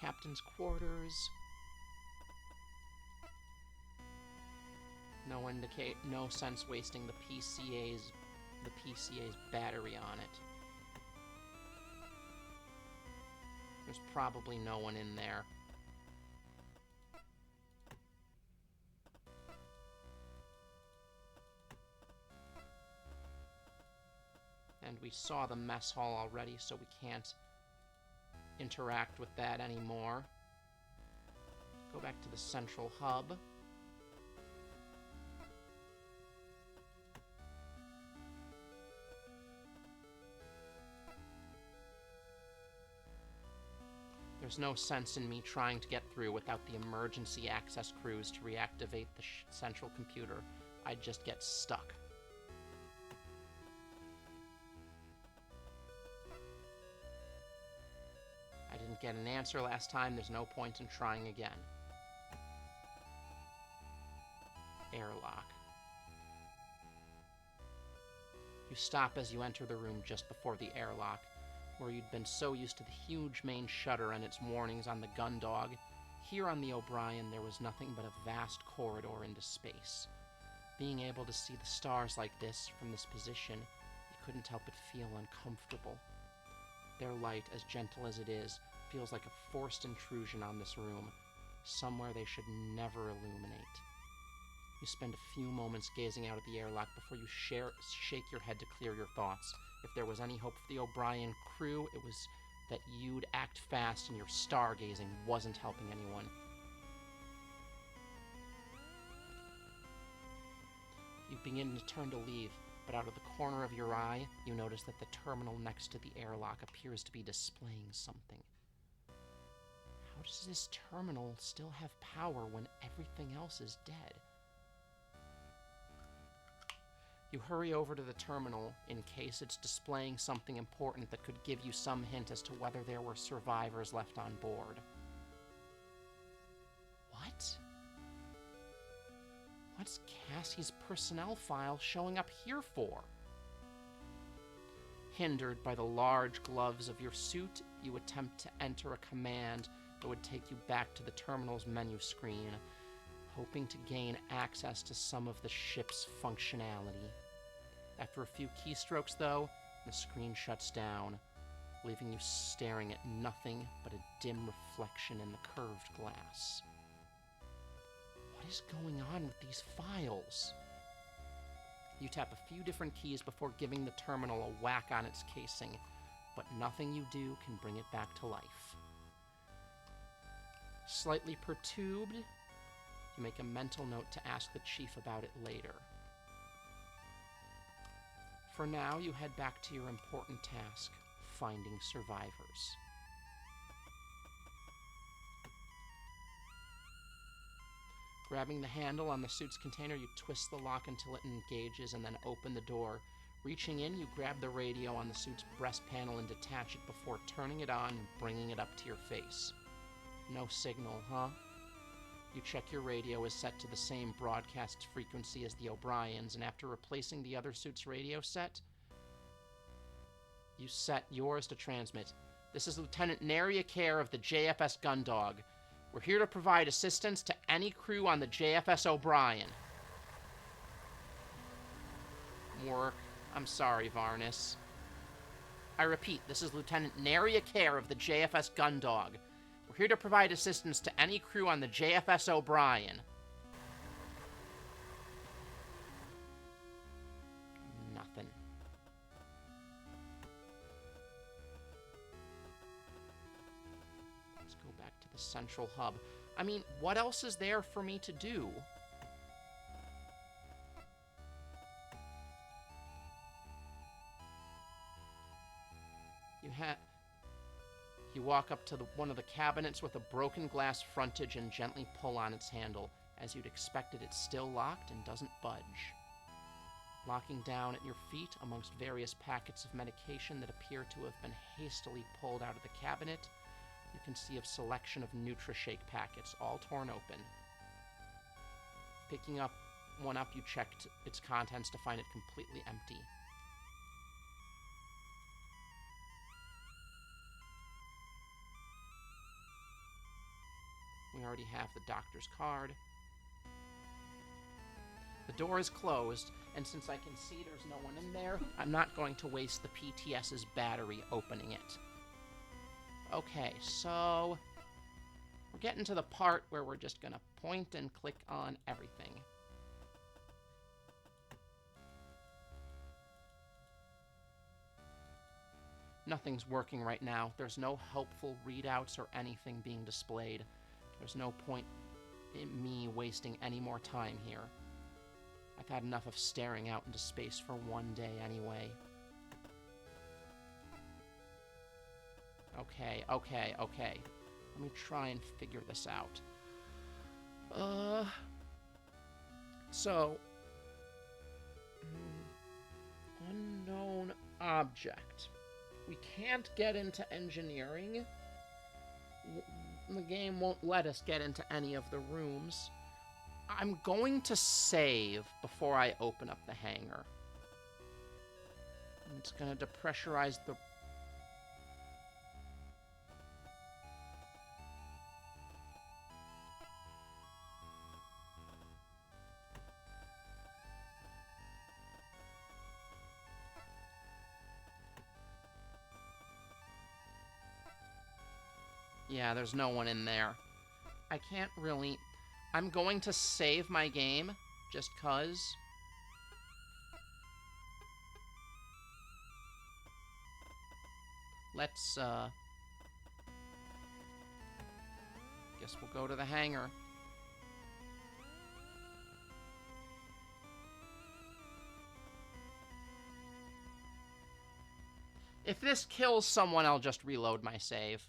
Captain's quarters. No sense wasting the PCA's battery on it. There's probably no one in there. And we saw the mess hall already, so we can't interact with that anymore. Go back to the central hub. There's no sense in me trying to get through without the emergency access crews to reactivate the central computer. I'd just get stuck. I didn't get an answer last time. There's no point in trying again. Airlock. You stop as you enter the room just before the airlock, where you'd been so used to the huge main shutter and its warnings on the Gundog. Here on the O'Brien, there was nothing but a vast corridor into space. Being able to see the stars like this from this position, you couldn't help but feel uncomfortable. Their light, as gentle as it is, feels like a forced intrusion on this room, somewhere they should never illuminate. You spend a few moments gazing out at the airlock before you shake your head to clear your thoughts. If there was any hope for the O'Brien crew, it was that you'd act fast and your stargazing wasn't helping anyone. You begin to turn to leave, but out of the corner of your eye, you notice that the terminal next to the airlock appears to be displaying something. How does this terminal still have power when everything else is dead? You hurry over to the terminal in case it's displaying something important that could give you some hint as to whether there were survivors left on board. What? What's Cassie's personnel file showing up here for? Hindered by the large gloves of your suit, you attempt to enter a command that would take you back to the terminal's menu screen, hoping to gain access to some of the ship's functionality. After a few keystrokes, though, the screen shuts down, leaving you staring at nothing but a dim reflection in the curved glass. What is going on with these files? You tap a few different keys before giving the terminal a whack on its casing, but nothing you do can bring it back to life. Slightly perturbed, you make a mental note to ask the chief about it later. For now, you head back to your important task, finding survivors. Grabbing the handle on the suit's container, you twist the lock until it engages and then open the door. Reaching in, you grab the radio on the suit's breast panel and detach it before turning it on and bringing it up to your face. No signal, huh? You check your radio is set to the same broadcast frequency as the O'Brien's, and after replacing the other suit's radio set, you set yours to transmit. This is Lieutenant Nary Care of the JFS Gundog. We're here to provide assistance to any crew on the JFS O'Brien. Work. I'm sorry, Varnus. I repeat, this is Lieutenant Nary Care of the JFS Gundog. We're here to provide assistance to any crew on the JFS O'Brien. Nothing. Let's go back to the central hub. I mean, what else is there for me to do? You walk up to one of the cabinets with a broken glass frontage and gently pull on its handle. As you'd expected, it's still locked and doesn't budge. Locking down at your feet amongst various packets of medication that appear to have been hastily pulled out of the cabinet, you can see a selection of NutriShake packets, all torn open. Picking one up, you checked its contents to find it completely empty. We already have the doctor's card. The door is closed, and since I can see there's no one in there, I'm not going to waste the PTS's battery opening it. Okay, so we're getting to the part where we're just gonna point and click on everything. Nothing's working right now. There's no helpful readouts or anything being displayed. There's no point in me wasting any more time here. I've had enough of staring out into space for one day anyway. Okay. Let me try and figure this out. So... unknown object. We can't get into engineering. The game won't let us get into any of the rooms. I'm going to save before I open up the hangar. It's going to depressurize the... Yeah, there's no one in there. I can't really... I'm going to save my game, just 'cause. Let's, guess we'll go to the hangar. If this kills someone, I'll just reload my save.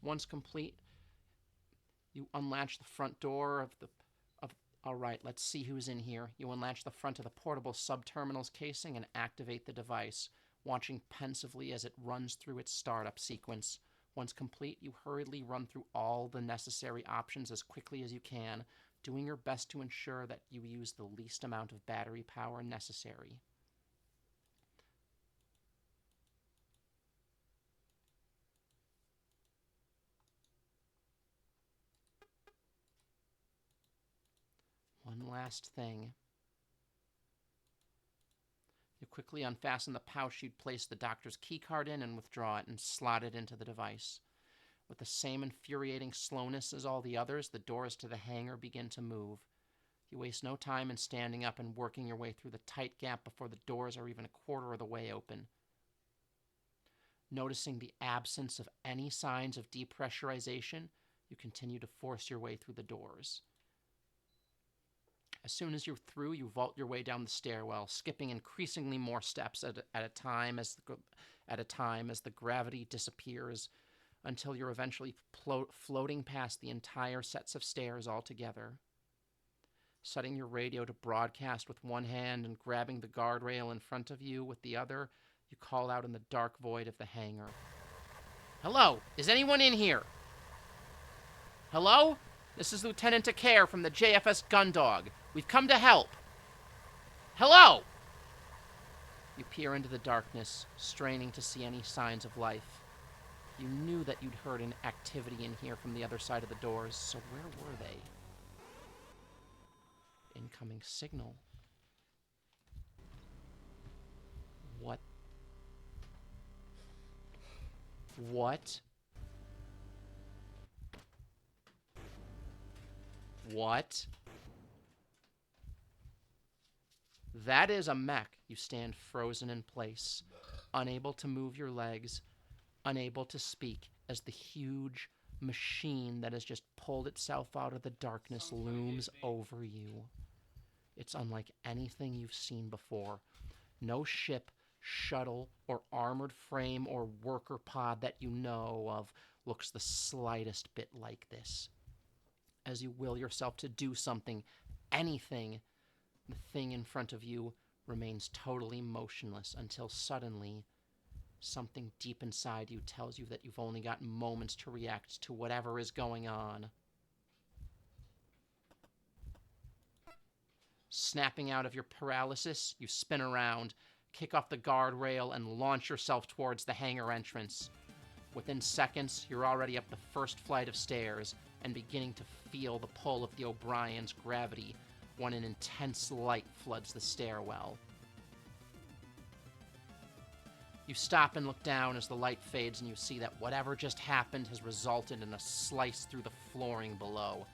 Once complete, you unlatch the front door of the... Alright, let's see who's in here. You unlatch the front of the portable sub-terminal's casing and activate the device, watching pensively as it runs through its startup sequence. Once complete, you hurriedly run through all the necessary options as quickly as you can, doing your best to ensure that you use the least amount of battery power necessary. One last thing. You quickly unfasten the pouch you'd placed the doctor's keycard in and withdraw it and slot it into the device. With the same infuriating slowness as all the others, the doors to the hangar begin to move. You waste no time in standing up and working your way through the tight gap before the doors are even a quarter of the way open. Noticing the absence of any signs of depressurization, you continue to force your way through the doors. As soon as you're through, you vault your way down the stairwell, skipping increasingly more steps at a time as the gravity disappears, until you're eventually floating past the entire sets of stairs altogether. Setting your radio to broadcast with one hand and grabbing the guardrail in front of you with the other, you call out in the dark void of the hangar. Hello, is anyone in here? Hello? This is Lieutenant Takare from the JFS Gundog. We've come to help. Hello! You peer into the darkness, straining to see any signs of life. You knew that you'd heard an activity in here from the other side of the doors, so where were they? Incoming signal. What? What? What? That is a mech. You stand frozen in place, unable to move your legs, unable to speak, as the huge machine that has just pulled itself out of the darkness looms over you. It's unlike anything you've seen before. No ship, shuttle, or armored frame or worker pod that you know of looks the slightest bit like this. As you will yourself to do something, anything, the thing in front of you remains totally motionless until suddenly something deep inside you tells you that you've only got moments to react to whatever is going on. Snapping out of your paralysis, you spin around, kick off the guardrail, and launch yourself towards the hangar entrance. Within seconds, you're already up the first flight of stairs and beginning to feel the pull of the O'Brien's gravity when an intense light floods the stairwell. You stop and look down as the light fades and you see that whatever just happened has resulted in a slice through the flooring below.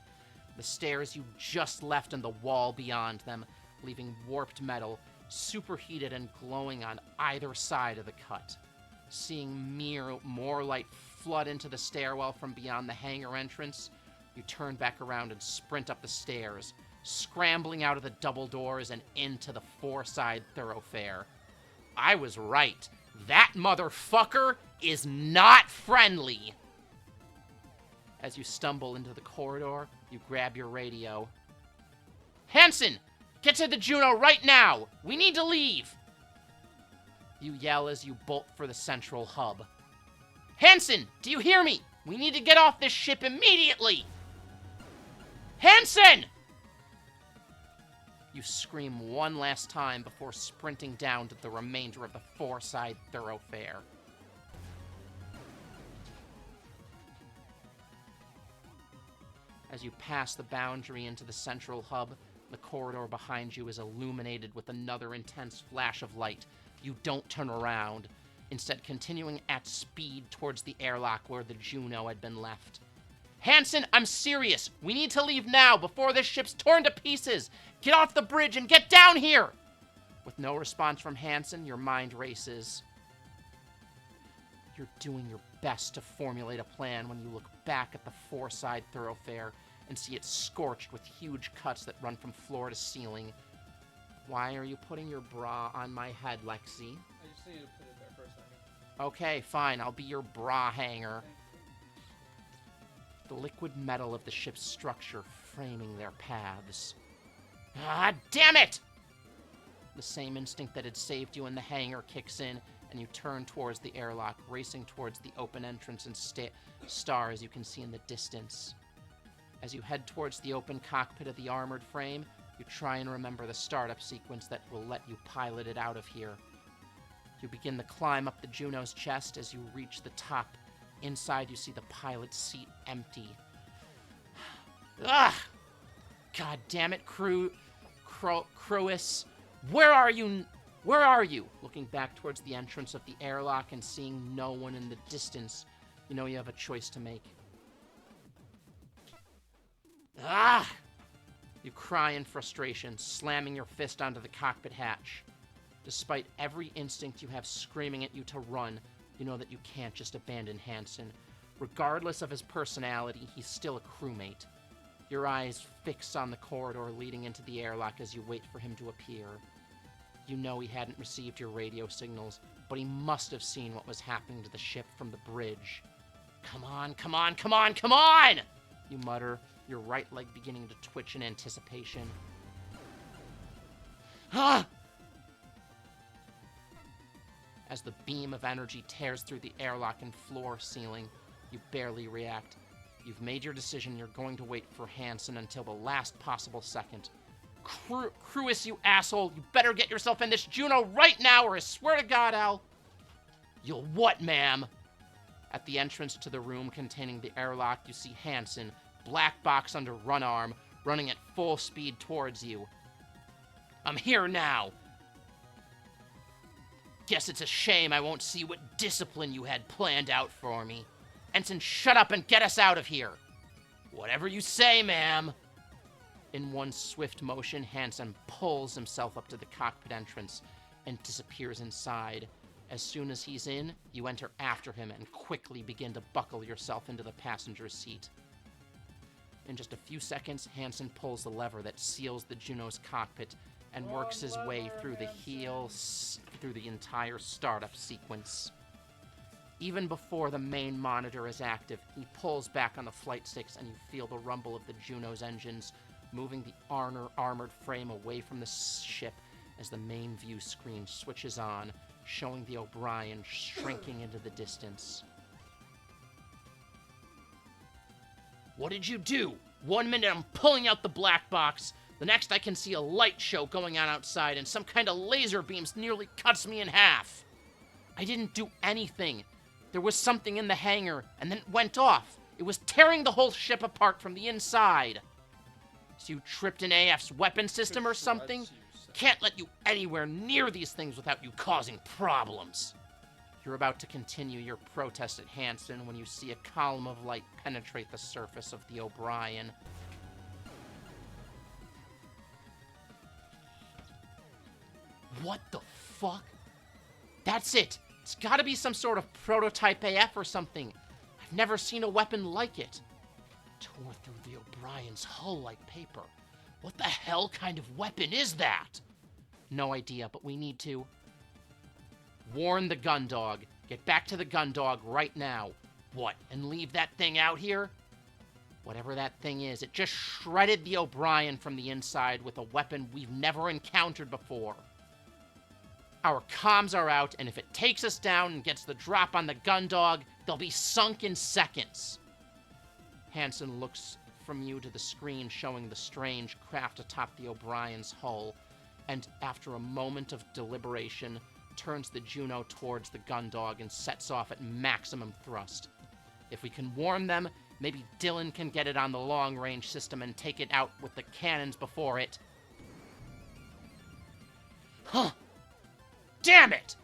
The stairs you just left and the wall beyond them, leaving warped metal, superheated and glowing on either side of the cut. Seeing more light flood into the stairwell from beyond the hangar entrance, you turn back around and sprint up the stairs, scrambling out of the double doors and into the four-side thoroughfare. I was right. That motherfucker is not friendly. As you stumble into the corridor, you grab your radio. Hanson! Get to the Juno right now! We need to leave! You yell as you bolt for the central hub. Hanson! Do you hear me? We need to get off this ship immediately! Hanson! You scream one last time before sprinting down to the remainder of the four-side thoroughfare. As you pass the boundary into the central hub, the corridor behind you is illuminated with another intense flash of light. You don't turn around, instead continuing at speed towards the airlock where the Juno had been left. Hanson, I'm serious! We need to leave now before this ship's torn to pieces! Get off the bridge and get down here! With no response from Hanson, your mind races. You're doing your best to formulate a plan when you look back at the four-side thoroughfare and see it scorched with huge cuts that run from floor to ceiling. Why are you putting your bra on my head, Lexi? I just needed to put it there for a second. Okay, fine, I'll be your bra hanger. The liquid metal of the ship's structure framing their paths. Ah, damn it! The same instinct that had saved you in the hangar kicks in, and you turn towards the airlock, racing towards the open entrance and star as you can see in the distance. As you head towards the open cockpit of the armored frame, you try and remember the startup sequence that will let you pilot it out of here. You begin the climb up the Juno's chest. As you reach the top. Inside, you see the pilot's seat empty. Ugh! God damn it, Crewis. Where are you? Where are you? Looking back towards the entrance of the airlock and seeing no one in the distance, you know you have a choice to make. Ah! You cry in frustration, slamming your fist onto the cockpit hatch. Despite every instinct you have screaming at you to run, you know that you can't just abandon Hanson. Regardless of his personality, he's still a crewmate. Your eyes fix on the corridor leading into the airlock as you wait for him to appear. You know he hadn't received your radio signals, but he must have seen what was happening to the ship from the bridge. Come on, come on, come on, come on! You mutter, your right leg beginning to twitch in anticipation. Ah! As the beam of energy tears through the airlock and floor ceiling, you barely react. You've made your decision. You're going to wait for Hanson until the last possible second. Crewis, you asshole! You better get yourself in this Juno right now, or I swear to God, You'll what, ma'am? At the entrance to the room containing the airlock, you see Hanson, black box under run arm, running at full speed towards you. I'm here now. Guess it's a shame I won't see what discipline you had planned out for me. Ensign, shut up and get us out of here. Whatever you say, ma'am. In one swift motion, Hanson pulls himself up to the cockpit entrance and disappears inside. As soon as he's in, you enter after him and quickly begin to buckle yourself into the passenger's seat. In just a few seconds, Hanson pulls the lever that seals the Juno's cockpit and works his way through the entire startup sequence. Even before the main monitor is active, he pulls back on the flight sticks and you feel the rumble of the Juno's engines moving the armored frame away from the ship as the main view screen switches on, showing the O'Brien shrinking into the distance. What did you do? 1 minute I'm pulling out the black box. The next I can see a light show going on outside and some kind of laser beams nearly cuts me in half. I didn't do anything. There was something in the hangar and then it went off. It was tearing the whole ship apart from the inside. So you tripped an AF's weapon system or something? Can't let you anywhere near these things without you causing problems. You're about to continue your protest at Hanson when you see a column of light penetrate the surface of the O'Brien. What the fuck? That's it. It's gotta be some sort of prototype AF or something. I've never seen a weapon like it. Tore through the O'Brien's hull like paper. What the hell kind of weapon is that? No idea, but we need to warn the gun dog. Get back to the gun dog right now. What, and leave that thing out here? Whatever that thing is, it just shredded the O'Brien from the inside with a weapon we've never encountered before. Our comms are out, and if it takes us down and gets the drop on the gun dog, they'll be sunk in seconds. Hansen looks from you to the screen showing the strange craft atop the O'Brien's hull, and after a moment of deliberation, turns the Juno towards the gun dog and sets off at maximum thrust. If we can warn them, maybe Dylan can get it on the long-range system and take it out with the cannons before it. Huh! Damn it!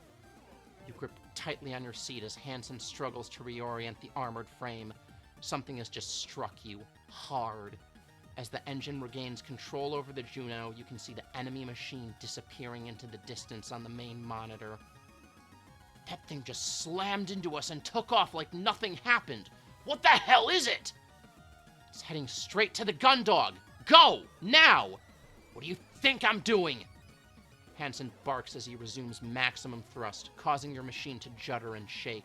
You grip tightly on your seat as Hansen struggles to reorient the armored frame. Something has just struck you, hard. As the engine regains control over the Juno, you can see the enemy machine disappearing into the distance on the main monitor. That thing just slammed into us and took off like nothing happened. What the hell is it? It's heading straight to the gun dog. Go! Now! What do you think I'm doing? Hansen barks as he resumes maximum thrust, causing your machine to judder and shake.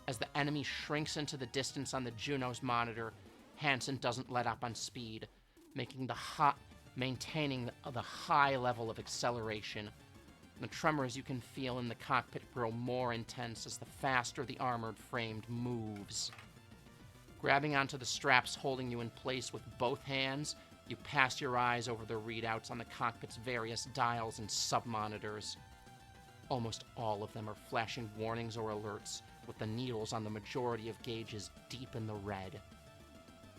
As the enemy shrinks into the distance on the Juno's monitor, Hansen doesn't let up on speed, maintaining the high level of acceleration. The tremors you can feel in the cockpit grow more intense as the faster the armored frame moves. Grabbing onto the straps holding you in place with both hands, you pass your eyes over the readouts on the cockpit's various dials and sub-monitors. Almost all of them are flashing warnings or alerts, with the needles on the majority of gauges deep in the red.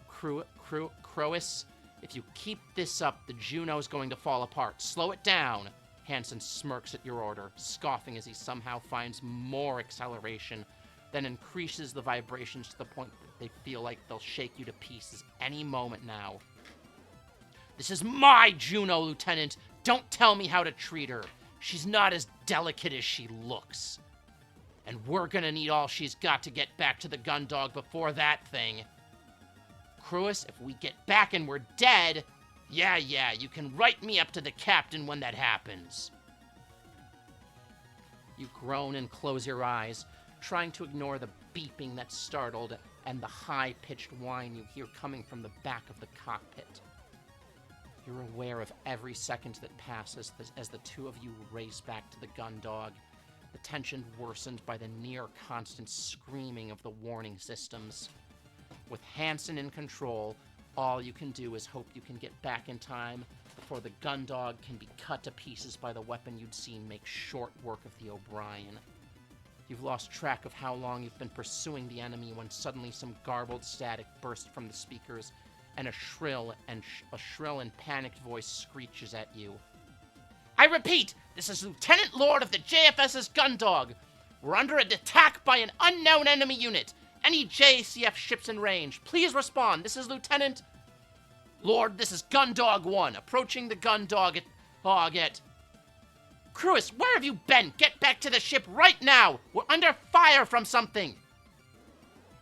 Crois, if you keep this up, the Juno's going to fall apart. Slow it down! Hansen smirks at your order, scoffing as he somehow finds more acceleration, then increases the vibrations to the point that they feel like they'll shake you to pieces any moment now. This is my Juno, Lieutenant! Don't tell me how to treat her! She's not as delicate as she looks. And we're gonna need all she's got to get back to the gun dog before that thing. Cruis, if we get back and we're dead, yeah, you can write me up to the captain when that happens. You groan and close your eyes, trying to ignore the beeping that startled and the high-pitched whine you hear coming from the back of the cockpit. You're aware of every second that passes as the two of you race back to the gun dog, the tension worsened by the near-constant screaming of the warning systems. With Hansen in control, all you can do is hope you can get back in time before the gun dog can be cut to pieces by the weapon you'd seen make short work of the O'Brien. You've lost track of how long you've been pursuing the enemy when suddenly some garbled static bursts from the speakers and a shrill and panicked voice screeches at you. I repeat, this is Lieutenant Lord of the JFS's gun dog. We're under attack by an unknown enemy unit. Any JCF ships in range, please respond. This is Lieutenant Lord, this is Gun Dog 1, approaching the gun dog at... Cruis, where have you been? Get back to the ship right now! We're under fire from something!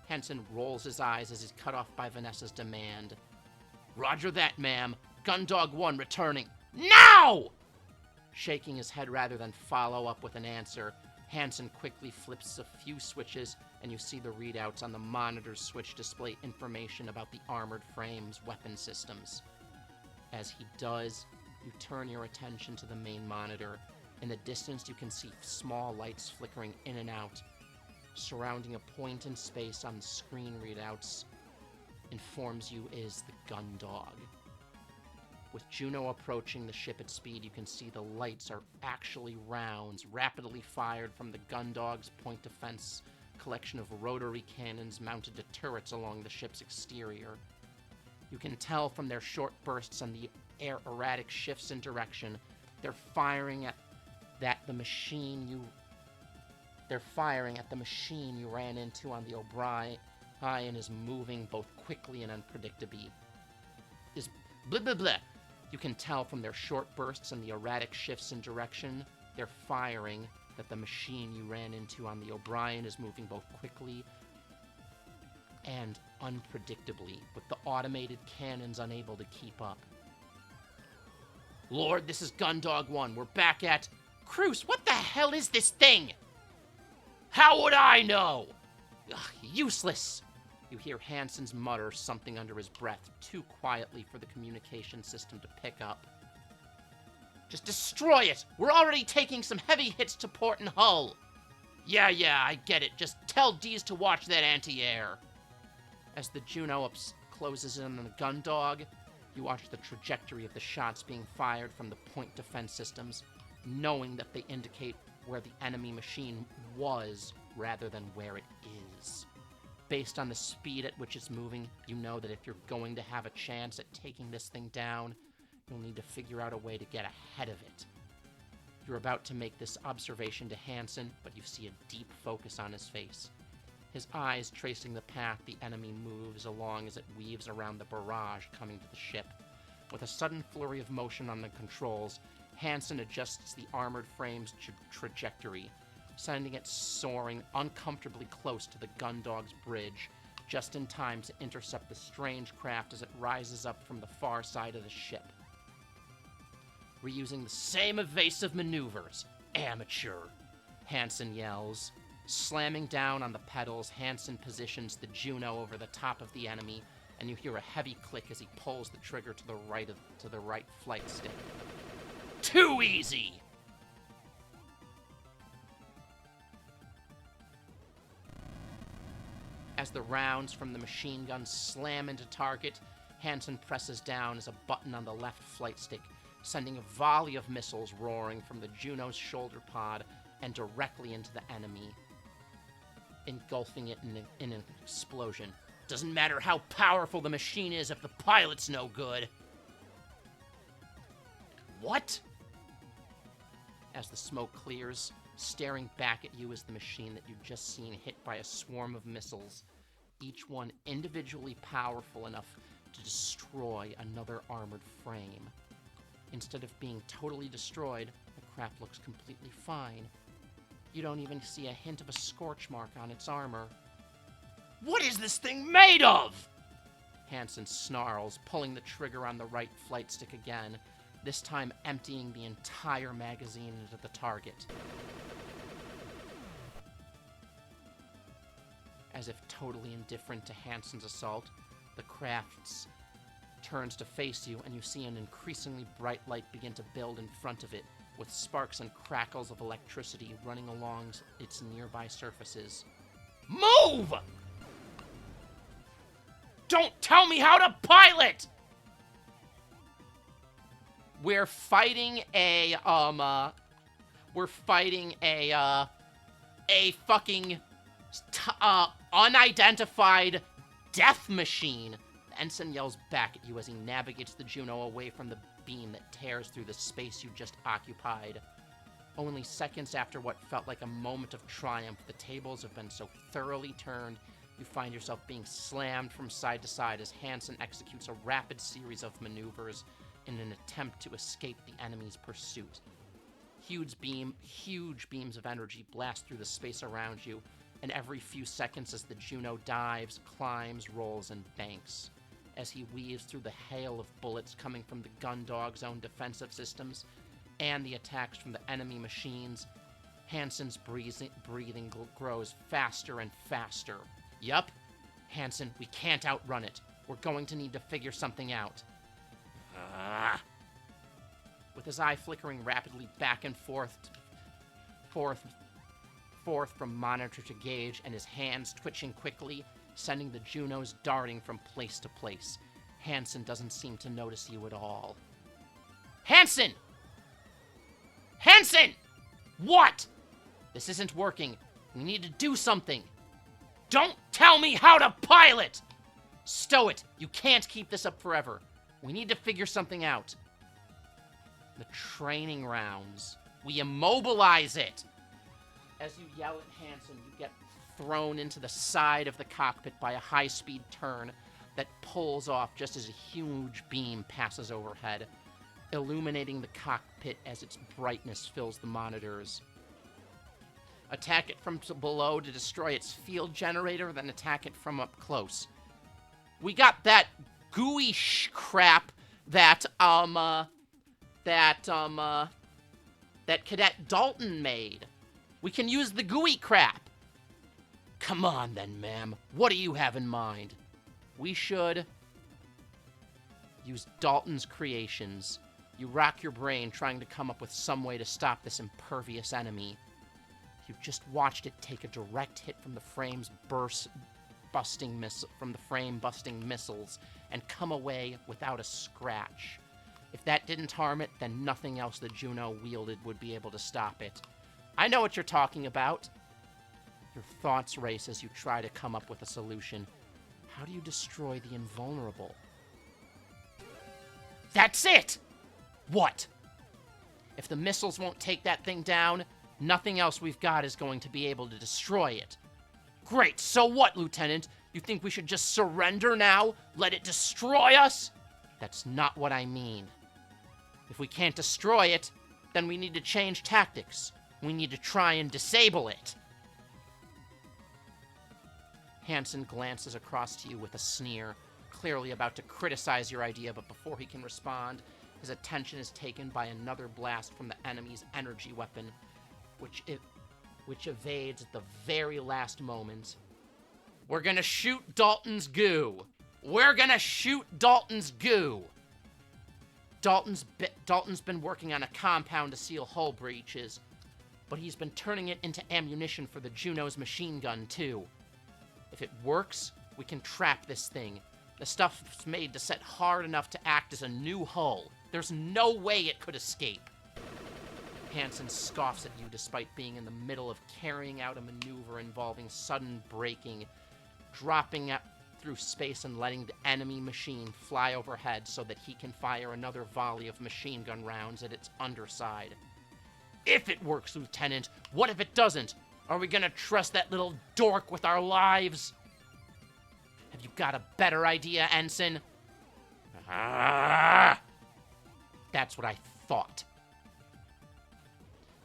Hansen rolls his eyes as he's cut off by Vanessa's demand. Roger that, ma'am. Gun Dog 1 returning. Now! Shaking his head rather than follow up with an answer, Hansen quickly flips a few switches, and you see the readouts on the monitor's switch display information about the armored frame's weapon systems. As he does, you turn your attention to the main monitor. In the distance, you can see small lights flickering in and out. Surrounding a point in space on the screen readouts informs you is the gun dog. With Juno approaching the ship at speed, you can see the lights are actually rounds rapidly fired from the gun dog's point defense collection of rotary cannons mounted to turrets along the ship's exterior. You can tell from their short bursts and the erratic shifts in direction, they're firing at the machine you ran into on the O'Brien and is moving both quickly and unpredictably. Is blah blah blah. You can tell from their short bursts and the erratic shifts in direction, They're firing, that the machine you ran into on the O'Brien is moving both quickly and unpredictably, with the automated cannons unable to keep up. Lord, this is Gundog 1. We're back at... Cruz, what the hell is this thing? How would I know? Ugh, useless. You hear Hansen's mutter something under his breath, too quietly for the communication system to pick up. Just destroy it! We're already taking some heavy hits to port and hull! Yeah, I get it. Just tell Dees to watch that anti-air. As the Juno closes in on the Gundog, you watch the trajectory of the shots being fired from the point defense systems, knowing that they indicate where the enemy machine was rather than where it is. Based on the speed at which it's moving, you know that if you're going to have a chance at taking this thing down, you'll need to figure out a way to get ahead of it. You're about to make this observation to Hansen, but you see a deep focus on his face. His eyes tracing the path the enemy moves along as it weaves around the barrage coming to the ship. With a sudden flurry of motion on the controls, Hansen adjusts the armored frame's trajectory, sending it soaring uncomfortably close to the Gundog's bridge, just in time to intercept the strange craft as it rises up from the far side of the ship. Reusing the same evasive maneuvers. Amateur, Hansen yells. Slamming down on the pedals, Hansen positions the Juno over the top of the enemy, and you hear a heavy click as he pulls the trigger to the right flight stick. Too easy! As the rounds from the machine gun slam into target, Hansen presses down as a button on the left flight stick, sending a volley of missiles roaring from the Juno's shoulder pod and directly into the enemy, engulfing it in an explosion. Doesn't matter how powerful the machine is if the pilot's no good. What? As the smoke clears, staring back at you is the machine that you've just seen hit by a swarm of missiles, each one individually powerful enough to destroy another armored frame. Instead of being totally destroyed, the craft looks completely fine. You don't even see a hint of a scorch mark on its armor. What is this thing made of? Hansen snarls, pulling the trigger on the right flight stick again, this time emptying the entire magazine into the target. As if totally indifferent to Hansen's assault, the craft turns to face you, and you see an increasingly bright light begin to build in front of it, with sparks and crackles of electricity running along its nearby surfaces. Move! Don't tell me how to pilot! We're fighting a fucking unidentified death machine. The ensign yells back at you as he navigates the Juno away from the beam that tears through the space you just occupied. Only seconds after what felt like a moment of triumph, the tables have been so thoroughly turned, you find yourself being slammed from side to side as Hansen executes a rapid series of maneuvers in an attempt to escape the enemy's pursuit. Huge beams of energy blast through the space around you, and every few seconds as the Juno dives, climbs, rolls, and banks. As he weaves through the hail of bullets coming from the Gundog's own defensive systems and the attacks from the enemy machines, Hansen's breathing grows faster and faster. Yup, Hansen, we can't outrun it. We're going to need to figure something out. With his eye flickering rapidly back and forth from monitor to gauge, and his hands twitching quickly, sending the Junos darting from place to place, Hansen doesn't seem to notice you at all. Hansen! Hansen! What? This isn't working. We need to do something. Don't tell me how to pilot! Stow it. You can't keep this up forever. We need to figure something out. The training rounds. We immobilize it. As you yell at Hansen, you get thrown into the side of the cockpit by a high-speed turn that pulls off just as a huge beam passes overhead. illuminating the cockpit as its brightness fills the monitors. Attack it from below to destroy its field generator, then attack it from up close. We got that gooey crap that Cadet Dalton made. We can use the gooey crap. Come on then, ma'am. What do you have in mind? We should use Dalton's creations. You rack your brain trying to come up with some way to stop this impervious enemy. You just watched it take a direct hit from the frame's busting missiles and come away without a scratch. If that didn't harm it, then nothing else the Juno wielded would be able to stop it. I know what you're talking about. Your thoughts race as you try to come up with a solution. How do you destroy the invulnerable? That's it! What? If the missiles won't take that thing down, nothing else we've got is going to be able to destroy it. Great, so what, Lieutenant? You think we should just surrender now? Let it destroy us? That's not what I mean. If we can't destroy it, then we need to change tactics. We need to try and disable it. Hansen glances across to you with a sneer, clearly about to criticize your idea, but before he can respond, his attention is taken by another blast from the enemy's energy weapon, which evades at the very last moment. We're gonna shoot Dalton's goo. We're gonna shoot Dalton's goo. Dalton's been working on a compound to seal hull breaches, but he's been turning it into ammunition for the Juno's machine gun, too. If it works, we can trap this thing. The stuff's made to set hard enough to act as a new hull. There's no way it could escape. Hansen scoffs at you despite being in the middle of carrying out a maneuver involving sudden braking, dropping through space and letting the enemy machine fly overhead so that he can fire another volley of machine gun rounds at its underside. If it works, Lieutenant, what if it doesn't? Are we gonna trust that little dork with our lives? Have you got a better idea, Ensign? Ah! That's what I thought.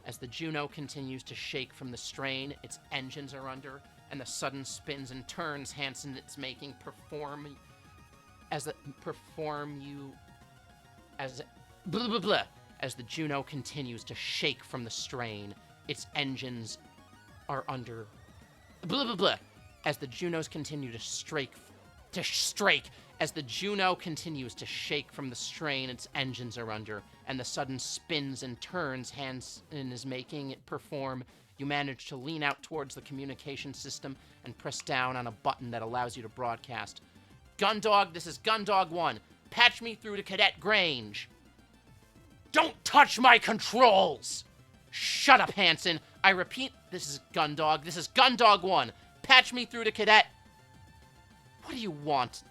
As the Juno continues to shake from the strain its engines are under, and the sudden spins and turns Hansen is making as the Juno continues to shake from the strain, its engines are under as the Junos continue to as the Juno continues to shake from the strain its engines are under, and the sudden spins and turns Hansen is making it perform, you manage to lean out towards the communication system and press down on a button that allows you to broadcast. Gundog, this is Gundog 1. Patch me through to Cadet Grange. Don't touch my controls! Shut up, Hansen. I repeat, this is Gundog. This is Gundog 1. Patch me through to Cadet... What do you want,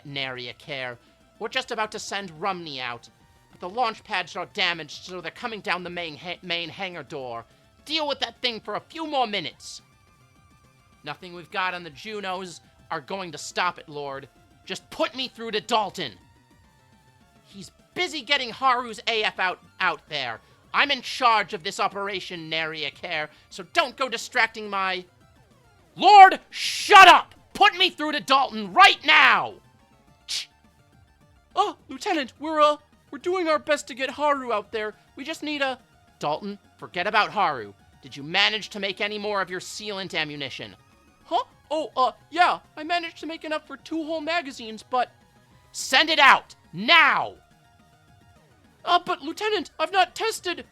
nary a care? We're just about to send Rumney out, but the launch pads are damaged, so they're coming down the main hangar door. Deal with that thing for a few more minutes. Nothing we've got on the Junos are going to stop it, Lord. Just put me through to Dalton. He's busy getting Haru's AF out there. I'm in charge of this operation, nary a care, so don't go distracting my... Lord, shut up! Put me through to Dalton right now! Oh, Lieutenant, we're doing our best to get Haru out there. We just need a... Dalton, forget about Haru. Did you manage to make any more of your sealant ammunition? Huh? Oh, yeah. I managed to make enough for 2 whole magazines, but... Send it out! Now! But Lieutenant, I've not tested...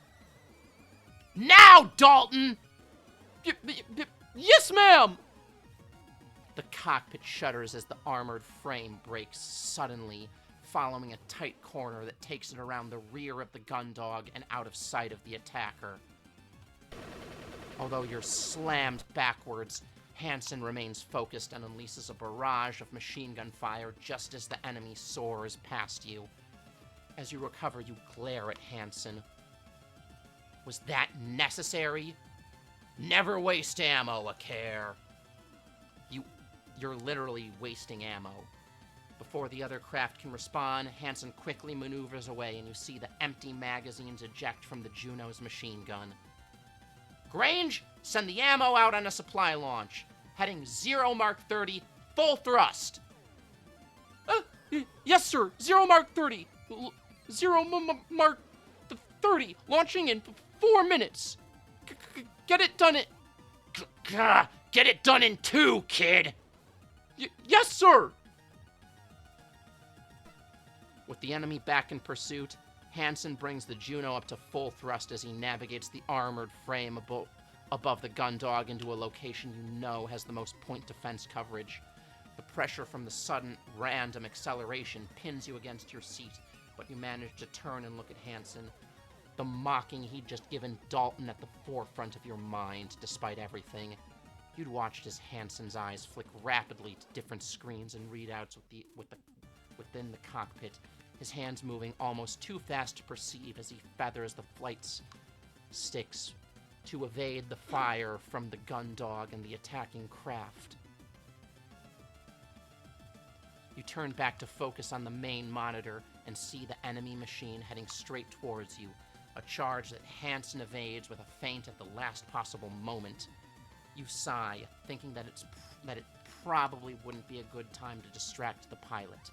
Now, Dalton! Yes, ma'am! The cockpit shudders as the armored frame breaks suddenly, following a tight corner that takes it around the rear of the Gundog and out of sight of the attacker. Although you're slammed backwards, Hansen remains focused and unleashes a barrage of machine gun fire just as the enemy soars past you. As you recover, you glare at Hansen. Was that necessary? Never waste ammo, a care. You're literally wasting ammo. Before the other craft can respond, Hansen quickly maneuvers away, and you see the empty magazines eject from the Juno's machine gun. Grange, send the ammo out on a supply launch. Heading 0 Mark 30, full thrust. Yes, sir. 0 Mark 30. 0 Mark 30. Launching in 4 minutes. Get it done it. Get it done in 2, kid! Yes, sir. With the enemy back in pursuit, Hansen brings the Juno up to full thrust as he navigates the armored frame above the gun dog into a location you know has the most point defense coverage. The pressure from the sudden, random acceleration pins you against your seat, but you manage to turn and look at Hansen, the mocking he'd just given Dalton at the forefront of your mind, despite everything. You'd watched as Hansen's eyes flick rapidly to different screens and readouts within the cockpit, his hands moving almost too fast to perceive as he feathers the flight sticks to evade the fire from the gun dog and the attacking craft. You turn back to focus on the main monitor and see the enemy machine heading straight towards you, a charge that Hansen evades with a feint at the last possible moment. You sigh, thinking that it probably wouldn't be a good time to distract the pilot.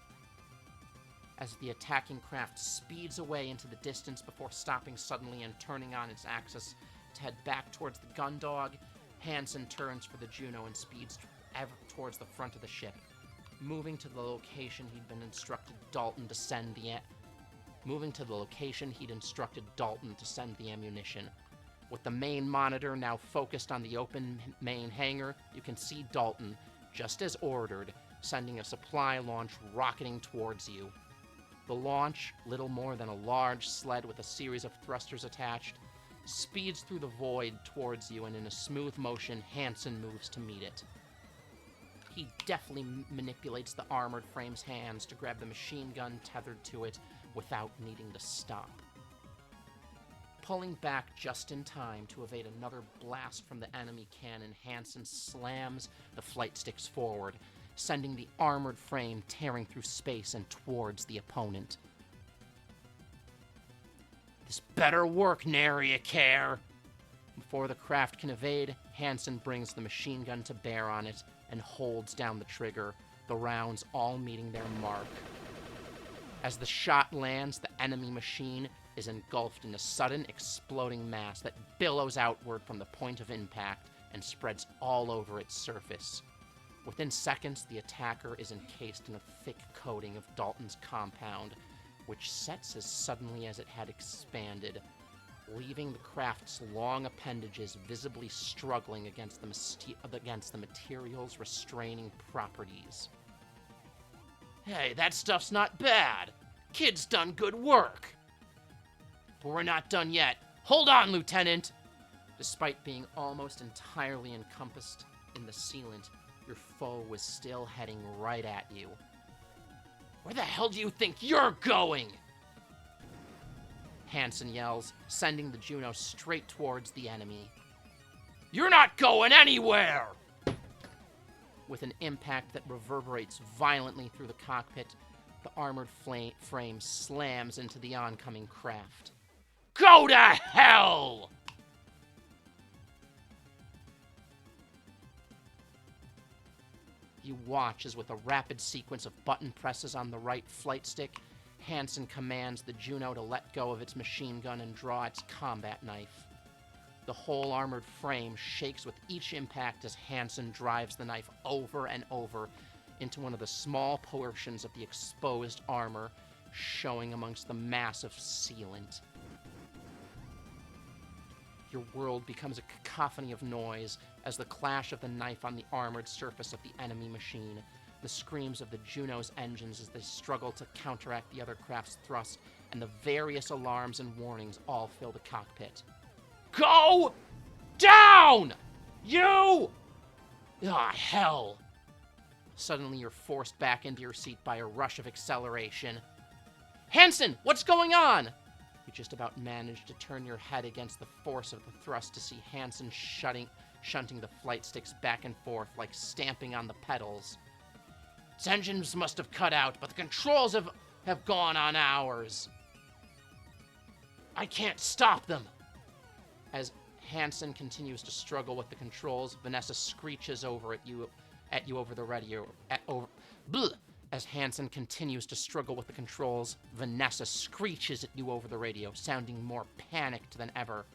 As the attacking craft speeds away into the distance before stopping suddenly and turning on its axis to head back towards the gun dog, Hansen turns for the Juno and speeds towards the front of the ship, moving to the location he'd instructed Dalton to send the ammunition. With the main monitor now focused on the open main hangar, you can see Dalton, just as ordered, sending a supply launch rocketing towards you. The launch, little more than a large sled with a series of thrusters attached, speeds through the void towards you, and in a smooth motion, Hansen moves to meet it. He deftly manipulates the armored frame's hands to grab the machine gun tethered to it without needing to stop. Pulling back just in time to evade another blast from the enemy cannon, Hansen slams the flight sticks forward, sending the armored frame tearing through space and towards the opponent. This better work, nary a care. Before the craft can evade, Hansen brings the machine gun to bear on it and holds down the trigger, the rounds all meeting their mark. As the shot lands, the enemy machine is engulfed in a sudden exploding mass that billows outward from the point of impact and spreads all over its surface. Within seconds, the attacker is encased in a thick coating of Dalton's compound, which sets as suddenly as it had expanded, leaving the craft's long appendages visibly struggling against the material's restraining properties. Hey, that stuff's not bad. Kid's done good work. But we're not done yet. Hold on, Lieutenant. Despite being almost entirely encompassed in the sealant, your foe was still heading right at you. Where the hell do you think you're going? Hansen yells, sending the Juno straight towards the enemy. You're not going anywhere! With an impact that reverberates violently through the cockpit, the armored frame slams into the oncoming craft. Go to hell! You watch as, with a rapid sequence of button presses on the right flight stick, Hansen commands the Juno to let go of its machine gun and draw its combat knife. The whole armored frame shakes with each impact as Hansen drives the knife over and over into one of the small portions of the exposed armor, showing amongst the mass of sealant. Your world becomes a cacophony of noise as the clash of the knife on the armored surface of the enemy machine, the screams of the Juno's engines as they struggle to counteract the other craft's thrust, and the various alarms and warnings all fill the cockpit. Go down! You! Ah, hell! Suddenly you're forced back into your seat by a rush of acceleration. Hansen, what's going on? You just about manage to turn your head against the force of the thrust to see Hansen shunting the flight sticks back and forth like stamping on the pedals. Its engines must have cut out, but the controls have gone on ours. I can't stop them. As Hansen continues to struggle with the controls, Vanessa screeches over at you over the radio. As Hansen continues to struggle with the controls, Vanessa screeches at you over the radio, sounding more panicked than ever.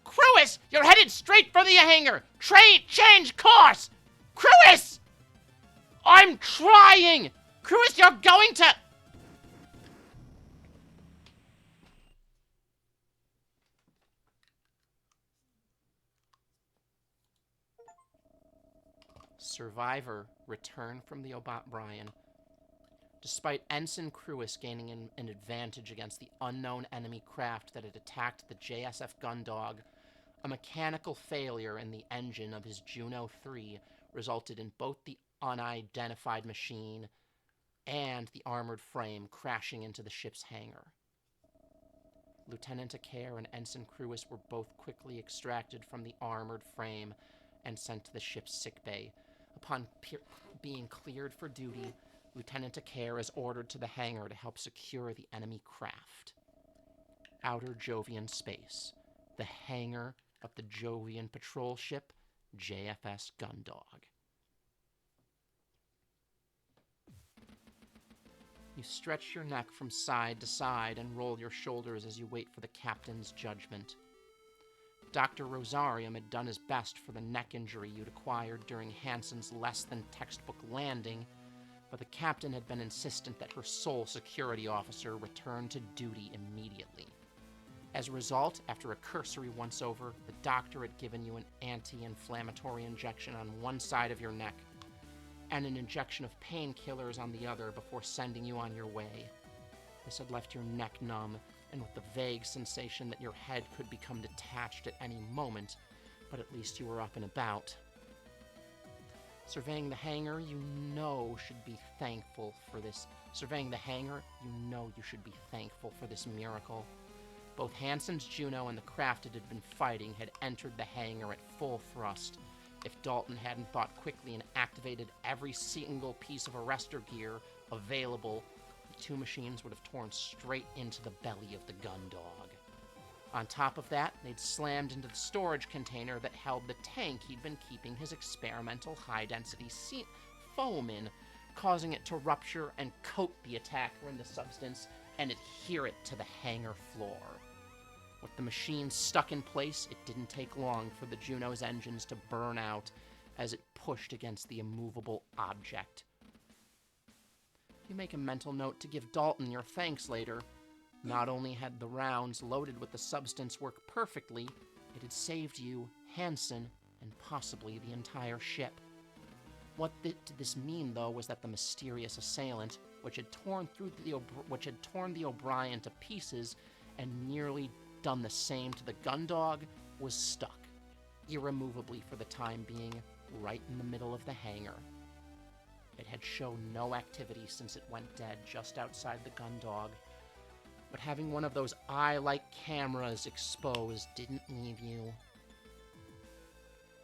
Cruis, you're headed straight for the hangar. Change course. Cruis! I'm trying. Cruis, you're going to... Survivor returned from the O'Brien. Despite Ensign Cruis gaining an advantage against the unknown enemy craft that had attacked the JSF Gundog, a mechanical failure in the engine of his Juno 3 resulted in both the unidentified machine and the armored frame crashing into the ship's hangar. Lieutenant Acare and Ensign Cruis were both quickly extracted from the armored frame and sent to the ship's sickbay. Upon being cleared for duty, Lieutenant Acare is ordered to the hangar to help secure the enemy craft. Outer Jovian space, the hangar of the Jovian patrol ship, JFS Gundog. You stretch your neck from side to side and roll your shoulders as you wait for the captain's judgment. Dr. Rosarium had done his best for the neck injury you'd acquired during Hansen's less-than-textbook landing, but the captain had been insistent that her sole security officer return to duty immediately. As a result, after a cursory once-over, the doctor had given you an anti-inflammatory injection on one side of your neck and an injection of painkillers on the other before sending you on your way. This had left your neck numb, and with the vague sensation that your head could become detached at any moment, but at least you were up and about. Surveying the hangar, you should be thankful for this miracle. Both Hansen's Juno and the craft it had been fighting had entered the hangar at full thrust. If Dalton hadn't thought quickly and activated every single piece of arrestor gear available, the two machines would have torn straight into the belly of the Gundog. On top of that, they'd slammed into the storage container that held the tank he'd been keeping his experimental high-density foam in, causing it to rupture and coat the attacker in the substance and adhere it to the hangar floor. With the machine stuck in place, it didn't take long for the Juno's engines to burn out as it pushed against the immovable object. You make a mental note to give Dalton your thanks later. Not only had the rounds loaded with the substance work perfectly, it had saved you, Hansen, and possibly the entire ship. What did this mean, though, was that the mysterious assailant, which had torn the O'Brien to pieces and nearly done the same to the Gundog, was stuck, irremovably for the time being, right in the middle of the hangar. It had shown no activity since it went dead just outside the Gundog, but having one of those eye-like cameras exposed didn't leave you.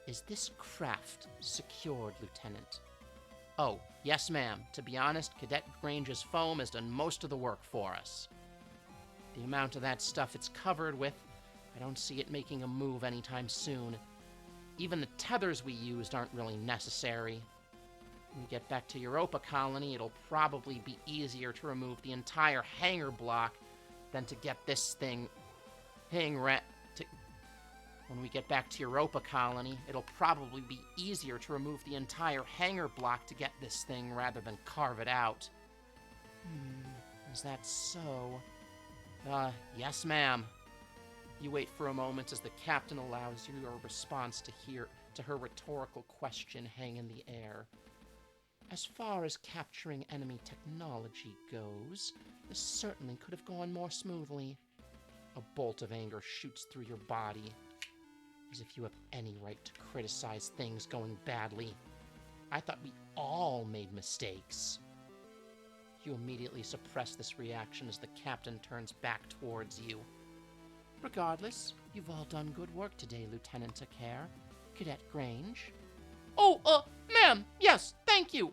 Is this craft secured, Lieutenant? Oh, yes, ma'am. To be honest, Cadet Grange's foam has done most of the work for us. The amount of that stuff it's covered with, I don't see it making a move anytime soon. Even the tethers we used aren't really necessary. When we get back to Europa Colony, it'll probably be easier to remove the entire hangar block than to get this thing When we get back to Europa Colony, it'll probably be easier to remove the entire hangar block to get this thing rather than carve it out. Is that so? Yes, ma'am. You wait for a moment as the captain allows you your response to her rhetorical question hang in the air. As far as capturing enemy technology goes, this certainly could have gone more smoothly. A bolt of anger shoots through your body, as if you have any right to criticize things going badly. I thought we all made mistakes. You immediately suppress this reaction as the captain turns back towards you. Regardless, you've all done good work today, Lieutenant Acare. Cadet Grange. Oh, ma'am, yes, thank you.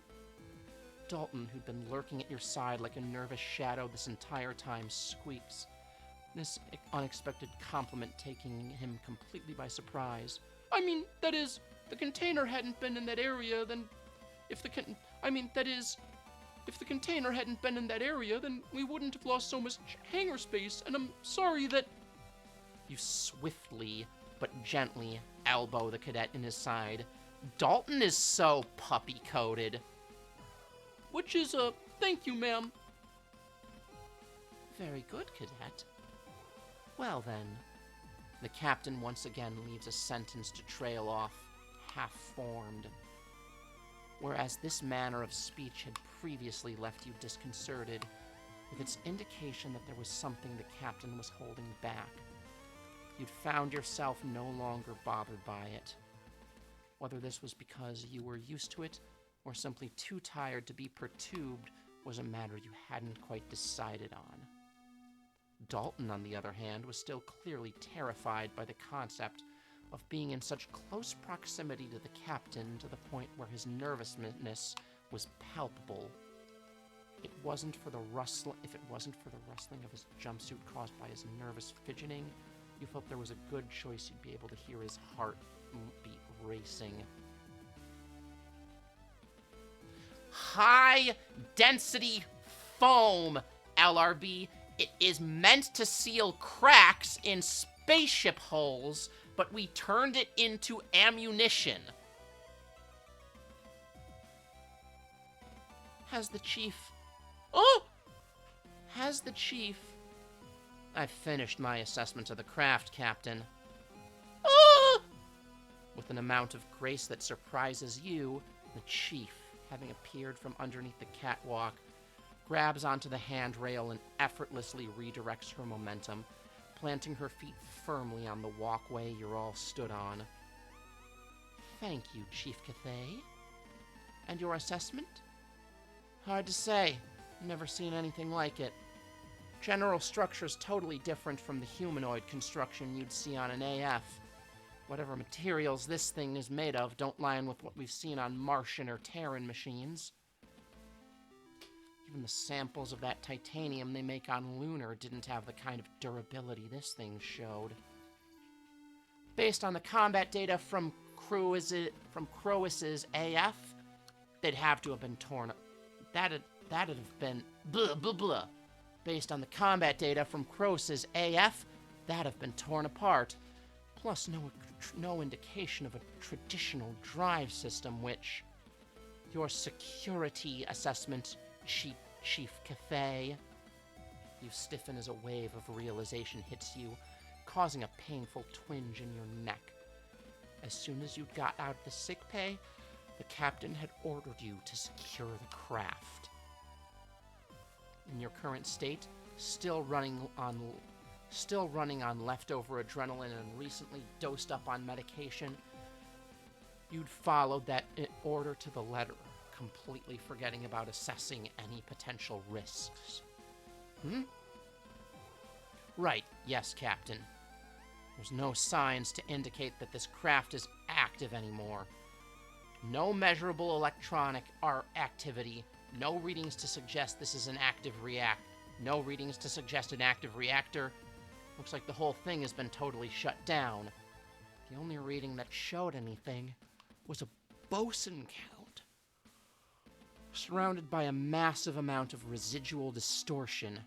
Dalton, who'd been lurking at your side like a nervous shadow this entire time, squeaks. This unexpected compliment taking him completely by surprise. I mean, that is, the container hadn't been in that area, then... If the container hadn't been in that area, then we wouldn't have lost so much hangar space, and I'm sorry that... You swiftly but gently elbow the cadet in his side. Dalton is so puppy-coated. Which is, thank you, ma'am. Very good, cadet. Well then, the captain once again leaves a sentence to trail off, half-formed. Whereas this manner of speech had previously left you disconcerted, with its indication that there was something the captain was holding back. You'd found yourself no longer bothered by it. Whether this was because you were used to it, or simply too tired to be perturbed, was a matter you hadn't quite decided on. Dalton, on the other hand, was still clearly terrified by the concept of being in such close proximity to the captain to the point where his nervousness was palpable. If it wasn't for the rustling of his jumpsuit caused by his nervous fidgeting, you felt there was a good choice you'd be able to hear his heart beat racing. High-density foam, LRB. It is meant to seal cracks in spaceship holes, but we turned it into ammunition. Has the chief... I've finished my assessment of the craft, Captain. With an amount of grace that surprises you, the chief, having appeared from underneath the catwalk, grabs onto the handrail and effortlessly redirects her momentum, planting her feet firmly on the walkway you're all stood on. Thank you, Chief Cathay. And your assessment? Hard to say. Never seen anything like it. General structure's totally different from the humanoid construction you'd see on an AF. Whatever materials this thing is made of don't line with what we've seen on Martian or Terran machines. Even the samples of that titanium they make on Lunar didn't have the kind of durability this thing showed. Based on the combat data from Croas's AF, they'd have to have been torn up. That'd have been blah blah blah. Based on the combat data from Croas's AF, that'd have been torn apart. Plus no indication of a traditional drive system, which... Your security assessment, Chief Cathay. You stiffen as a wave of realization hits you, causing a painful twinge in your neck. As soon as you got out of the sick bay, the captain had ordered you to secure the craft. In your current state, still running on leftover adrenaline and recently dosed up on medication, you'd followed that order to the letter, completely forgetting about assessing any potential risks. Right, yes, Captain. There's no signs to indicate that this craft is active anymore. No measurable electronic activity. No readings to suggest this is an active reactor. No readings to suggest an active reactor. Looks like the whole thing has been totally shut down. The only reading that showed anything was a boson count, surrounded by a massive amount of residual distortion.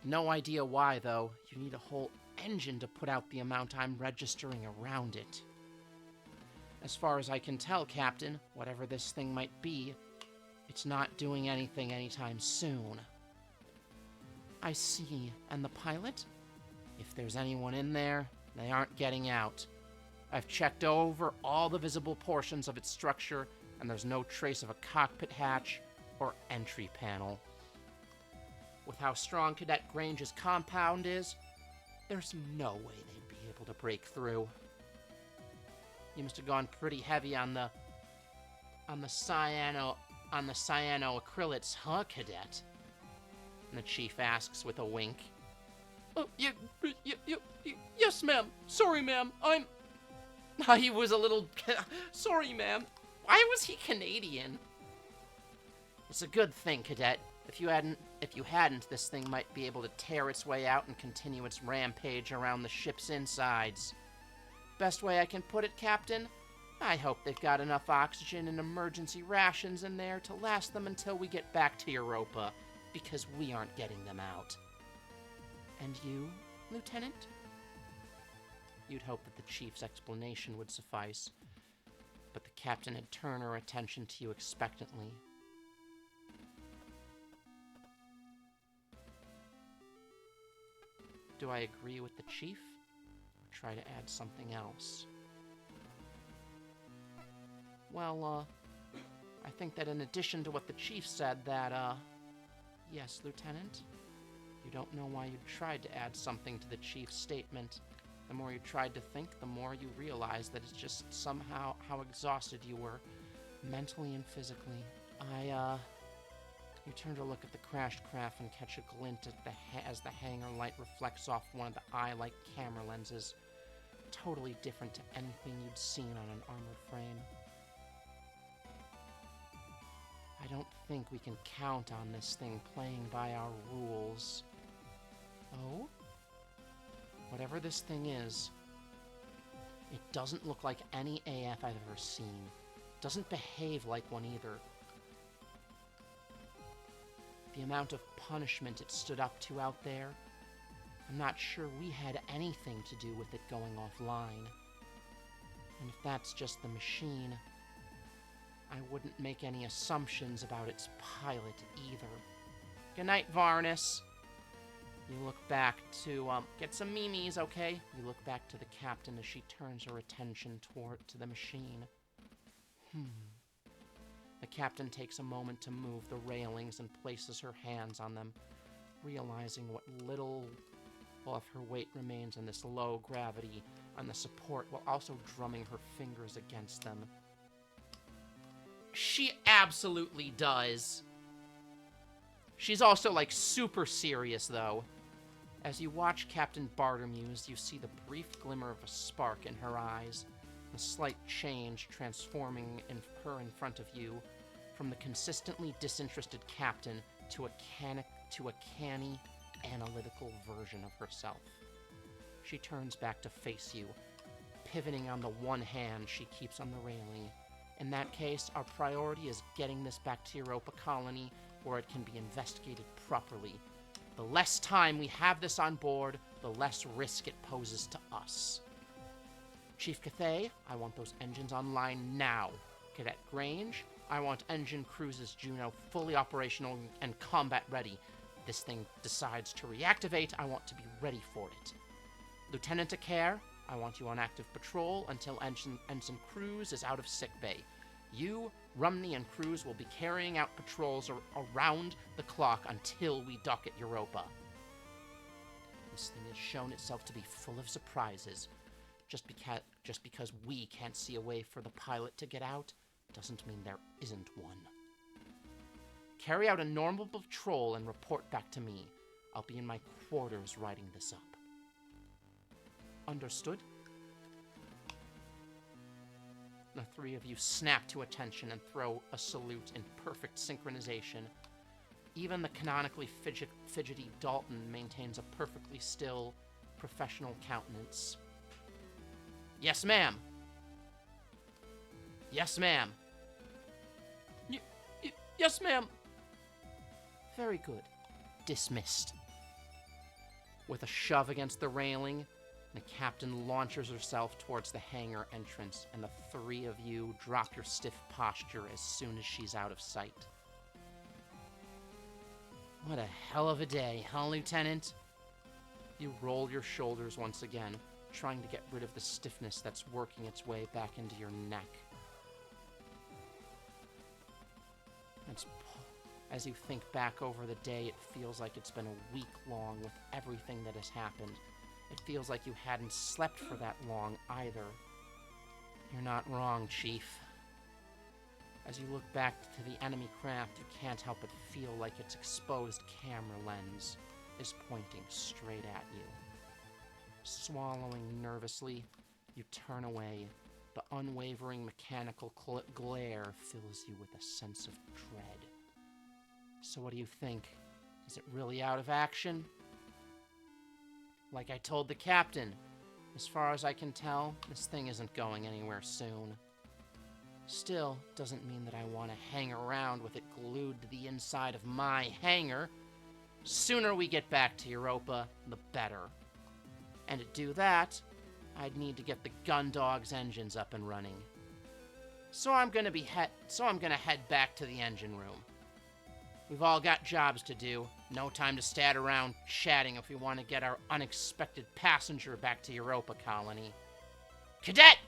No idea why, though. You need a whole engine to put out the amount I'm registering around it. As far as I can tell, Captain, whatever this thing might be, it's not doing anything anytime soon. I see. And the pilot? If there's anyone in there, they aren't getting out. I've checked over all the visible portions of its structure, and there's no trace of a cockpit hatch or entry panel. With how strong Cadet Grange's compound is, there's no way they'd be able to break through. You must have gone pretty heavy on the cyanoacrylates, huh, Cadet? And the chief asks with a wink. Oh, yes, ma'am. Sorry, ma'am. He was a little... Sorry, ma'am. Why was he Canadian? It's a good thing, Cadet. If you hadn't, this thing might be able to tear its way out and continue its rampage around the ship's insides. Best way I can put it, Captain? I hope they've got enough oxygen and emergency rations in there to last them until we get back to Europa, because we aren't getting them out. And you, Lieutenant? You'd hope that the Chief's explanation would suffice, but the Captain had turned her attention to you expectantly. Do I agree with the Chief, or try to add something else? Well, I think that in addition to what the Chief said, that, yes, Lieutenant, you don't know why you tried to add something to the Chief's statement. The more you tried to think, the more you realized that it's just somehow how exhausted you were, mentally and physically. You turn to look at the crashed craft and catch a glint as the hangar light reflects off one of the eye-like camera lenses, totally different to anything you'd seen on an armored frame. I don't think we can count on this thing playing by our rules. Oh? Whatever this thing is, it doesn't look like any AF I've ever seen. It doesn't behave like one either. The amount of punishment it stood up to out there, I'm not sure we had anything to do with it going offline. And if that's just the machine, I wouldn't make any assumptions about its pilot either. Good night, Varnus. You look back to, get some memes, okay? You look back to the Captain as she turns her attention to the machine. The Captain takes a moment to move the railings and places her hands on them, realizing what little of her weight remains in this low gravity on the support while also drumming her fingers against them. She absolutely does. She's also, like, super serious, though. As you watch Captain Bartermuse, you see the brief glimmer of a spark in her eyes, a slight change transforming her in front of you from the consistently disinterested captain to a canny, analytical version of herself. She turns back to face you, pivoting on the one hand she keeps on the railing. In that case, our priority is getting this back to Europa Colony, where it can be investigated properly. The less time we have this on board, the less risk it poses to us. Chief Cathay, I want those engines online now. Cadet Grange, I want Engine Cruises Juno fully operational and combat ready. If this thing decides to reactivate, I want to be ready for it. Lieutenant Acare, I want you on active patrol until Ensign Cruz is out of sickbay. You, Rumney, and Cruz will be carrying out patrols around the clock until we dock at Europa. This thing has shown itself to be full of surprises. Just because we can't see a way for the pilot to get out doesn't mean there isn't one. Carry out a normal patrol and report back to me. I'll be in my quarters writing this up. Understood? The three of you snap to attention and throw a salute in perfect synchronization. Even the canonically fidgety Dalton maintains a perfectly still, professional countenance. Yes, ma'am. Yes, ma'am. Yes, ma'am. Very good. Dismissed. With a shove against the railing, the captain launches herself towards the hangar entrance, and the three of you drop your stiff posture as soon as she's out of sight. What a hell of a day, huh, Lieutenant? You roll your shoulders once again, trying to get rid of the stiffness that's working its way back into your neck. As you think back over the day, it feels like it's been a week long with everything that has happened. It feels like you hadn't slept for that long either. You're not wrong, Chief. As you look back to the enemy craft, you can't help but feel like its exposed camera lens is pointing straight at you. Swallowing nervously, you turn away. The unwavering mechanical glare fills you with a sense of dread. So what do you think? Is it really out of action? Like I told the captain, as far as I can tell, this thing isn't going anywhere soon. Still, doesn't mean that I want to hang around with it glued to the inside of my hangar. Sooner we get back to Europa, the better. And to do that, I'd need to get the Gundog's engines up and running. So I'm gonna head back to the engine room. We've all got jobs to do. No time to stand around chatting if we want to get our unexpected passenger back to Europa colony. Cadet!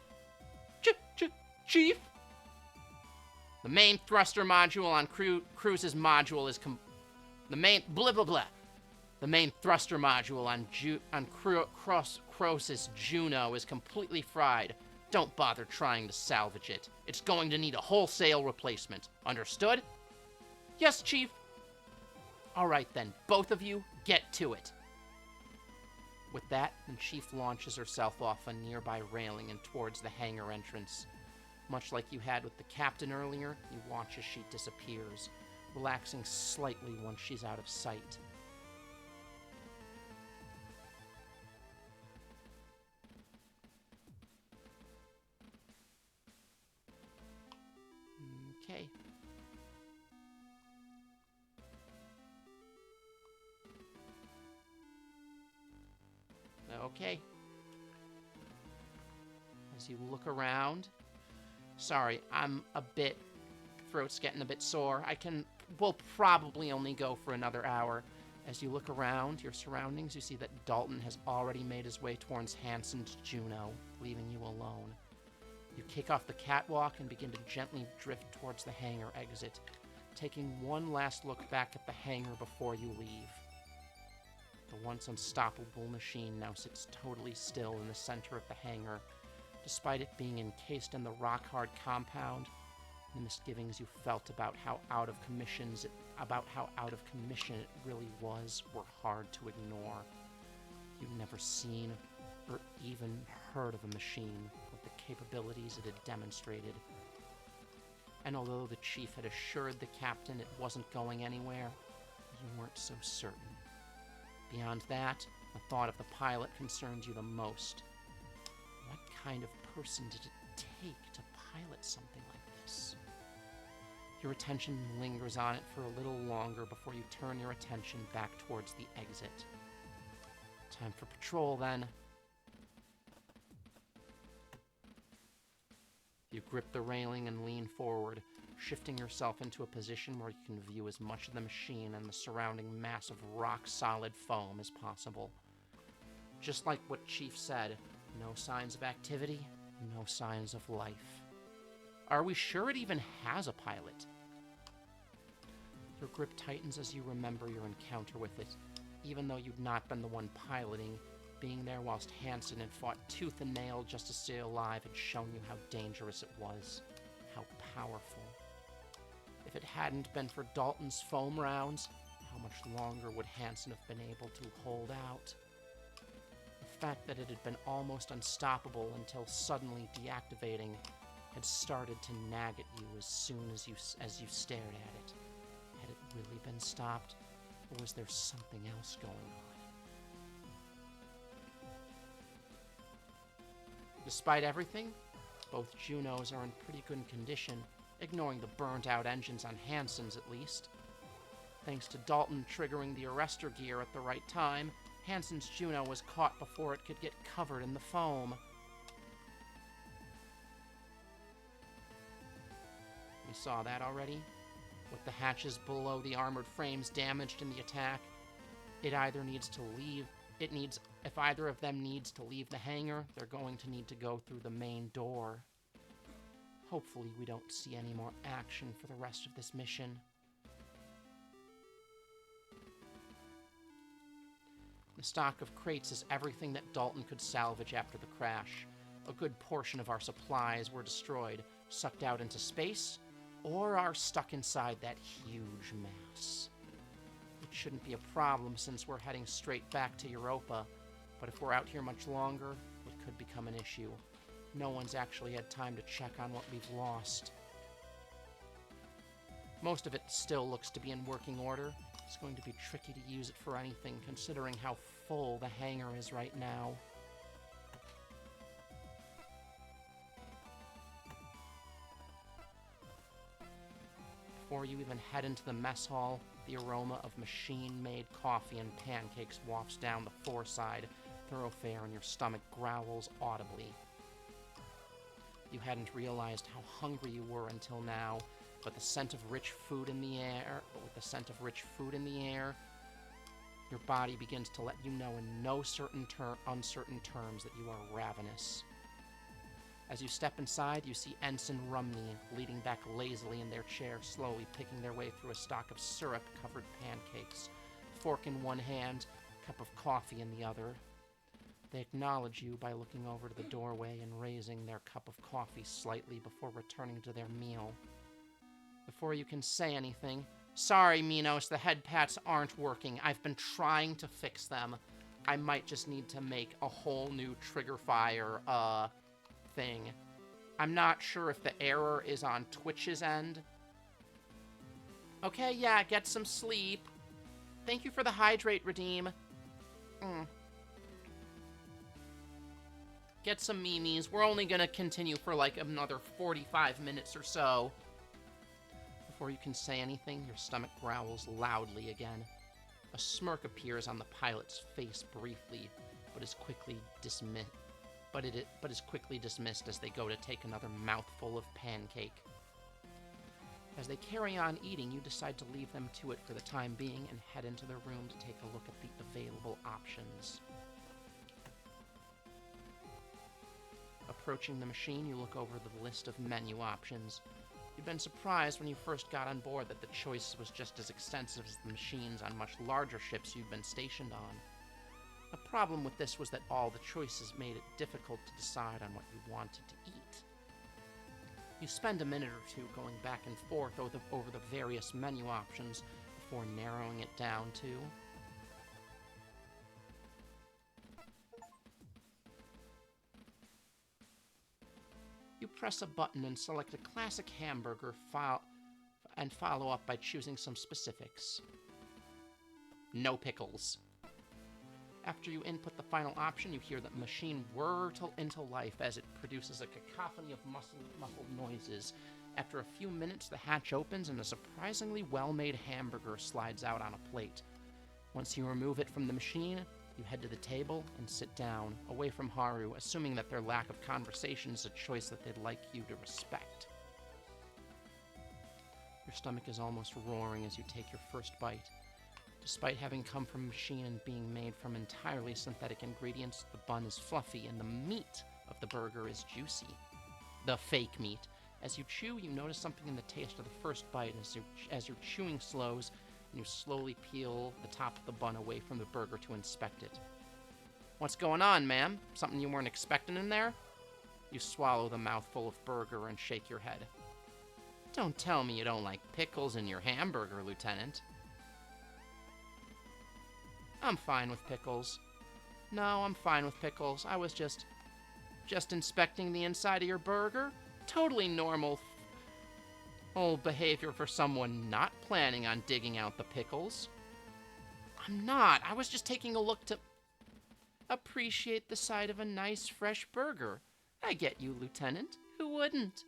Chief? The main thruster module on Cruz's module is the main thruster module on Cross's Juno is completely fried. Don't bother trying to salvage it. It's going to need a wholesale replacement. Understood? Yes, Chief. All right then, both of you, get to it. With that, the Chief launches herself off a nearby railing and towards the hangar entrance. Much like you had with the captain earlier, you watch as she disappears, relaxing slightly once she's out of sight. Okay. Okay. As you look around... Sorry, throat's getting a bit sore. We'll probably only go for another hour. As you look around your surroundings, you see that Dalton has already made his way towards Hansen's Juno, leaving you alone. You kick off the catwalk and begin to gently drift towards the hangar exit, taking one last look back at the hangar before you leave. The once unstoppable machine now sits totally still in the center of the hangar, despite it being encased in the rock-hard compound. The misgivings you felt about how out of commission it really was were hard to ignore. You'd never seen or even heard of a machine with the capabilities it had demonstrated. And although the chief had assured the captain it wasn't going anywhere, you weren't so certain. Beyond that, the thought of the pilot concerned you the most. What kind of person did it take to pilot something like this? Your attention lingers on it for a little longer before you turn your attention back towards the exit. Time for patrol, then. You grip the railing and lean forward, shifting yourself into a position where you can view as much of the machine and the surrounding mass of rock-solid foam as possible. Just like what Chief said, no signs of activity, no signs of life. Are we sure it even has a pilot? Your grip tightens as you remember your encounter with it. Even though you'd not been the one piloting, being there whilst Hansen had fought tooth and nail just to stay alive had shown you how dangerous it was, how powerful. If it hadn't been for Dalton's foam rounds, how much longer would Hansen have been able to hold out? The fact that it had been almost unstoppable until suddenly deactivating had started to nag at you as soon as you stared at it. Had it really been stopped, or was there something else going on? Despite everything, both Junos are in pretty good condition, ignoring the burnt-out engines on Hansen's at least. Thanks to Dalton triggering the arrestor gear at the right time, Hansen's Juno was caught before it could get covered in the foam. We saw that already. With the hatches below the armored frames damaged in the attack, if either of them needs to leave the hangar, they're going to need to go through the main door. Hopefully we don't see any more action for the rest of this mission. The stock of crates is everything that Dalton could salvage after the crash. A good portion of our supplies were destroyed, sucked out into space, or are stuck inside that huge mass. It shouldn't be a problem since we're heading straight back to Europa, but if we're out here much longer, it could become an issue. No one's actually had time to check on what we've lost. Most of it still looks to be in working order. It's going to be tricky to use it for anything, considering how full the hangar is right now. Before you even head into the mess hall, the aroma of machine-made coffee and pancakes wafts down the four-side thoroughfare and your stomach growls audibly. You hadn't realized how hungry you were until now, but with the scent of rich food in the air, your body begins to let you know in no uncertain terms that you are ravenous. As you step inside, you see Ensign Rumney leaning back lazily in their chair, slowly picking their way through a stock of syrup-covered pancakes, fork in one hand, cup of coffee in the other. They acknowledge you by looking over to the doorway and raising their cup of coffee slightly before returning to their meal. Before you can say anything, "Sorry, Minos, the head pats aren't working. I've been trying to fix them. I might just need to make a whole new trigger fire, thing. I'm not sure if the error is on Twitch's end." Okay, yeah, get some sleep. Thank you for the hydrate, Redeem. Get some memes. We're only gonna continue for like another 45 minutes or so. Before you can say anything, your stomach growls loudly again. A smirk appears on the pilot's face briefly, but is quickly dismissed. But is quickly dismissed as they go to take another mouthful of pancake. As they carry on eating, you decide to leave them to it for the time being and head into their room to take a look at the available options. Approaching the machine, you look over the list of menu options. You'd been surprised when you first got on board that the choice was just as extensive as the machines on much larger ships you'd been stationed on. A problem with this was that all the choices made it difficult to decide on what you wanted to eat. You spend a minute or two going back and forth over the various menu options before narrowing it down to... You press a button and select a classic hamburger and follow up by choosing some specifics. No pickles. After you input the final option, you hear the machine whir into life as it produces a cacophony of muffled noises. After a few minutes, the hatch opens and a surprisingly well-made hamburger slides out on a plate. Once you remove it from the machine, you head to the table and sit down, away from Haru, assuming that their lack of conversation is a choice that they'd like you to respect. Your stomach is almost roaring as you take your first bite. Despite having come from a machine and being made from entirely synthetic ingredients, the bun is fluffy and the meat of the burger is juicy. The fake meat. As you chew, you notice something in the taste of the first bite as your chewing slows, and you slowly peel the top of the bun away from the burger to inspect it. What's going on, ma'am? Something you weren't expecting in there? You swallow the mouthful of burger and shake your head. Don't tell me you don't like pickles in your hamburger, Lieutenant. I'm fine with pickles. No, I'm fine with pickles. I was just inspecting the inside of your burger. Totally normal old behavior for someone not planning on digging out the pickles. I'm not. I was just taking a look to appreciate the sight of a nice, fresh burger. I get you, Lieutenant. Who wouldn't?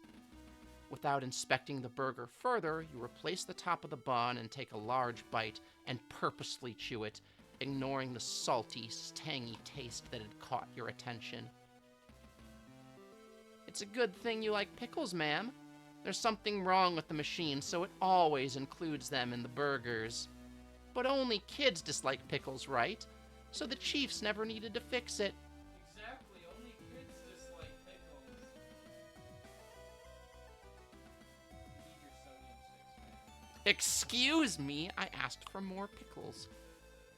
Without inspecting the burger further, you replace the top of the bun and take a large bite and purposely chew it, ignoring the salty, tangy taste that had caught your attention. It's a good thing you like pickles, ma'am. There's something wrong with the machine, so it always includes them in the burgers. But only kids dislike pickles, right? So the chiefs never needed to fix it. Exactly, only kids dislike pickles. You need your sodium sticks, man. Excuse me, I asked for more pickles.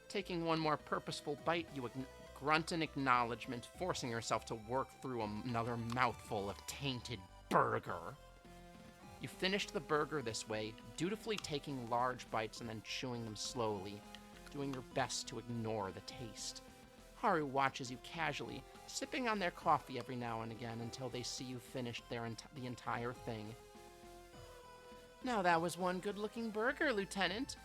Taking one more purposeful bite, you grunt in acknowledgement, forcing yourself to work through another mouthful of tainted burger. You finished the burger this way, dutifully taking large bites and then chewing them slowly, doing your best to ignore the taste. Haru watches you casually, sipping on their coffee every now and again until they see you finished the entire thing. Now that was one good-looking burger, Lieutenant.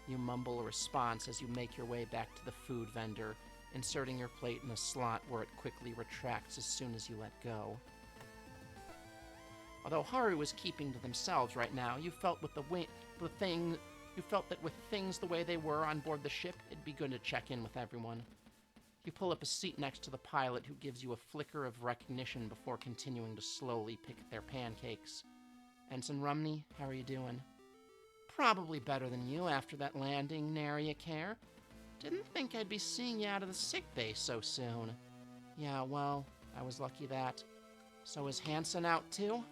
You mumble a response as you make your way back to the food vendor, inserting your plate in a slot where it quickly retracts as soon as you let go. Although Haru was keeping to themselves right now, you felt that with things the way they were on board the ship, it'd be good to check in with everyone. You pull up a seat next to the pilot, who gives you a flicker of recognition before continuing to slowly pick their pancakes. Ensign Rumney, how are you doing? Probably better than you after that landing, nary a care. Didn't think I'd be seeing you out of the sick bay so soon. Yeah, well, I was lucky that. So is Hansen out too?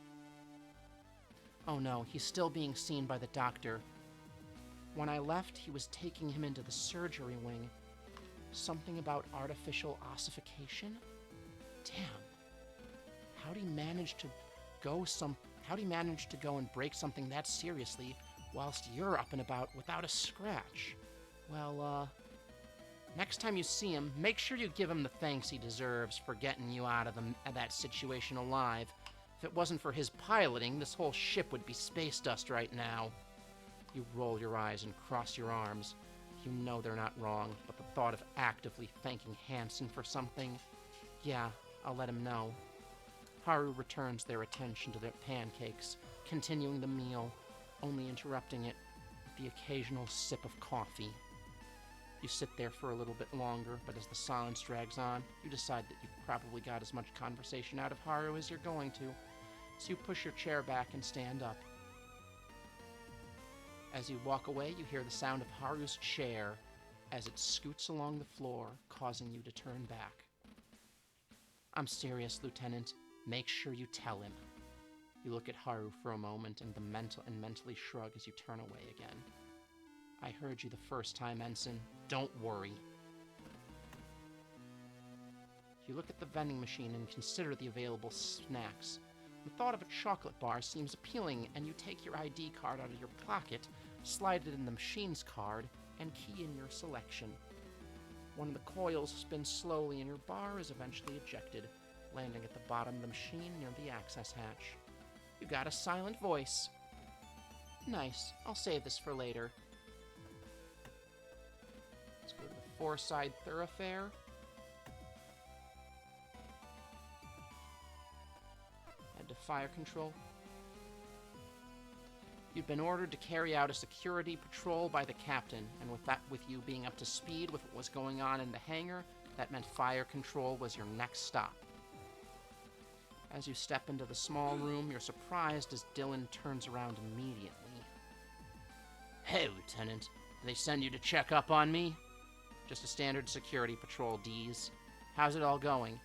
Oh no, he's still being seen by the doctor. When I left, he was taking him into the surgery wing. Something about artificial ossification? Damn. How'd he manage to go and break something that seriously whilst you're up and about without a scratch? Well, next time you see him, make sure you give him the thanks he deserves for getting you out of that situation alive. If it wasn't for his piloting, this whole ship would be space dust right now. You roll your eyes and cross your arms. You know they're not wrong, but the thought of actively thanking Hansen for something... Yeah, I'll let him know. Haru returns their attention to their pancakes, continuing the meal, only interrupting it with the occasional sip of coffee. You sit there for a little bit longer, but as the silence drags on, you decide that you've probably got as much conversation out of Haru as you're going to, so you push your chair back and stand up. As you walk away, you hear the sound of Haru's chair as it scoots along the floor, causing you to turn back. I'm serious, Lieutenant. Make sure you tell him. You look at Haru for a moment and mentally shrug as you turn away again. I heard you the first time, Ensign. Don't worry. You look at the vending machine and consider the available snacks. The thought of a chocolate bar seems appealing, and you take your ID card out of your pocket, slide it in the machine's card, and key in your selection. One of the coils spins slowly and your bar is eventually ejected, landing at the bottom of the machine near the access hatch. You got a silent voice. Nice. I'll save this for later. Let's go to the four-side thoroughfare. Head to fire control. You'd been ordered to carry out a security patrol by the captain, and with you being up to speed with what was going on in the hangar, that meant fire control was your next stop. As you step into the small room, you're surprised as Dylan turns around immediately. Hey, Lieutenant. Did they send you to check up on me? Just a standard security patrol, D's. How's it all going?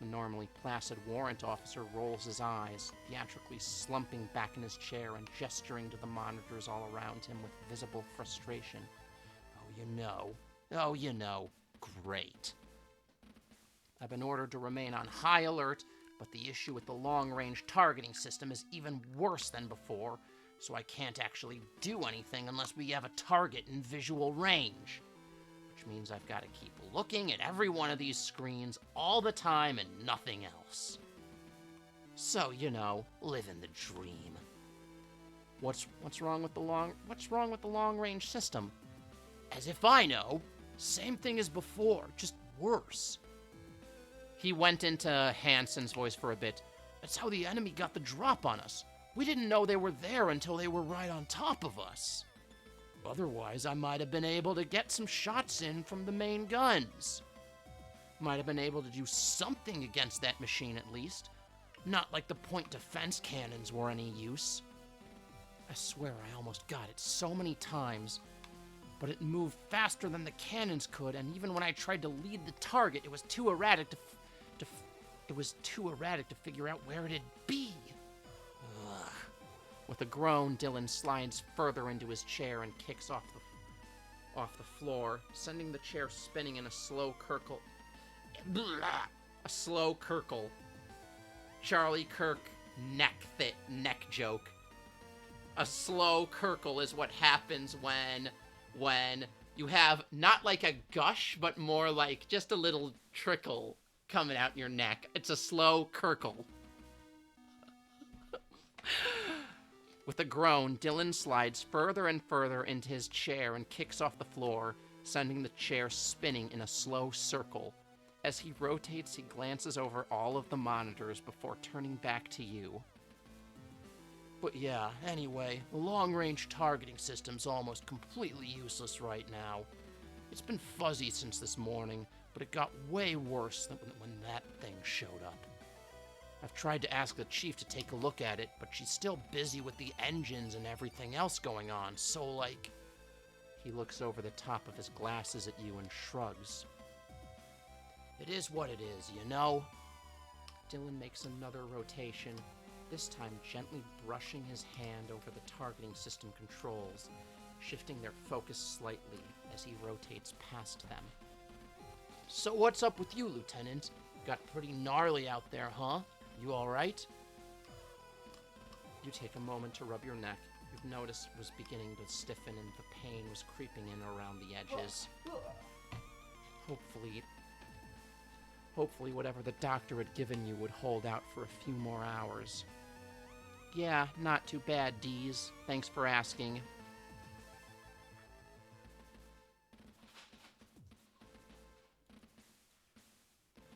The normally placid warrant officer rolls his eyes, theatrically slumping back in his chair and gesturing to the monitors all around him with visible frustration. Oh, you know. Great. I've been ordered to remain on high alert, but the issue with the long-range targeting system is even worse than before, so I can't actually do anything unless we have a target in visual range. Which means I've got to keep looking at every one of these screens all the time and nothing else. So, living the dream. What's wrong with the long-range system? As if I know. Same thing as before, just worse. He went into Hansen's voice for a bit. That's how the enemy got the drop on us. We didn't know they were there until they were right on top of us. Otherwise, I might have been able to get some shots in from the main guns. Might have been able to do something against that machine at least. Not like the point defense cannons were any use. I swear I almost got it so many times. But it moved faster than the cannons could, and even when I tried to lead the target, it was too erratic to figure out where it'd be. Ugh. With a groan, Dylan slides further into his chair and kicks off the floor, sending the chair spinning in a slow curkle. A slow curkle. Charlie Kirk neck joke. A slow curkle is what happens when you have not like a gush, but more like just a little trickle coming out your neck. It's a slow curkle. With a groan, Dylan slides further and further into his chair and kicks off the floor, sending the chair spinning in a slow circle. As he rotates, he glances over all of the monitors before turning back to you. But yeah, anyway, the long-range targeting system's almost completely useless right now. It's been fuzzy since this morning, but it got way worse than when that thing showed up. I've tried to ask the chief to take a look at it, but she's still busy with the engines and everything else going on, so like... He looks over the top of his glasses at you and shrugs. It is what it is, you know? Dylan makes another rotation, this time gently brushing his hand over the targeting system controls, shifting their focus slightly as he rotates past them. So what's up with you, Lieutenant? Got pretty gnarly out there, huh? You alright? You take a moment to rub your neck. You've noticed it was beginning to stiffen and the pain was creeping in around the edges. Hopefully whatever the doctor had given you would hold out for a few more hours. Yeah, not too bad, Deez. Thanks for asking.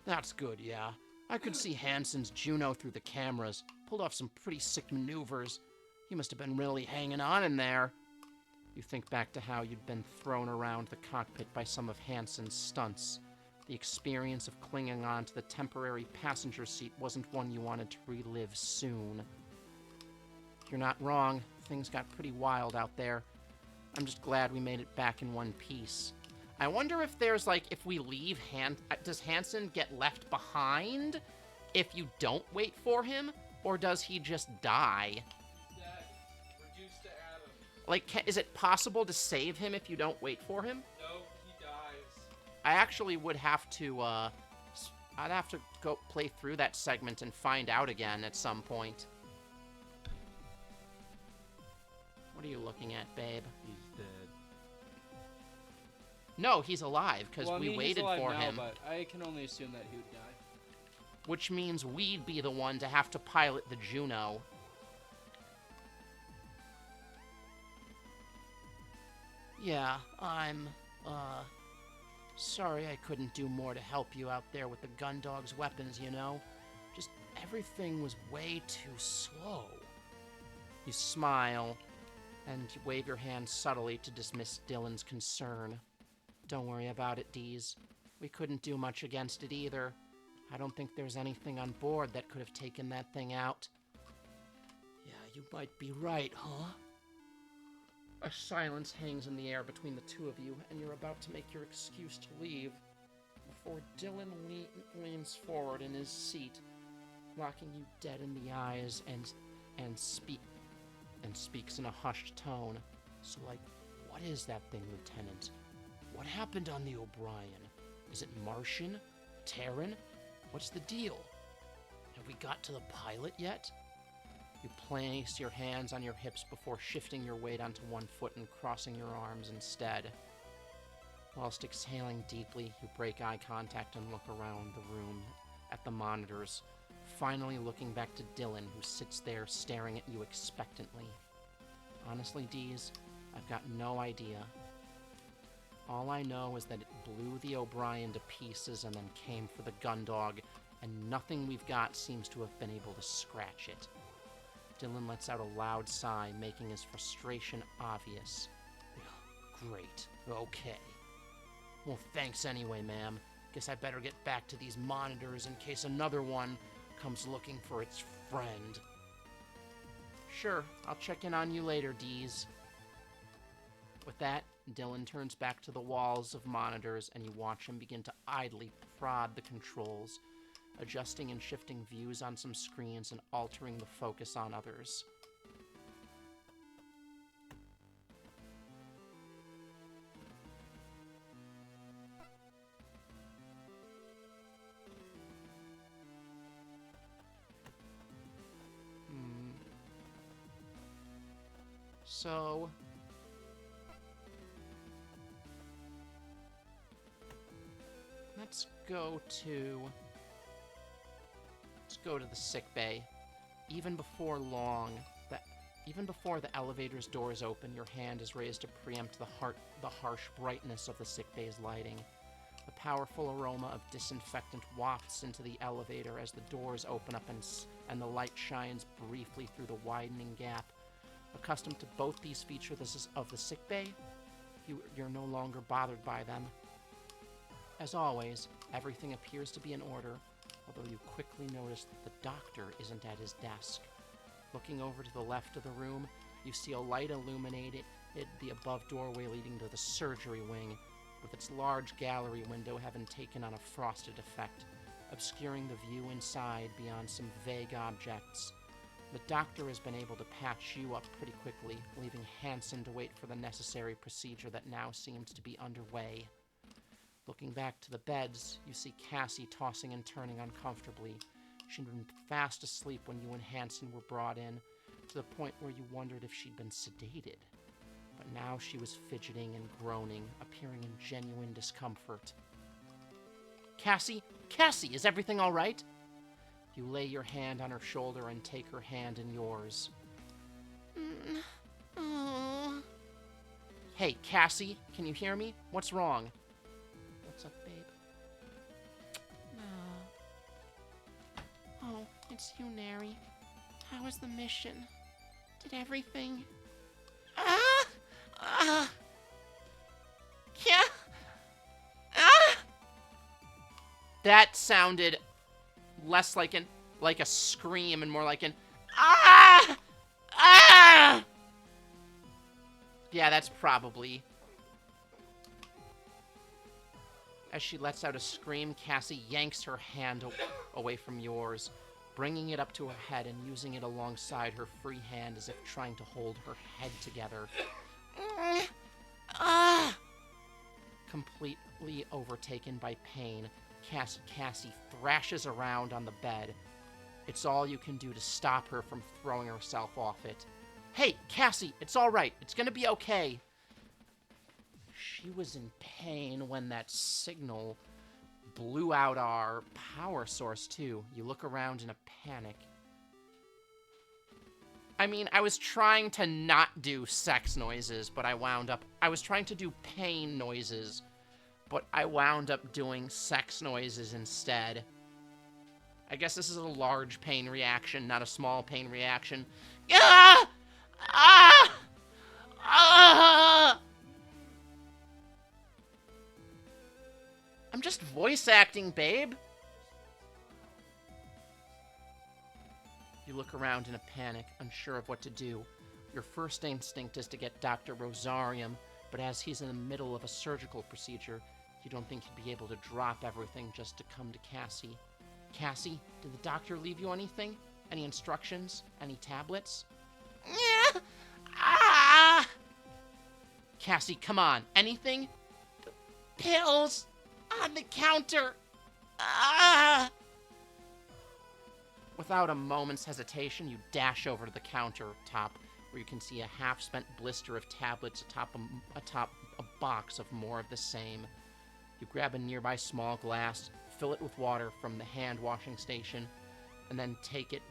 That's good, yeah. I could see Hansen's Juno through the cameras. Pulled off some pretty sick maneuvers. He must have been really hanging on in there. You think back to how you'd been thrown around the cockpit by some of Hansen's stunts. The experience of clinging on to the temporary passenger seat wasn't one you wanted to relive soon. You're not wrong. Things got pretty wild out there. I'm just glad we made it back in one piece. I wonder if there's, like, if we leave does Hansen get left behind if you don't wait for him? Or does he just die? He's dead. Reduced to atoms. Like, is it possible to save him if you don't wait for him? No, he dies. I actually would have to, I'd have to go play through that segment and find out again at some point. What are you looking at, babe? He's dead. No, he's alive, because Well, I mean, we waited he's alive for now, him. But I can only assume that he would die. Which means we'd be the one to have to pilot the Juno. Yeah, I'm, sorry I couldn't do more to help you out there with the Gundog's weapons, you know? Just everything was way too slow. You smile, and you wave your hand subtly to dismiss Dylan's concern. Don't worry about it, Deez. We couldn't do much against it either. I don't think there's anything on board that could have taken that thing out. Yeah, you might be right, huh? A silence hangs in the air between the two of you, and you're about to make your excuse to leave, before Dylan leans forward in his seat, looking you dead in the eyes, and speaks in a hushed tone. So, like, what is that thing, Lieutenant? What happened on the O'Brien? Is it Martian? Terran? What's the deal? Have we got to the pilot yet? You place your hands on your hips before shifting your weight onto one foot and crossing your arms instead. Whilst exhaling deeply, you break eye contact and look around the room at the monitors, finally looking back to Dylan, who sits there staring at you expectantly. Honestly, Deez, I've got no idea. All I know is that it blew the O'Brien to pieces and then came for the Gundog, and nothing we've got seems to have been able to scratch it. Dylan lets out a loud sigh, making his frustration obvious. Great. Okay. Well, thanks anyway, ma'am. Guess I better get back to these monitors in case another one comes looking for its friend. Sure, I'll check in on you later, Deez. With that, Dylan turns back to the walls of monitors, and you watch him begin to idly prod the controls, adjusting and shifting views on some screens and altering the focus on others. So... Let's go to the sick bay. Even before long, Even before the elevator's doors open, your hand is raised to preempt the harsh brightness of the sickbay's lighting. The powerful aroma of disinfectant wafts into the elevator as the doors open up and the light shines briefly through the widening gap. Accustomed to both these features of the sickbay, you're no longer bothered by them. As always, everything appears to be in order, although you quickly notice that the doctor isn't at his desk. Looking over to the left of the room, you see a light illuminated the above doorway leading to the surgery wing, with its large gallery window having taken on a frosted effect, obscuring the view inside beyond some vague objects. The doctor has been able to patch you up pretty quickly, leaving Hansen to wait for the necessary procedure that now seems to be underway. Looking back to the beds, you see Cassie tossing and turning uncomfortably. She'd been fast asleep when you and Hansen were brought in, to the point where you wondered if she'd been sedated. But now she was fidgeting and groaning, appearing in genuine discomfort. Cassie, is everything all right? You lay your hand on her shoulder and take her hand in yours. Oh. Hey, Cassie, can you hear me? What's wrong? What's up, babe? No. Oh, it's you, Neri. How was the mission? Did everything... Yeah. That sounded less like a scream and more like an ah! Ah! Yeah, that's probably. As she lets out a scream, Cassie yanks her hand away from yours, bringing it up to her head and using it alongside her free hand as if trying to hold her head together. Completely overtaken by pain, Cassie thrashes around on the bed. It's all you can do to stop her from throwing herself off it. Hey, Cassie, it's all right. It's gonna be okay. She was in pain when that signal blew out our power source, too. You look around in a panic. I mean, I was trying to not do sex noises, but I was trying to do pain noises, but I wound up doing sex noises instead. I guess this is a large pain reaction, not a small pain reaction. Ah! Ah! Ah! I'm just voice acting, babe. You look around in a panic, unsure of what to do. Your first instinct is to get Dr. Rosarium, but as he's in the middle of a surgical procedure, you don't think he'd be able to drop everything just to come to Cassie. Cassie, did the doctor leave you anything? Any instructions? Any tablets? Yeah. Ah! Cassie, come on. Anything? Pills on the counter. Ah! Without a moment's hesitation, you dash over to the countertop, where you can see a half-spent blister of tablets atop a box of more of the same. You grab a nearby small glass, fill it with water from the hand-washing station, and then take it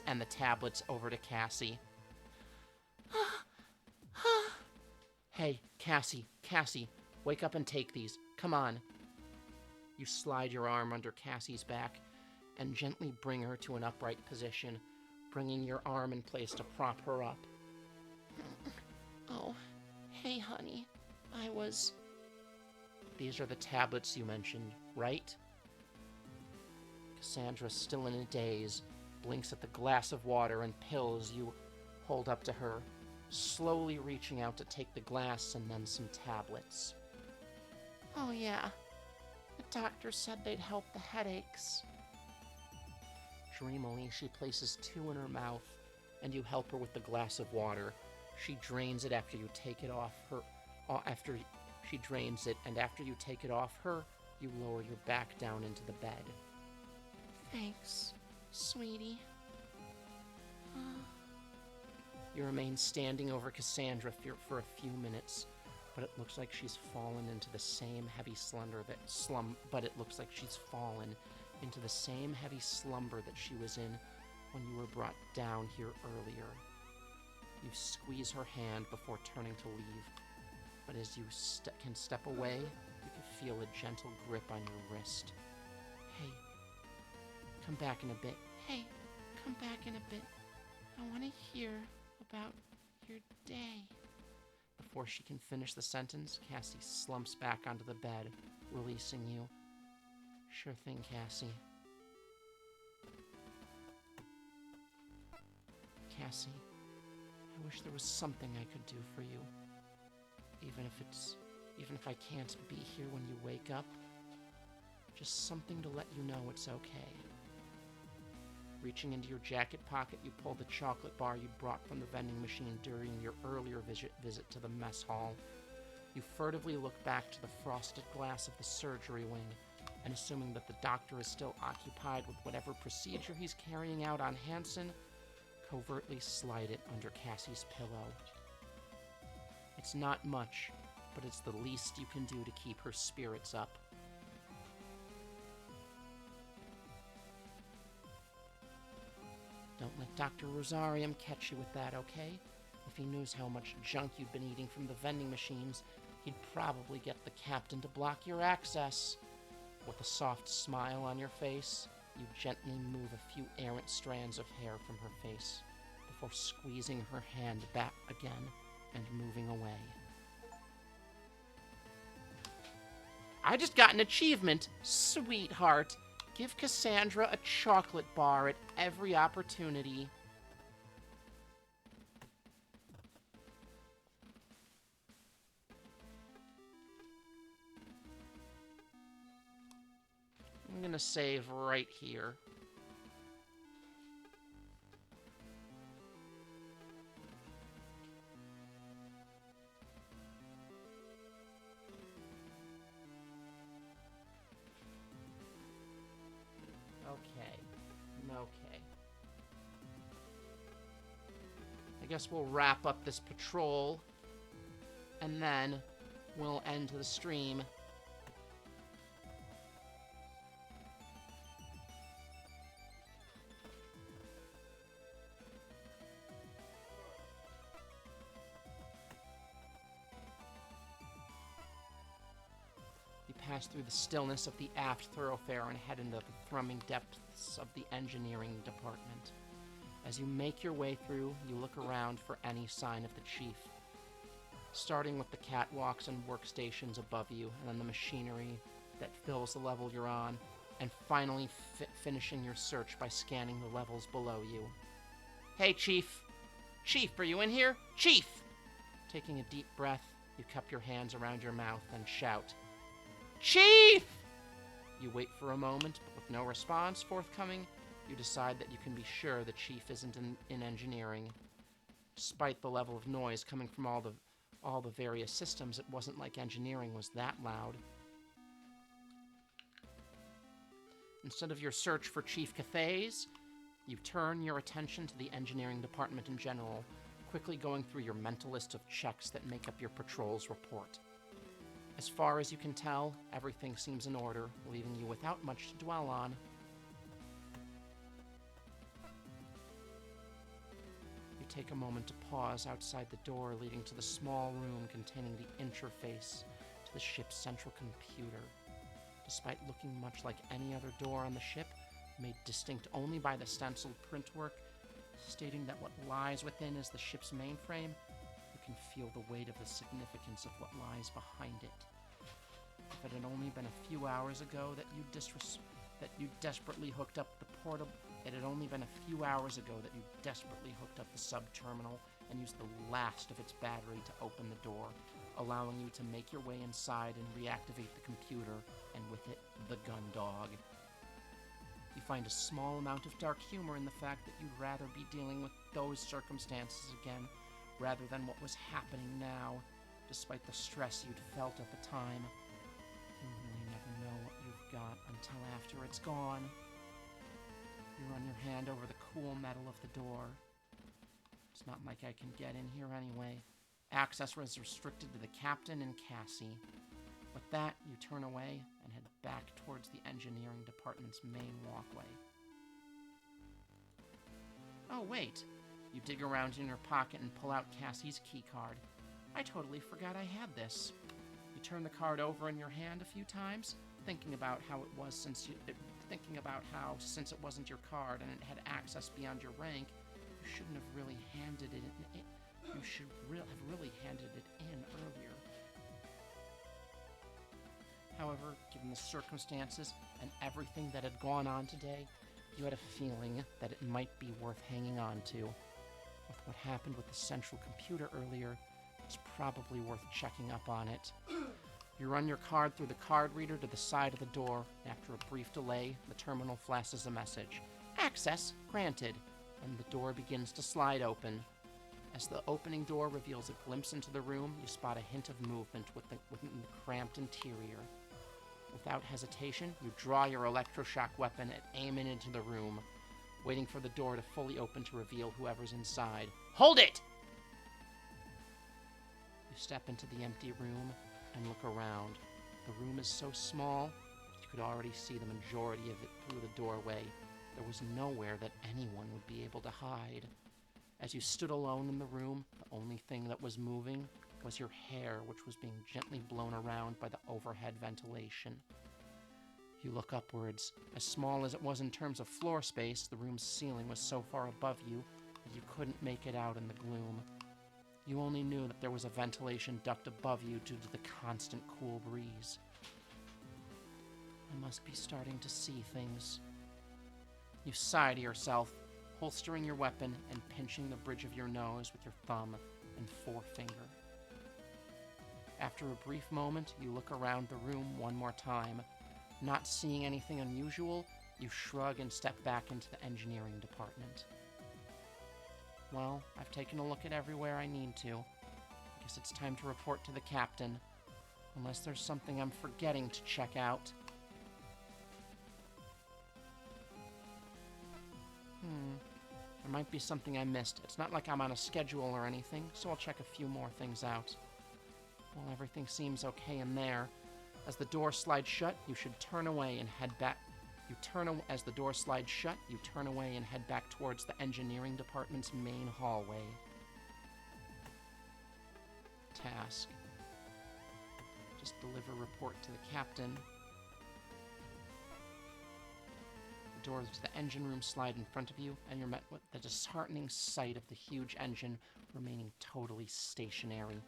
and the tablets over to Cassie. Hey, Cassie, wake up and take these. Come on. You slide your arm under Cassie's back and gently bring her to an upright position, bringing your arm in place to prop her up. Oh, hey, honey. These are the tablets you mentioned, right? Cassandra, still in a daze, blinks at the glass of water and pills you hold up to her, slowly reaching out to take the glass and then some tablets. Oh, yeah. The doctor said they'd help the headaches. Dreamily, she places 2 in her mouth, and you help her with the glass of water. She drains it after you take it off her. After she drains it, and after you take it off her, you lower your back down into the bed. Thanks, sweetie. You remain standing over Cassandra for a few minutes, but it looks like she's fallen into the same heavy slumber that she was in when you were brought down here earlier. You squeeze her hand before turning to leave, but as you can step away, you can feel a gentle grip on your wrist. Hey, come back in a bit. Hey, come back in a bit. I want to hear about your day. Before she can finish the sentence, Cassie slumps back onto the bed, releasing you. Sure thing, Cassie. Cassie, I wish there was something I could do for you. Even if I can't be here when you wake up. Just something to let you know it's okay. Reaching into your jacket pocket, you pull the chocolate bar you brought from the vending machine during your earlier visit to the mess hall. You furtively look back to the frosted glass of the surgery wing, and assuming that the doctor is still occupied with whatever procedure he's carrying out on Hansen, covertly slide it under Cassie's pillow. It's not much, but it's the least you can do to keep her spirits up. Don't let Dr. Rosarium catch you with that, okay? If he knows how much junk you've been eating from the vending machines, he'd probably get the captain to block your access. With a soft smile on your face, you gently move a few errant strands of hair from her face before squeezing her hand back again and moving away. I just got an achievement, sweetheart. Give Cassandra a chocolate bar at every opportunity. I'm gonna save right here. Okay. I guess we'll wrap up this patrol, and then we'll end the stream. Pass through the stillness of the aft thoroughfare and head into the thrumming depths of the engineering department. As you make your way through, you look around for any sign of the chief. Starting with the catwalks and workstations above you, and then the machinery that fills the level you're on, and finally finishing your search by scanning the levels below you. Hey, Chief! Chief, are you in here? Chief! Taking a deep breath, you cup your hands around your mouth and shout, Chief! You wait for a moment, but with no response forthcoming, you decide that you can be sure the chief isn't in engineering. Despite the level of noise coming from all the various systems, it wasn't like engineering was that loud. Instead of your search for Chief Cathays, you turn your attention to the engineering department in general, quickly going through your mental list of checks that make up your patrol's report. As far as you can tell, everything seems in order, leaving you without much to dwell on. You take a moment to pause outside the door leading to the small room containing the interface to the ship's central computer. Despite looking much like any other door on the ship, made distinct only by the stenciled printwork, stating that what lies within is the ship's mainframe, you can feel the weight of the significance of what lies behind it. If it had only been a few hours ago that you desperately hooked up the portable, it had only been a few hours ago that you desperately hooked up the sub-terminal and used the last of its battery to open the door, allowing you to make your way inside and reactivate the computer, and with it, the gun dog. You find a small amount of dark humor in the fact that you'd rather be dealing with those circumstances again, rather than what was happening now, despite the stress you'd felt at the time. You really never know what you've got until after it's gone. You run your hand over the cool metal of the door. It's not like I can get in here anyway. Access was restricted to the captain and Cassie. With that, you turn away and head back towards the engineering department's main walkway. Oh, wait. You dig around in your pocket and pull out Cassie's key card. I totally forgot I had this. You turn the card over in your hand a few times, thinking about how since it wasn't your card and it had access beyond your rank, you shouldn't have really handed it in. You should have really handed it in earlier. However, given the circumstances and everything that had gone on today, you had a feeling that it might be worth hanging on to. With what happened with the central computer earlier, it's probably worth checking up on it. You run your card through the card reader to the side of the door, and after a brief delay, the terminal flashes a message. Access granted, and the door begins to slide open. As the opening door reveals a glimpse into the room, you spot a hint of movement within the cramped interior. Without hesitation, you draw your electroshock weapon and aim it into the room, waiting for the door to fully open to reveal whoever's inside. Hold it! You step into the empty room and look around. The room is so small, you could already see the majority of it through the doorway. There was nowhere that anyone would be able to hide. As you stood alone in the room, the only thing that was moving was your hair, which was being gently blown around by the overhead ventilation. You look upwards. As small as it was in terms of floor space, the room's ceiling was so far above you that you couldn't make it out in the gloom. You only knew that there was a ventilation duct above you due to the constant cool breeze. I must be starting to see things. You sigh to yourself, holstering your weapon and pinching the bridge of your nose with your thumb and forefinger. After a brief moment, you look around the room one more time. Not seeing anything unusual, you shrug and step back into the engineering department. Well, I've taken a look at everywhere I need to. I guess it's time to report to the captain. Unless there's something I'm forgetting to check out. There might be something I missed. It's not like I'm on a schedule or anything, so I'll check a few more things out. Well, everything seems okay in there. As the door slides shut, you should turn away and head back. As the door slides shut, you turn away and head back towards the engineering department's main hallway. Task. Just deliver report to the captain. The doors to the engine room slide in front of you, and you're met with the disheartening sight of the huge engine remaining totally stationary,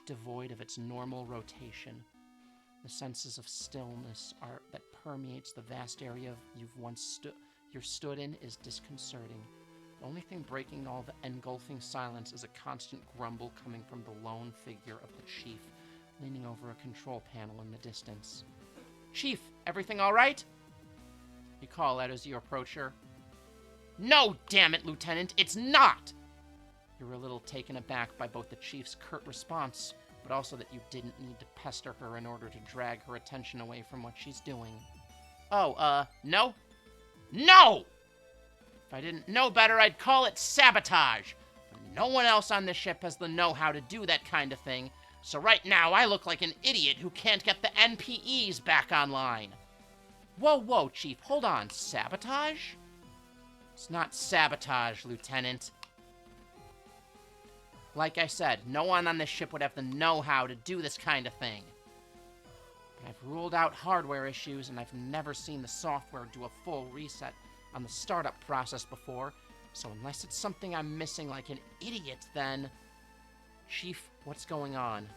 devoid of its normal rotation. The senses of stillness that permeates the vast area you've stood in is disconcerting. The only thing breaking all the engulfing silence is a constant grumble coming from the lone figure of the chief, leaning over a control panel in the distance. Chief, everything all right? You call out as you approach her. No, damn it, Lieutenant, it's not! You're a little taken aback by both the chief's curt response, but also that you didn't need to pester her in order to drag her attention away from what she's doing. Oh, no? No! If I didn't know better, I'd call it sabotage. No one else on this ship has the know-how to do that kind of thing, so right now I look like an idiot who can't get the NPEs back online. Whoa, Chief, hold on. Sabotage? It's not sabotage, Lieutenant. Like I said, no one on this ship would have the know-how to do this kind of thing. But I've ruled out hardware issues, and I've never seen the software do a full reset on the startup process before, so unless it's something I'm missing like an idiot, then... Chief, what's going on?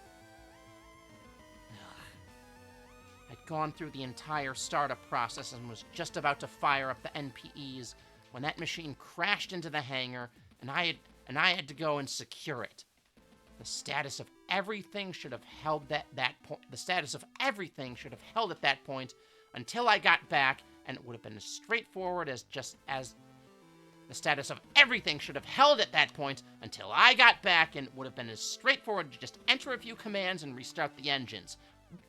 I'd gone through the entire startup process and was just about to fire up the NPEs when that machine crashed into the hangar, and I had to go and secure it. The status of everything should have held at that point until I got back, and it would have been as straightforward as the status of everything should have held at that point until I got back, and it would have been as straightforward to just enter a few commands and restart the engines.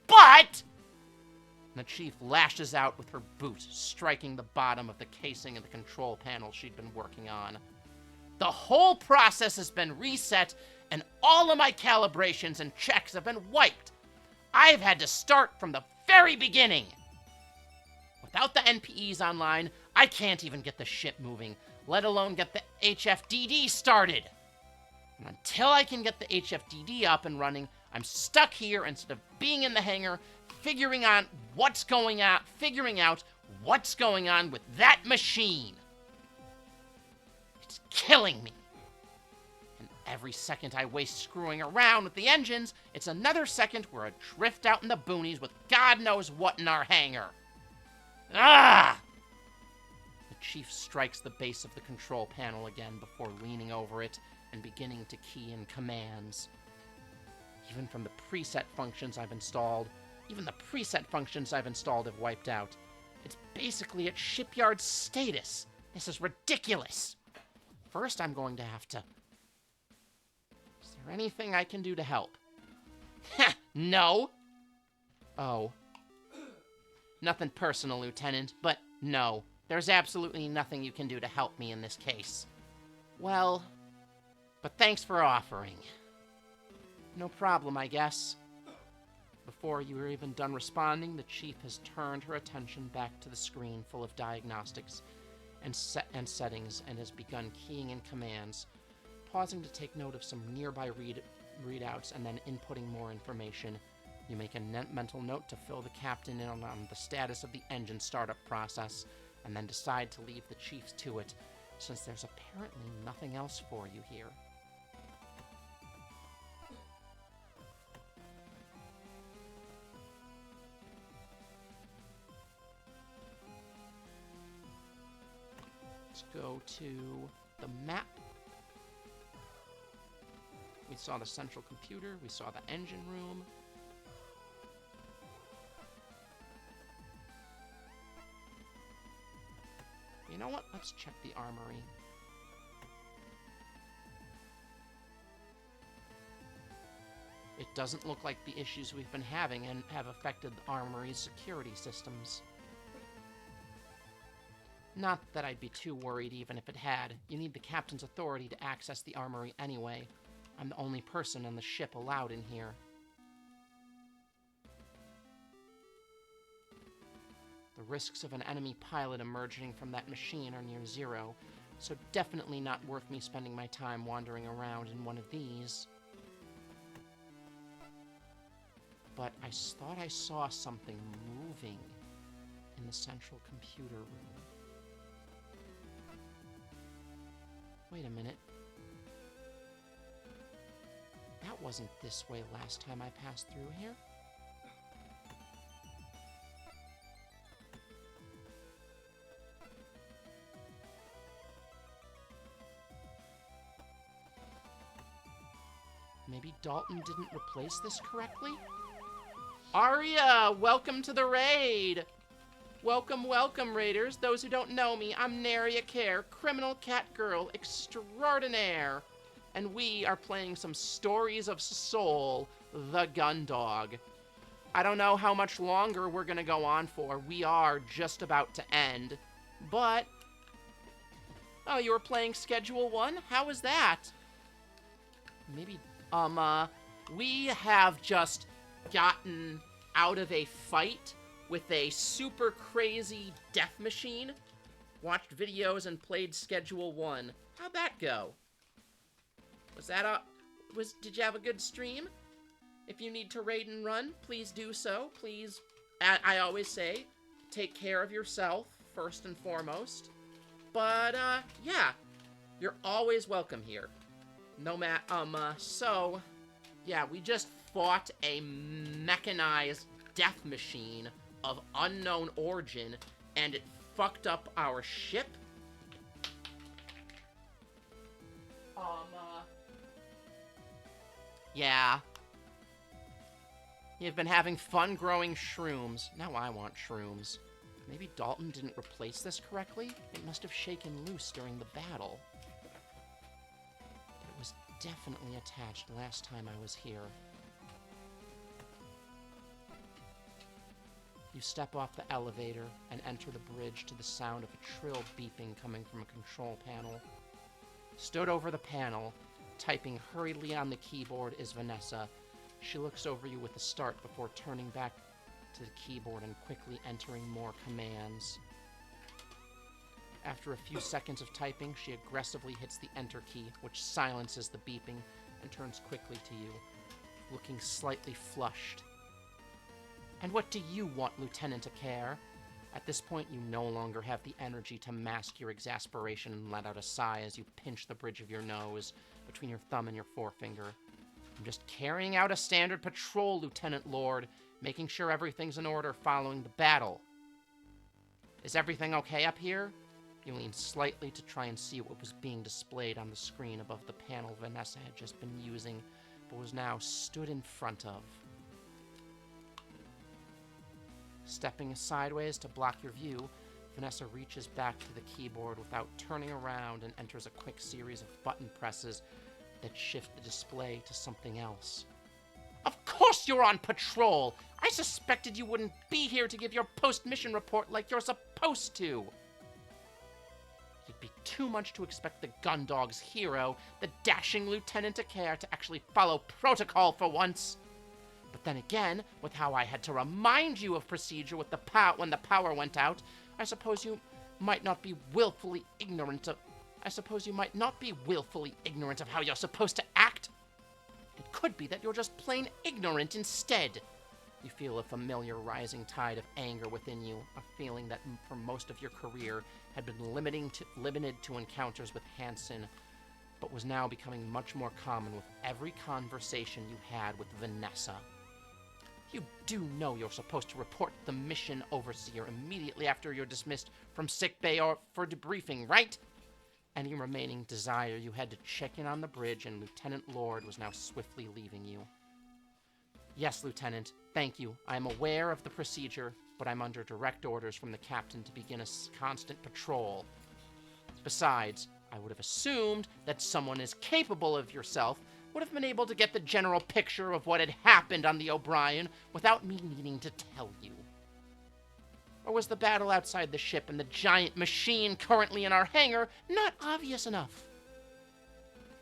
But the chief lashes out with her boot, striking the bottom of the casing of the control panel she'd been working on. The whole process has been reset, and all of my calibrations and checks have been wiped. I've had to start from the very beginning. Without the NPEs online, I can't even get the ship moving, let alone get the HFDD started. And until I can get the HFDD up and running, I'm stuck here instead of being in the hangar, figuring out what's going on with that machine. It's killing me. And every second I waste screwing around with the engines, it's another second we're adrift out in the boonies with God knows what in our hangar. Ah! The chief strikes the base of the control panel again before leaning over it and beginning to key in commands. Even the preset functions I've installed have wiped out. It's basically at shipyard status. This is ridiculous. First, I'm going to have to... Is there anything I can do to help? Ha! No! Oh. Nothing personal, Lieutenant, but no. There's absolutely nothing you can do to help me in this case. Well, but thanks for offering. No problem, I guess. Before you were even done responding, the chief has turned her attention back to the screen full of diagnostics and settings and has begun keying in commands, pausing to take note of some nearby readouts and then inputting more information. You make a mental note to fill the captain in on the status of the engine startup process, and then decide to leave the chiefs to it, since there's apparently nothing else for you here. Let's go to the map. We saw the central computer, we saw the engine room. You know what? Let's check the armory. It doesn't look like the issues we've been having and have affected the armory's security systems. Not that I'd be too worried even if it had. You need the captain's authority to access the armory anyway. I'm the only person on the ship allowed in here. The risks of an enemy pilot emerging from that machine are near zero, so definitely not worth me spending my time wandering around in one of these. But I thought I saw something moving in the central computer room. Wait a minute. That wasn't this way last time I passed through here. Maybe Dalton didn't replace this correctly? Arya, welcome to the raid! Welcome, welcome, raiders. Those who don't know me, I'm Naria Care, criminal cat girl extraordinaire. And we are playing some Stories of Soul, the Gun Dog. I don't know how much longer we're gonna go on for. We are just about to end. But... Oh, you were playing Schedule 1? How was that? Maybe... we have just gotten out of a fight with a super crazy death machine, watched videos, and played Schedule 1. How'd that go? Did you have a good stream? If you need to raid and run, please do so. Please, I always say, take care of yourself, first and foremost. But, yeah, you're always welcome here. So, yeah, we just fought a mechanized death machine of unknown origin, and it fucked up our ship. Yeah. You've been having fun growing shrooms. Now I want shrooms. Maybe Dalton didn't replace this correctly? It must have shaken loose during the battle. It was definitely attached last time I was here. You step off the elevator and enter the bridge to the sound of a shrill beeping coming from a control panel. Stood over the panel, typing hurriedly on the keyboard, is Vanessa. She looks over you with a start before turning back to the keyboard and quickly entering more commands. After a few seconds of typing, she aggressively hits the enter key, which silences the beeping, and turns quickly to you, looking slightly flushed. And what do you want, Lieutenant Acare? At this point, you no longer have the energy to mask your exasperation and let out a sigh as you pinch the bridge of your nose between your thumb and your forefinger. I'm just carrying out a standard patrol, Lieutenant Lord, making sure everything's in order following the battle. Is everything okay up here? You leaned slightly to try and see what was being displayed on the screen above the panel Vanessa had just been using, but was now stood in front of. Stepping sideways to block your view, Vanessa reaches back to the keyboard without turning around and enters a quick series of button presses that shift the display to something else. Of course you're on patrol! I suspected you wouldn't be here to give your post-mission report like you're supposed to! It'd be too much to expect the Gundog's hero, the dashing Lieutenant Acare, to actually follow protocol for once. But then again, with how I had to remind you of procedure with when the power went out, I suppose you might not be willfully ignorant of how you're supposed to act. It could be that you're just plain ignorant instead. You feel a familiar rising tide of anger within you, a feeling that for most of your career had been limited to encounters with Hansen, but was now becoming much more common with every conversation you had with Vanessa. You do know you're supposed to report the mission overseer immediately after you're dismissed from sickbay or for debriefing, right? Any remaining desire you had to check in on the bridge, and Lieutenant Lord was now swiftly leaving you. Yes, Lieutenant, thank you. I am aware of the procedure, but I'm under direct orders from the captain to begin a constant patrol. Besides, I would have assumed that someone as capable of yourself would have been able to get the general picture of what had happened on the O'Brien without me needing to tell you. Or was the battle outside the ship and the giant machine currently in our hangar not obvious enough?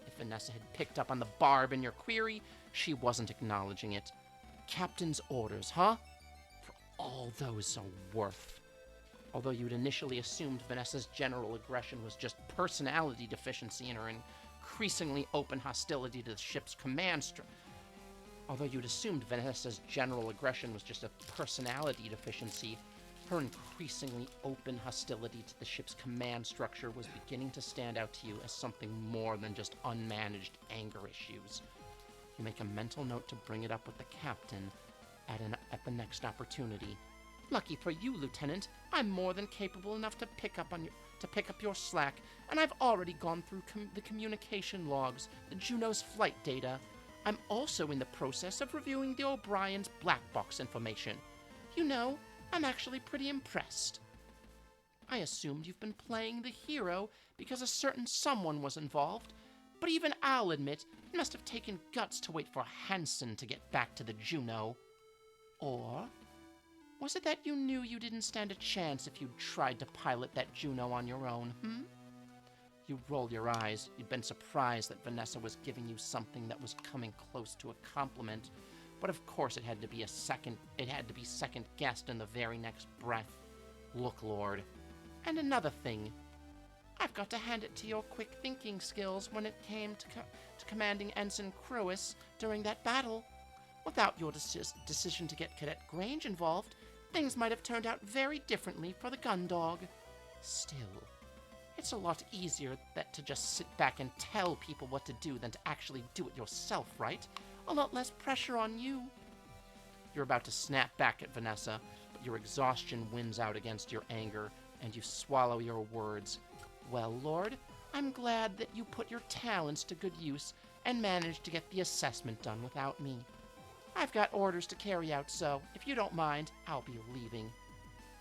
If Vanessa had picked up on the barb in your query, she wasn't acknowledging it. Captain's orders, huh? For all those are worth. Although you'd initially assumed Vanessa's general aggression was just personality deficiency in her increasingly open hostility to the ship's command Although you'd assumed Vanessa's general aggression was just a personality deficiency, her increasingly open hostility to the ship's command structure was beginning to stand out to you as something more than just unmanaged anger issues. You make a mental note to bring it up with the captain at the next opportunity. Lucky for you, Lieutenant, I'm more than capable enough to pick up your slack, and I've already gone through the communication logs, the Juno's flight data. I'm also in the process of reviewing the O'Brien's black box information. You know, I'm actually pretty impressed. I assumed you've been playing the hero because a certain someone was involved, but even I'll admit it must have taken guts to wait for Hansen to get back to the Juno. Or was it that you knew you didn't stand a chance if you'd tried to pilot that Juno on your own, You roll your eyes. You'd been surprised that Vanessa was giving you something that was coming close to a compliment, but of course it had to be second guessed in the very next breath. Look, Lord. And another thing. I've got to hand it to your quick thinking skills when it came to commanding Ensign Crewis during that battle. Without your decision to get Cadet Grange involved, things might have turned out very differently for the Gundog. Still, it's a lot easier to just sit back and tell people what to do than to actually do it yourself, right? A lot less pressure on you. You're about to snap back at Vanessa, but your exhaustion wins out against your anger, and you swallow your words. Well, Lord, I'm glad that you put your talents to good use and managed to get the assessment done without me. I've got orders to carry out, so if you don't mind, I'll be leaving.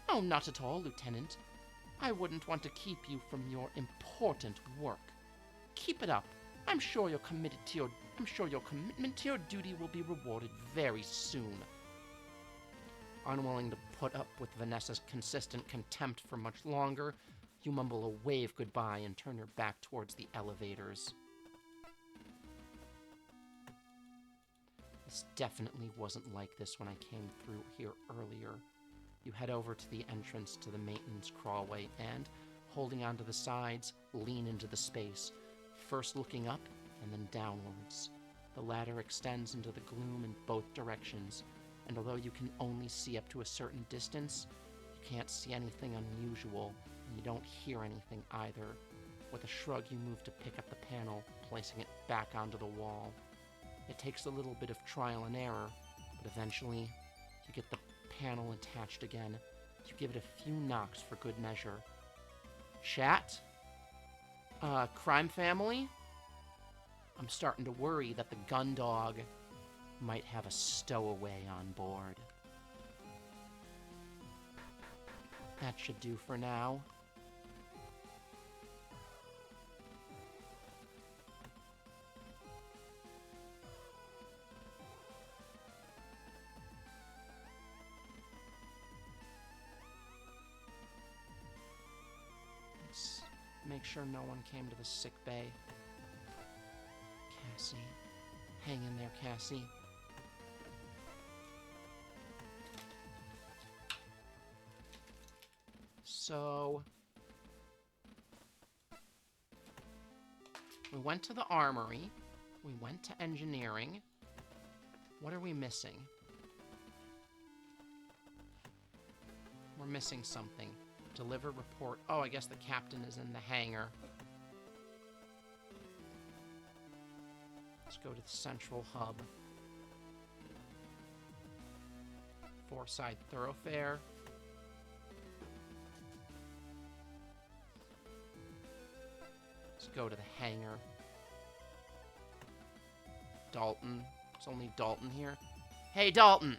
Oh, not at all, Lieutenant. I wouldn't want to keep you from your important work. Keep it up. I'm sure your commitment to your duty will be rewarded very soon. Unwilling to put up with Vanessa's consistent contempt for much longer, you mumble a wave goodbye and turn your back towards the elevators. This definitely wasn't like this when I came through here earlier. You head over to the entrance to the maintenance crawlway and, holding onto the sides, lean into the space, first looking up and then downwards. The ladder extends into the gloom in both directions, and although you can only see up to a certain distance, you can't see anything unusual, and you don't hear anything either. With a shrug, you move to pick up the panel, placing it back onto the wall. It takes a little bit of trial and error, but eventually, you get the panel attached again. You give it a few knocks for good measure. Chat? Crime family? I'm starting to worry that the gun dog might have a stowaway on board. That should do for now. Let's make sure no one came to the sick bay. Cassie. Hang in there, Cassie. So, we went to the armory. We went to engineering. What are we missing? We're missing something. Deliver report. Oh, I guess the captain is in the hangar. Let's go to the central hub. Four-side thoroughfare. Let's go to the hangar. Dalton. There's only Dalton here. Hey, Dalton!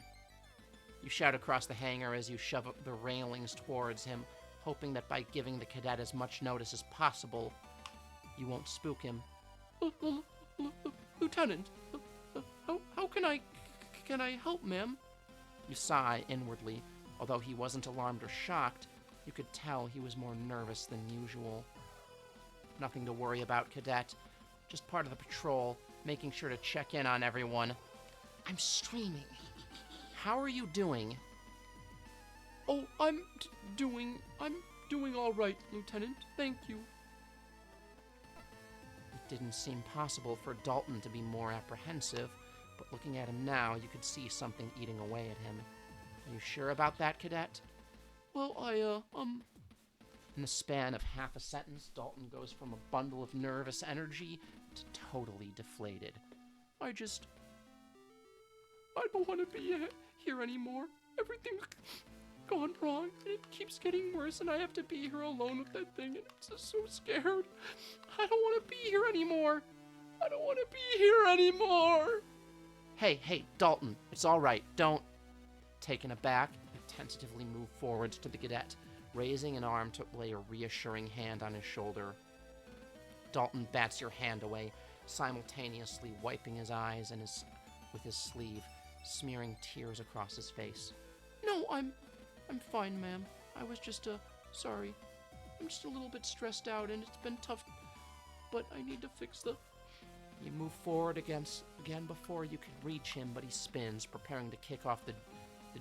You shout across the hangar as you shove up the railings towards him, hoping that by giving the cadet as much notice as possible, you won't spook him. Lieutenant, how can I help, ma'am? You sigh inwardly. Although he wasn't alarmed or shocked, you could tell he was more nervous than usual. Nothing to worry about, cadet. Just part of the patrol, making sure to check in on everyone. I'm streaming. How are you doing? Oh, I'm doing all right, Lieutenant. Thank you. It didn't seem possible for Dalton to be more apprehensive, but looking at him now, you could see something eating away at him. Are you sure about that, cadet? Well, In the span of half a sentence, Dalton goes from a bundle of nervous energy to totally deflated. I don't want to be here anymore. Everything's gone wrong, and it keeps getting worse, and I have to be here alone with that thing, and I'm just so scared. I don't want to be here anymore. I don't want to be here anymore. Hey, Dalton, it's all right. Don't. Taken aback, you tentatively move forwards to the cadet, raising an arm to lay a reassuring hand on his shoulder. Dalton bats your hand away, simultaneously wiping his eyes and with his sleeve, smearing tears across his face. No, I'm fine, ma'am. I was just, sorry. I'm just a little bit stressed out, and it's been tough, but I need to fix the... You move forward again before you can reach him, but he spins, preparing to kick off the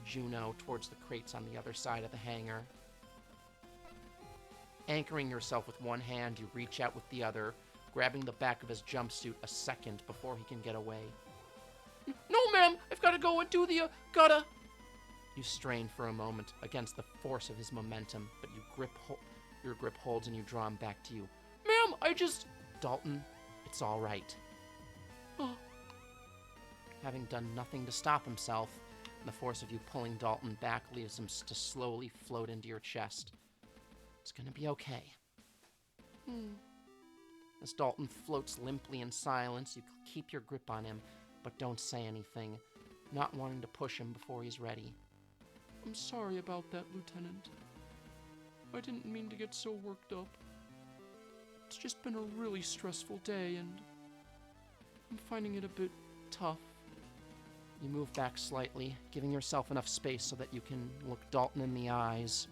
Juno towards the crates on the other side of the hangar. Anchoring yourself with one hand, you reach out with the other, grabbing the back of his jumpsuit a second before he can get away. No, ma'am! I've got to go and do the, gotta... You strain for a moment against the force of his momentum, but your grip holds and you draw him back to you. Ma'am, I just... Dalton, it's all right. Oh. Having done nothing to stop himself, the force of you pulling Dalton back leaves him to slowly float into your chest. It's gonna be okay. As Dalton floats limply in silence, you keep your grip on him, but don't say anything, not wanting to push him before he's ready. I'm sorry about that, Lieutenant. I didn't mean to get so worked up. It's just been a really stressful day, and I'm finding it a bit tough. You move back slightly, giving yourself enough space so that you can look Dalton in the eyes.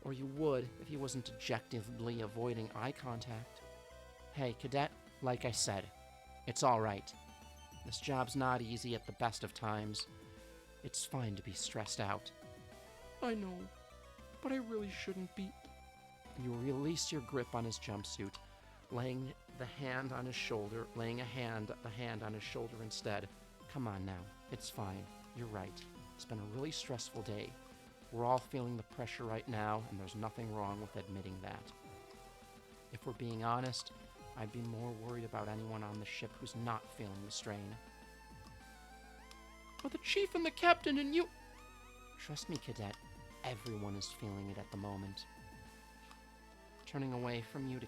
Or you would if he wasn't dejectedly avoiding eye contact. Hey, cadet, like I said, it's all right. This job's not easy at the best of times. It's fine to be stressed out. I know, but I really shouldn't be. You release your grip on his jumpsuit, laying the hand on his shoulder, laying the hand on his shoulder instead. Come on now, it's fine. You're right. It's been a really stressful day. We're all feeling the pressure right now, and there's nothing wrong with admitting that. If we're being honest, I'd be more worried about anyone on the ship who's not feeling the strain. But the chief and the captain and you... Trust me, Cadet, everyone is feeling it at the moment. Turning away from you to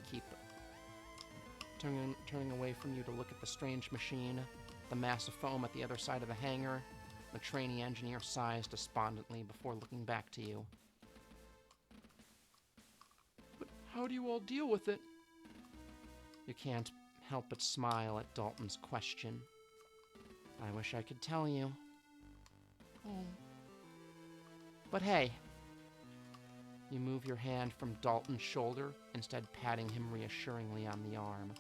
look at the strange machine, the mass of foam at the other side of the hangar, the trainee engineer sighs despondently before looking back to you. But how do you all deal with it? You can't help but smile at Dalton's question. I wish I could tell you. Oh. But hey, you move your hand from Dalton's shoulder, instead patting him reassuringly on the arm.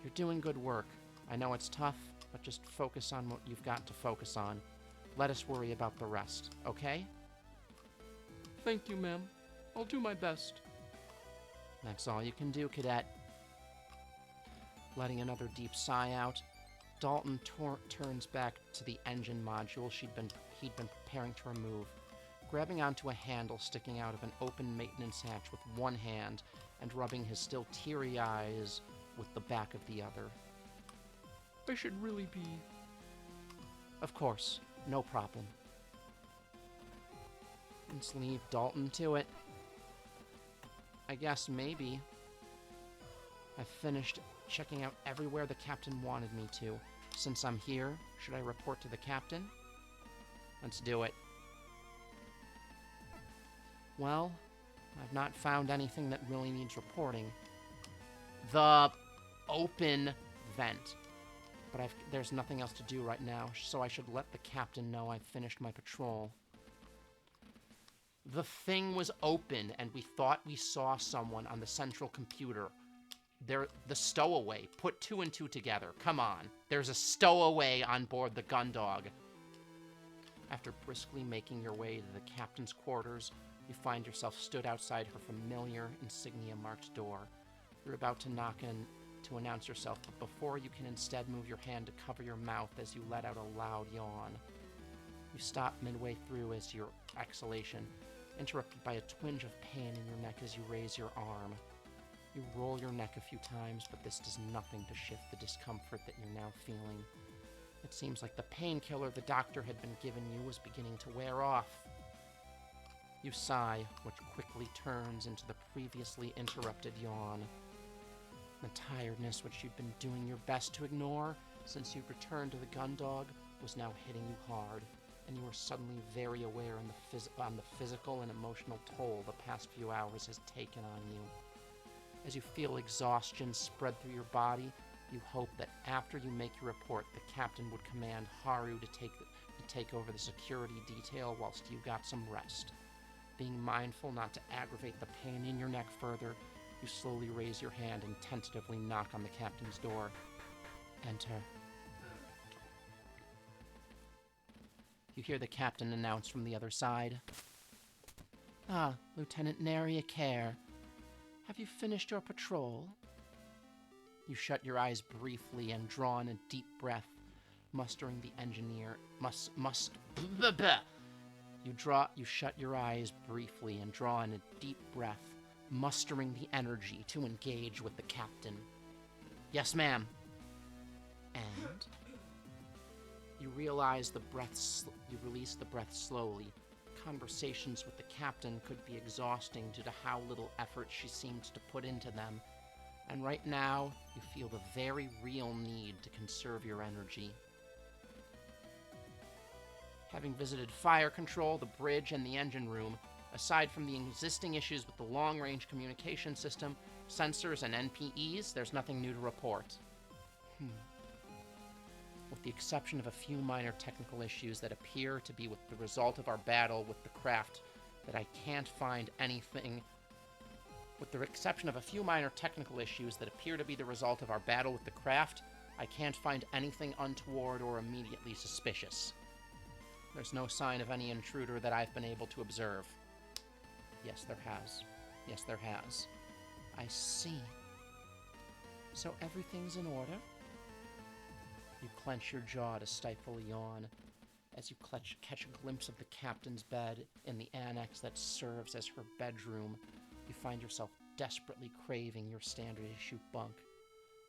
You're doing good work. I know it's tough, but just focus on what you've got to focus on. Let us worry about the rest, okay? Thank you, ma'am. I'll do my best. That's all you can do, Cadet. Letting another deep sigh out, Dalton turns back to the engine module he'd been preparing to remove, grabbing onto a handle sticking out of an open maintenance hatch with one hand and rubbing his still teary eyes with the back of the other. I should really be... Of course, no problem. Let's leave Dalton to it. I guess maybe I've finished checking out everywhere the captain wanted me to. Since I'm here, should I report to the captain? Let's do it. Well, I've not found anything that really needs reporting. The open vent. But there's nothing else to do right now, so I should let the captain know I've finished my patrol. The thing was open, and we thought we saw someone on the central computer. The stowaway. Put two and two together. Come on. There's a stowaway on board the Gundog. After briskly making your way to the captain's quarters, you find yourself stood outside her familiar insignia-marked door. You're about to knock in to announce yourself, but before you can instead move your hand to cover your mouth as you let out a loud yawn. You stop midway through as your exhalation, interrupted by a twinge of pain in your neck as you raise your arm. You roll your neck a few times, but this does nothing to shift the discomfort that you're now feeling. It seems like the painkiller the doctor had been giving you was beginning to wear off. You sigh, which quickly turns into the previously interrupted yawn. The tiredness which you'd been doing your best to ignore since you'd returned to the Gundog was now hitting you hard, and you were suddenly very aware on the physical and emotional toll the past few hours has taken on you. As you feel exhaustion spread through your body, you hope that after you make your report, the captain would command Haru to take over the security detail whilst you got some rest. Being mindful not to aggravate the pain in your neck further, you slowly raise your hand and tentatively knock on the captain's door. Enter. You hear the captain announce from the other side. Ah, Lieutenant Nary Care. Have you finished your patrol? You shut your eyes briefly and draw in a deep breath, mustering the engineer. You shut your eyes briefly and draw in a deep breath, mustering the energy to engage with the captain. Yes, ma'am. And you realize you release the breath slowly. Conversations with the captain could be exhausting due to how little effort she seems to put into them. And right now, you feel the very real need to conserve your energy. Having visited fire control, the bridge, and the engine room, aside from the existing issues with the long-range communication system, sensors, and NPEs, there's nothing new to report. With the exception of a few minor technical issues that appear to be the result of our battle with the craft, that I can't find anything... With the exception of a few minor technical issues that appear to be the result of our battle with the craft, I can't find anything untoward or immediately suspicious. There's no sign of any intruder that I've been able to observe. Yes, there has. Yes, there has. I see. So everything's in order? You clench your jaw to stifle a yawn as you catch a glimpse of the captain's bed in the annex that serves as her bedroom. You find yourself desperately craving your standard issue bunk.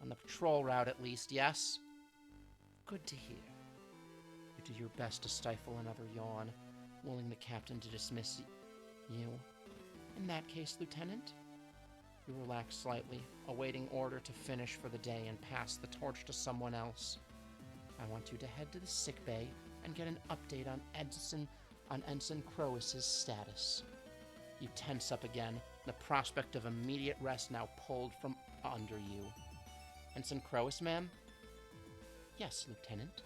On the patrol route, at least, yes? Good to hear. You do your best to stifle another yawn, willing the captain to dismiss you. In that case, Lieutenant, you relax slightly, awaiting order to finish for the day and pass the torch to someone else. I want you to head to the sickbay and get an update on Ensign Crowis's status. You tense up again, the prospect of immediate rest now pulled from under you. Ensign Crowis, ma'am? Yes, Lieutenant.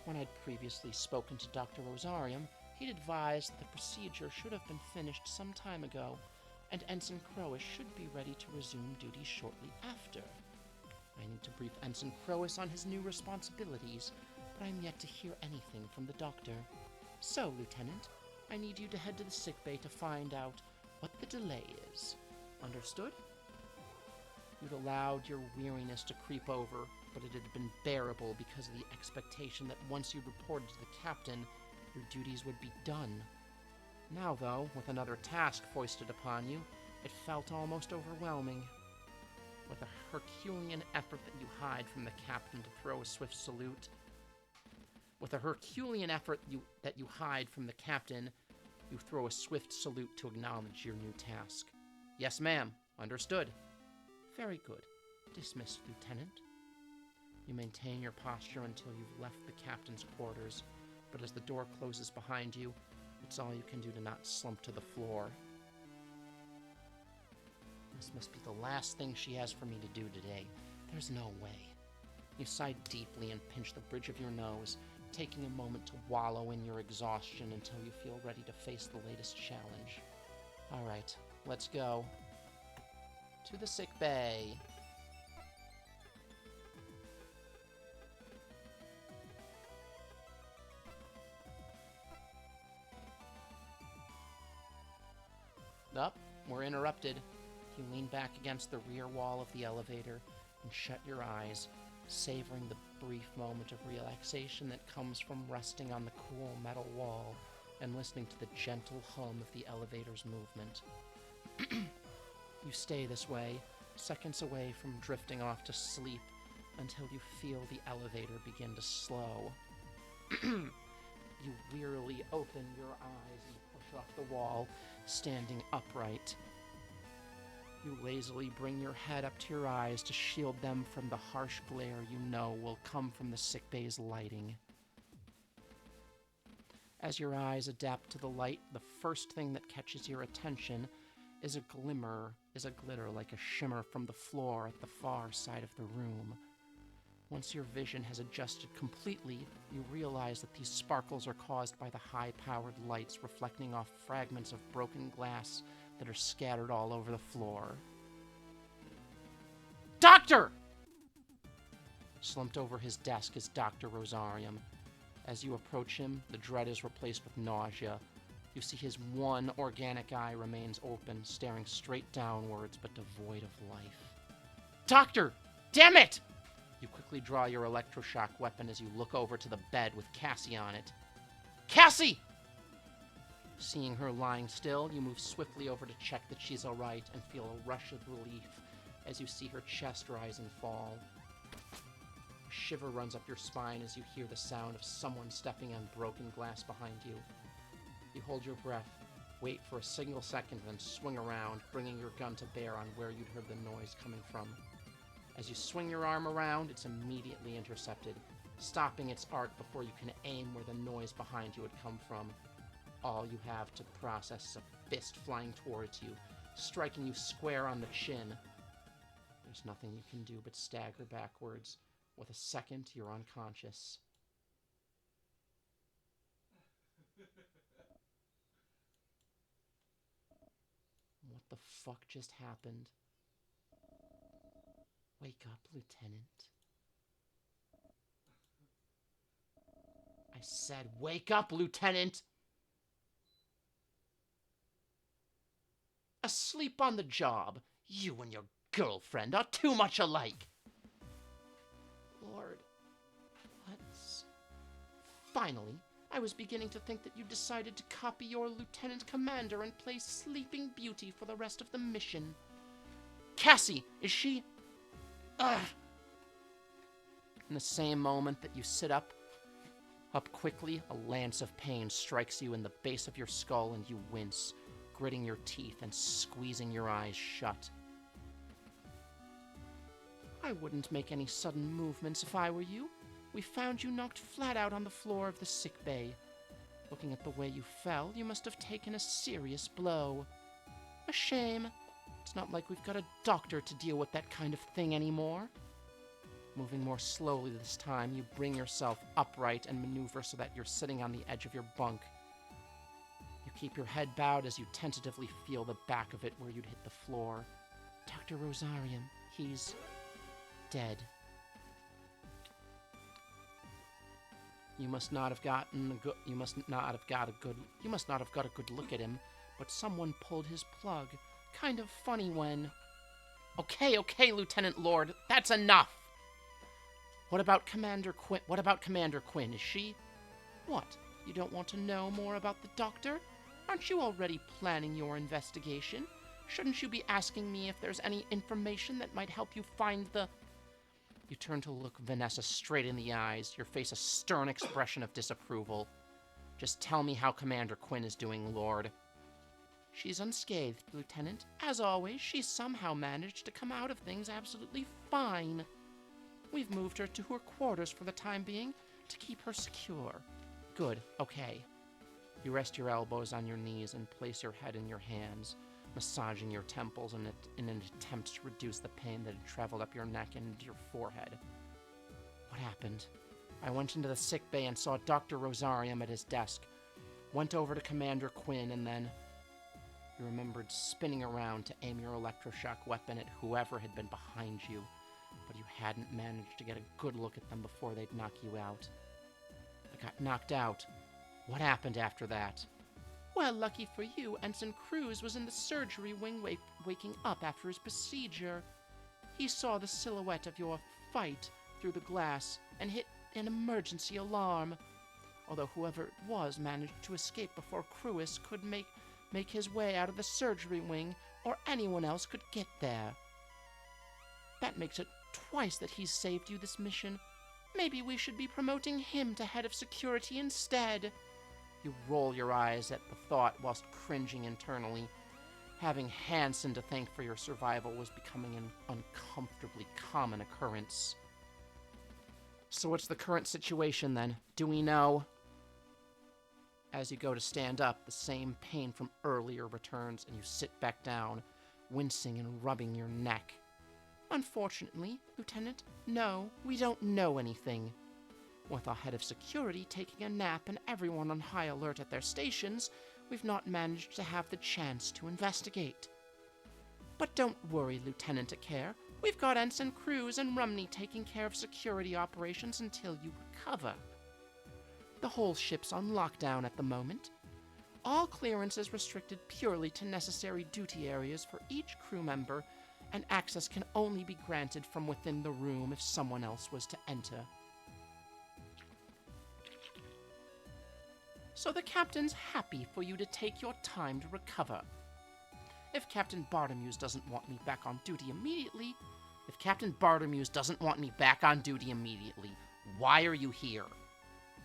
When I'd previously spoken to Dr. Rosarium, he'd advised that the procedure should have been finished some time ago, and Ensign Crowis should be ready to resume duty shortly after. I need to brief Ensign Crowis on his new responsibilities, but I'm yet to hear anything from the doctor. So, Lieutenant, I need you to head to the sickbay to find out what the delay is. Understood? You'd allowed your weariness to creep over, but it had been bearable because of the expectation that once you'd reported to the captain, your duties would be done. Now, though, with another task foisted upon you, it felt almost overwhelming. With a Herculean effort that you hide from the captain to throw a swift salute. That you hide from the captain, you throw a swift salute to acknowledge your new task. Yes, ma'am. Understood. Very good. Dismissed, Lieutenant. You maintain your posture until you've left the captain's quarters, but as the door closes behind you, it's all you can do to not slump to the floor. This must be the last thing she has for me to do today. There's no way. You sigh deeply and pinch the bridge of your nose, taking a moment to wallow in your exhaustion until you feel ready to face the latest challenge. All right, let's go. To the sick bay. Up, we're interrupted. You lean back against the rear wall of the elevator and shut your eyes, savoring the brief moment of relaxation that comes from resting on the cool metal wall and listening to the gentle hum of the elevator's movement. You stay this way, seconds away from drifting off to sleep until you feel the elevator begin to slow. You wearily open your eyes and push off the wall, standing upright. You lazily bring your head up to your eyes to shield them from the harsh glare you know will come from the sickbay's lighting. As your eyes adapt to the light, the first thing that catches your attention is a glitter like a shimmer from the floor at the far side of the room. Once your vision has adjusted completely, you realize that these sparkles are caused by the high-powered lights reflecting off fragments of broken glass that are scattered all over the floor. Doctor! Slumped over his desk is Dr. Rosarium. As you approach him, the dread is replaced with nausea. You see his one organic eye remains open, staring straight downwards but devoid of life. Doctor! Damn it! You quickly draw your electroshock weapon as you look over to the bed with Cassie on it. Cassie! Seeing her lying still, you move swiftly over to check that she's alright and feel a rush of relief as you see her chest rise and fall. A shiver runs up your spine as you hear the sound of someone stepping on broken glass behind you. You hold your breath, wait for a single second, then swing around, bringing your gun to bear on where you'd heard the noise coming from. As you swing your arm around, it's immediately intercepted, stopping its arc before you can aim where the noise behind you had come from. All you have to process is a fist flying towards you, striking you square on the chin. There's nothing you can do but stagger backwards. With a second, you're unconscious. What the fuck just happened? Wake up, Lieutenant. I said, wake up, Lieutenant! asleep on the job. You and your girlfriend are too much alike. Lord, let's... Finally, I was beginning to think that you decided to copy your lieutenant commander and play Sleeping Beauty for the rest of the mission. Cassie, is she... Ugh. In the same moment that you sit up quickly, a lance of pain strikes you in the base of your skull and you wince, gritting your teeth and squeezing your eyes shut. I wouldn't make any sudden movements if I were you. We found you knocked flat out on the floor of the sick bay. Looking at the way you fell, you must have taken a serious blow. A shame. It's not like we've got a doctor to deal with that kind of thing anymore. Moving more slowly this time, you bring yourself upright and maneuver so that you're sitting on the edge of your bunk. You keep your head bowed as you tentatively feel the back of it where you'd hit the floor. Dr. Rosarium, he's dead. You must not have got a good look at him, but someone pulled his plug. Kind of funny when... Okay, Lieutenant Lord, that's enough! What about Commander Quinn? Is she... What? You don't want to know more about the doctor? Aren't you already planning your investigation? Shouldn't you be asking me if there's any information that might help you find the... You turn to look Vanessa straight in the eyes, your face a stern expression of disapproval. Just tell me how Commander Quinn is doing, Lord. She's unscathed, Lieutenant. As always, she's somehow managed to come out of things absolutely fine. We've moved her to her quarters for the time being to keep her secure. Good, okay. You rest your elbows on your knees and place your head in your hands, massaging your temples in an attempt to reduce the pain that had traveled up your neck and into your forehead. What happened? I went into the sick bay and saw Dr. Rosarium at his desk. Went over to Commander Quinn and then... You remembered spinning around to aim your electroshock weapon at whoever had been behind you, but you hadn't managed to get a good look at them before they'd knock you out. I got knocked out. What happened after that? Well, lucky for you, Ensign Cruz was in the surgery wing waking up after his procedure. He saw the silhouette of your fight through the glass and hit an emergency alarm. Although whoever it was managed to escape before Cruz could make his way out of the surgery wing, or anyone else could get there. That makes it twice that he's saved you this mission. Maybe we should be promoting him to head of security instead. You roll your eyes at the thought whilst cringing internally. Having Hansen to thank for your survival was becoming an uncomfortably common occurrence. So what's the current situation then? Do we know? As you go to stand up, the same pain from earlier returns and you sit back down, wincing and rubbing your neck. Unfortunately, Lieutenant, no, we don't know anything. With our head of security taking a nap and everyone on high alert at their stations, we've not managed to have the chance to investigate. But don't worry, Lieutenant Acare. We've got Ensign Cruz and Rumney taking care of security operations until you recover. The whole ship's on lockdown at the moment. All clearance is restricted purely to necessary duty areas for each crew member, and access can only be granted from within the room if someone else was to enter. So the captain's happy for you to take your time to recover. If Captain Bartomuse doesn't want me back on duty immediately, why are you here?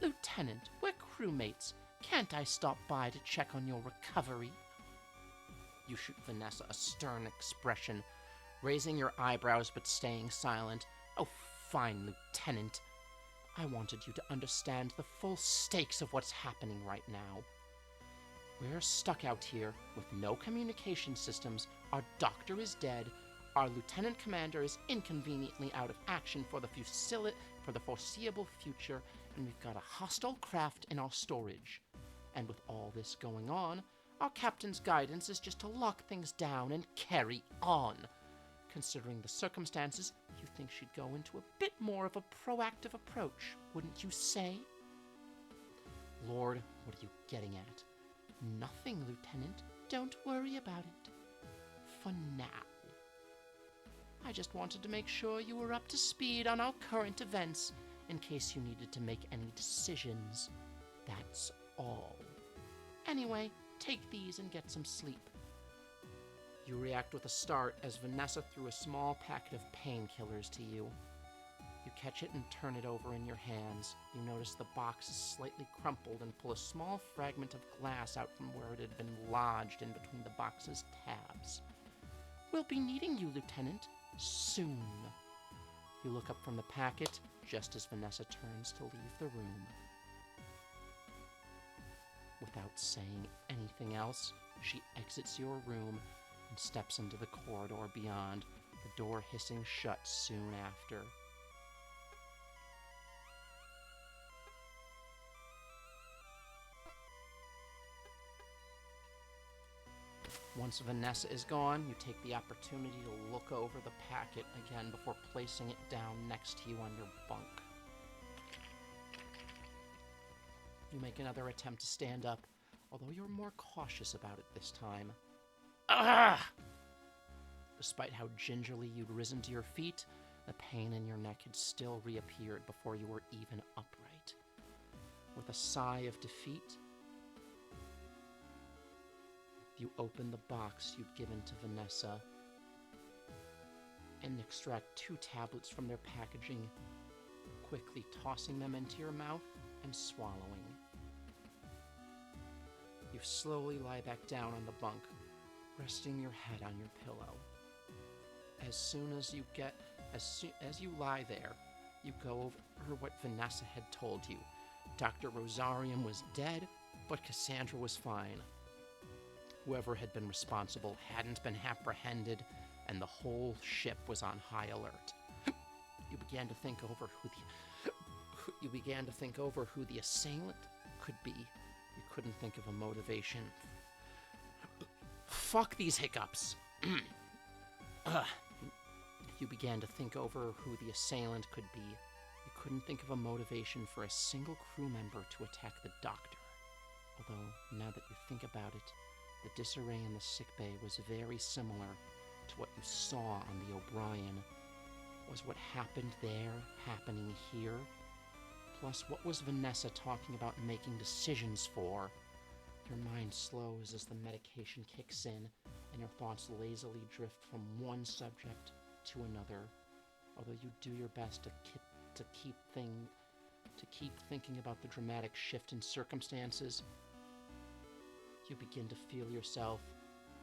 Lieutenant, we're crewmates. Can't I stop by to check on your recovery? You shoot Vanessa a stern expression, raising your eyebrows but staying silent. Oh, fine, Lieutenant. I wanted you to understand the full stakes of what's happening right now. We're stuck out here with no communication systems, our doctor is dead, our lieutenant commander is inconveniently out of action for the foreseeable future, and we've got a hostile craft in our storage. And with all this going on, our captain's guidance is just to lock things down and carry on. Considering the circumstances, you think she'd go into a bit more of a proactive approach, wouldn't you say? Lord, what are you getting at? Nothing, Lieutenant. Don't worry about it. for now. I just wanted to make sure you were up to speed on our current events in case you needed to make any decisions. That's all. Anyway, take these and get some sleep. You react with a start as Vanessa threw a small packet of painkillers to you. You catch it and turn it over in your hands. You notice the box is slightly crumpled and pull a small fragment of glass out from where it had been lodged in between the box's tabs. We'll be needing you, Lieutenant, soon. You look up from the packet just as Vanessa turns to leave the room. Without saying anything else, she exits your room and steps into the corridor beyond, the door hissing shut soon after. Once Vanessa is gone, you take the opportunity to look over the packet again before placing it down next to you on your bunk. You make another attempt to stand up, although you're more cautious about it this time. Ah! Despite how gingerly you'd risen to your feet, the pain in your neck had still reappeared before you were even upright. With a sigh of defeat, you open the box you'd given to Vanessa and extract 2 tablets from their packaging, quickly tossing them into your mouth and swallowing. You slowly lie back down on the bunk, resting your head on your pillow. As you lie there, you go over what Vanessa had told you. Dr. Rosarium was dead, but Cassandra was fine. Whoever had been responsible hadn't been apprehended, and the whole ship was on high alert. You began to think over who the assailant could be. You couldn't think of a motivation. Fuck these hiccups. You began to think over who the assailant could be. You couldn't think of a motivation for a single crew member to attack the doctor. Although, now that you think about it, the disarray in the sickbay was very similar to what you saw on the O'Brien. Was what happened there happening here? Plus, what was Vanessa talking about making decisions for? Your mind slows as the medication kicks in, and your thoughts lazily drift from one subject to another. Although you do your best to keep thinking about the dramatic shift in circumstances, you begin to feel yourself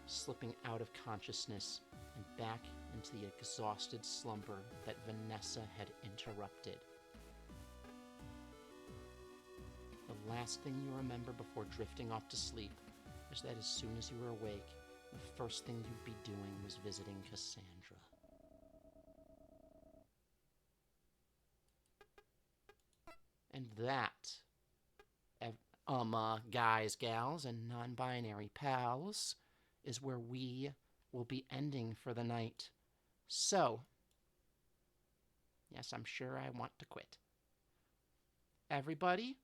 slipping out of consciousness and back into the exhausted slumber that Vanessa had interrupted. The last thing you remember before drifting off to sleep is that as soon as you were awake, the first thing you'd be doing was visiting Cassandra. And that, guys, gals, and non-binary pals, is where we will be ending for the night. So, yes, I'm sure I want to quit. Everybody,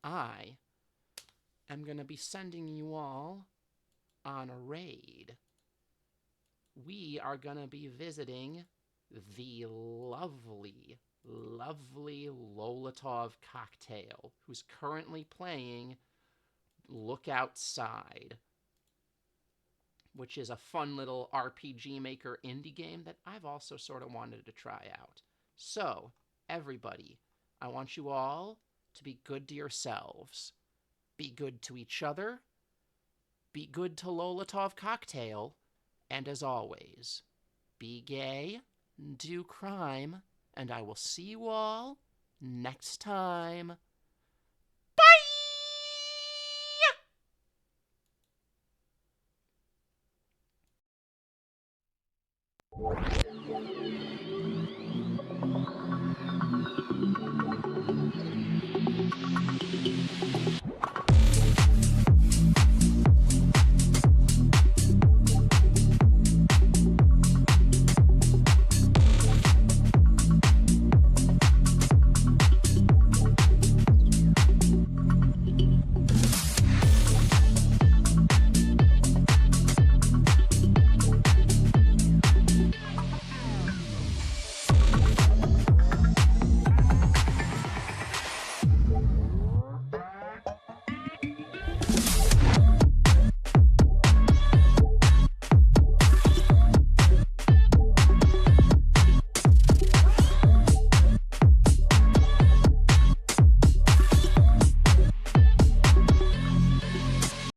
I am going to be sending you all on a raid. We are going to be visiting the lovely Lolatov Cocktail, who's currently playing Look Outside, which is a fun little RPG Maker indie game that I've also sort of wanted to try out. So, everybody, I want you all to be good to yourselves. Be good to each other. Be good to Lolatov Cocktail. And as always, be gay, do crime, and I will see you all next time.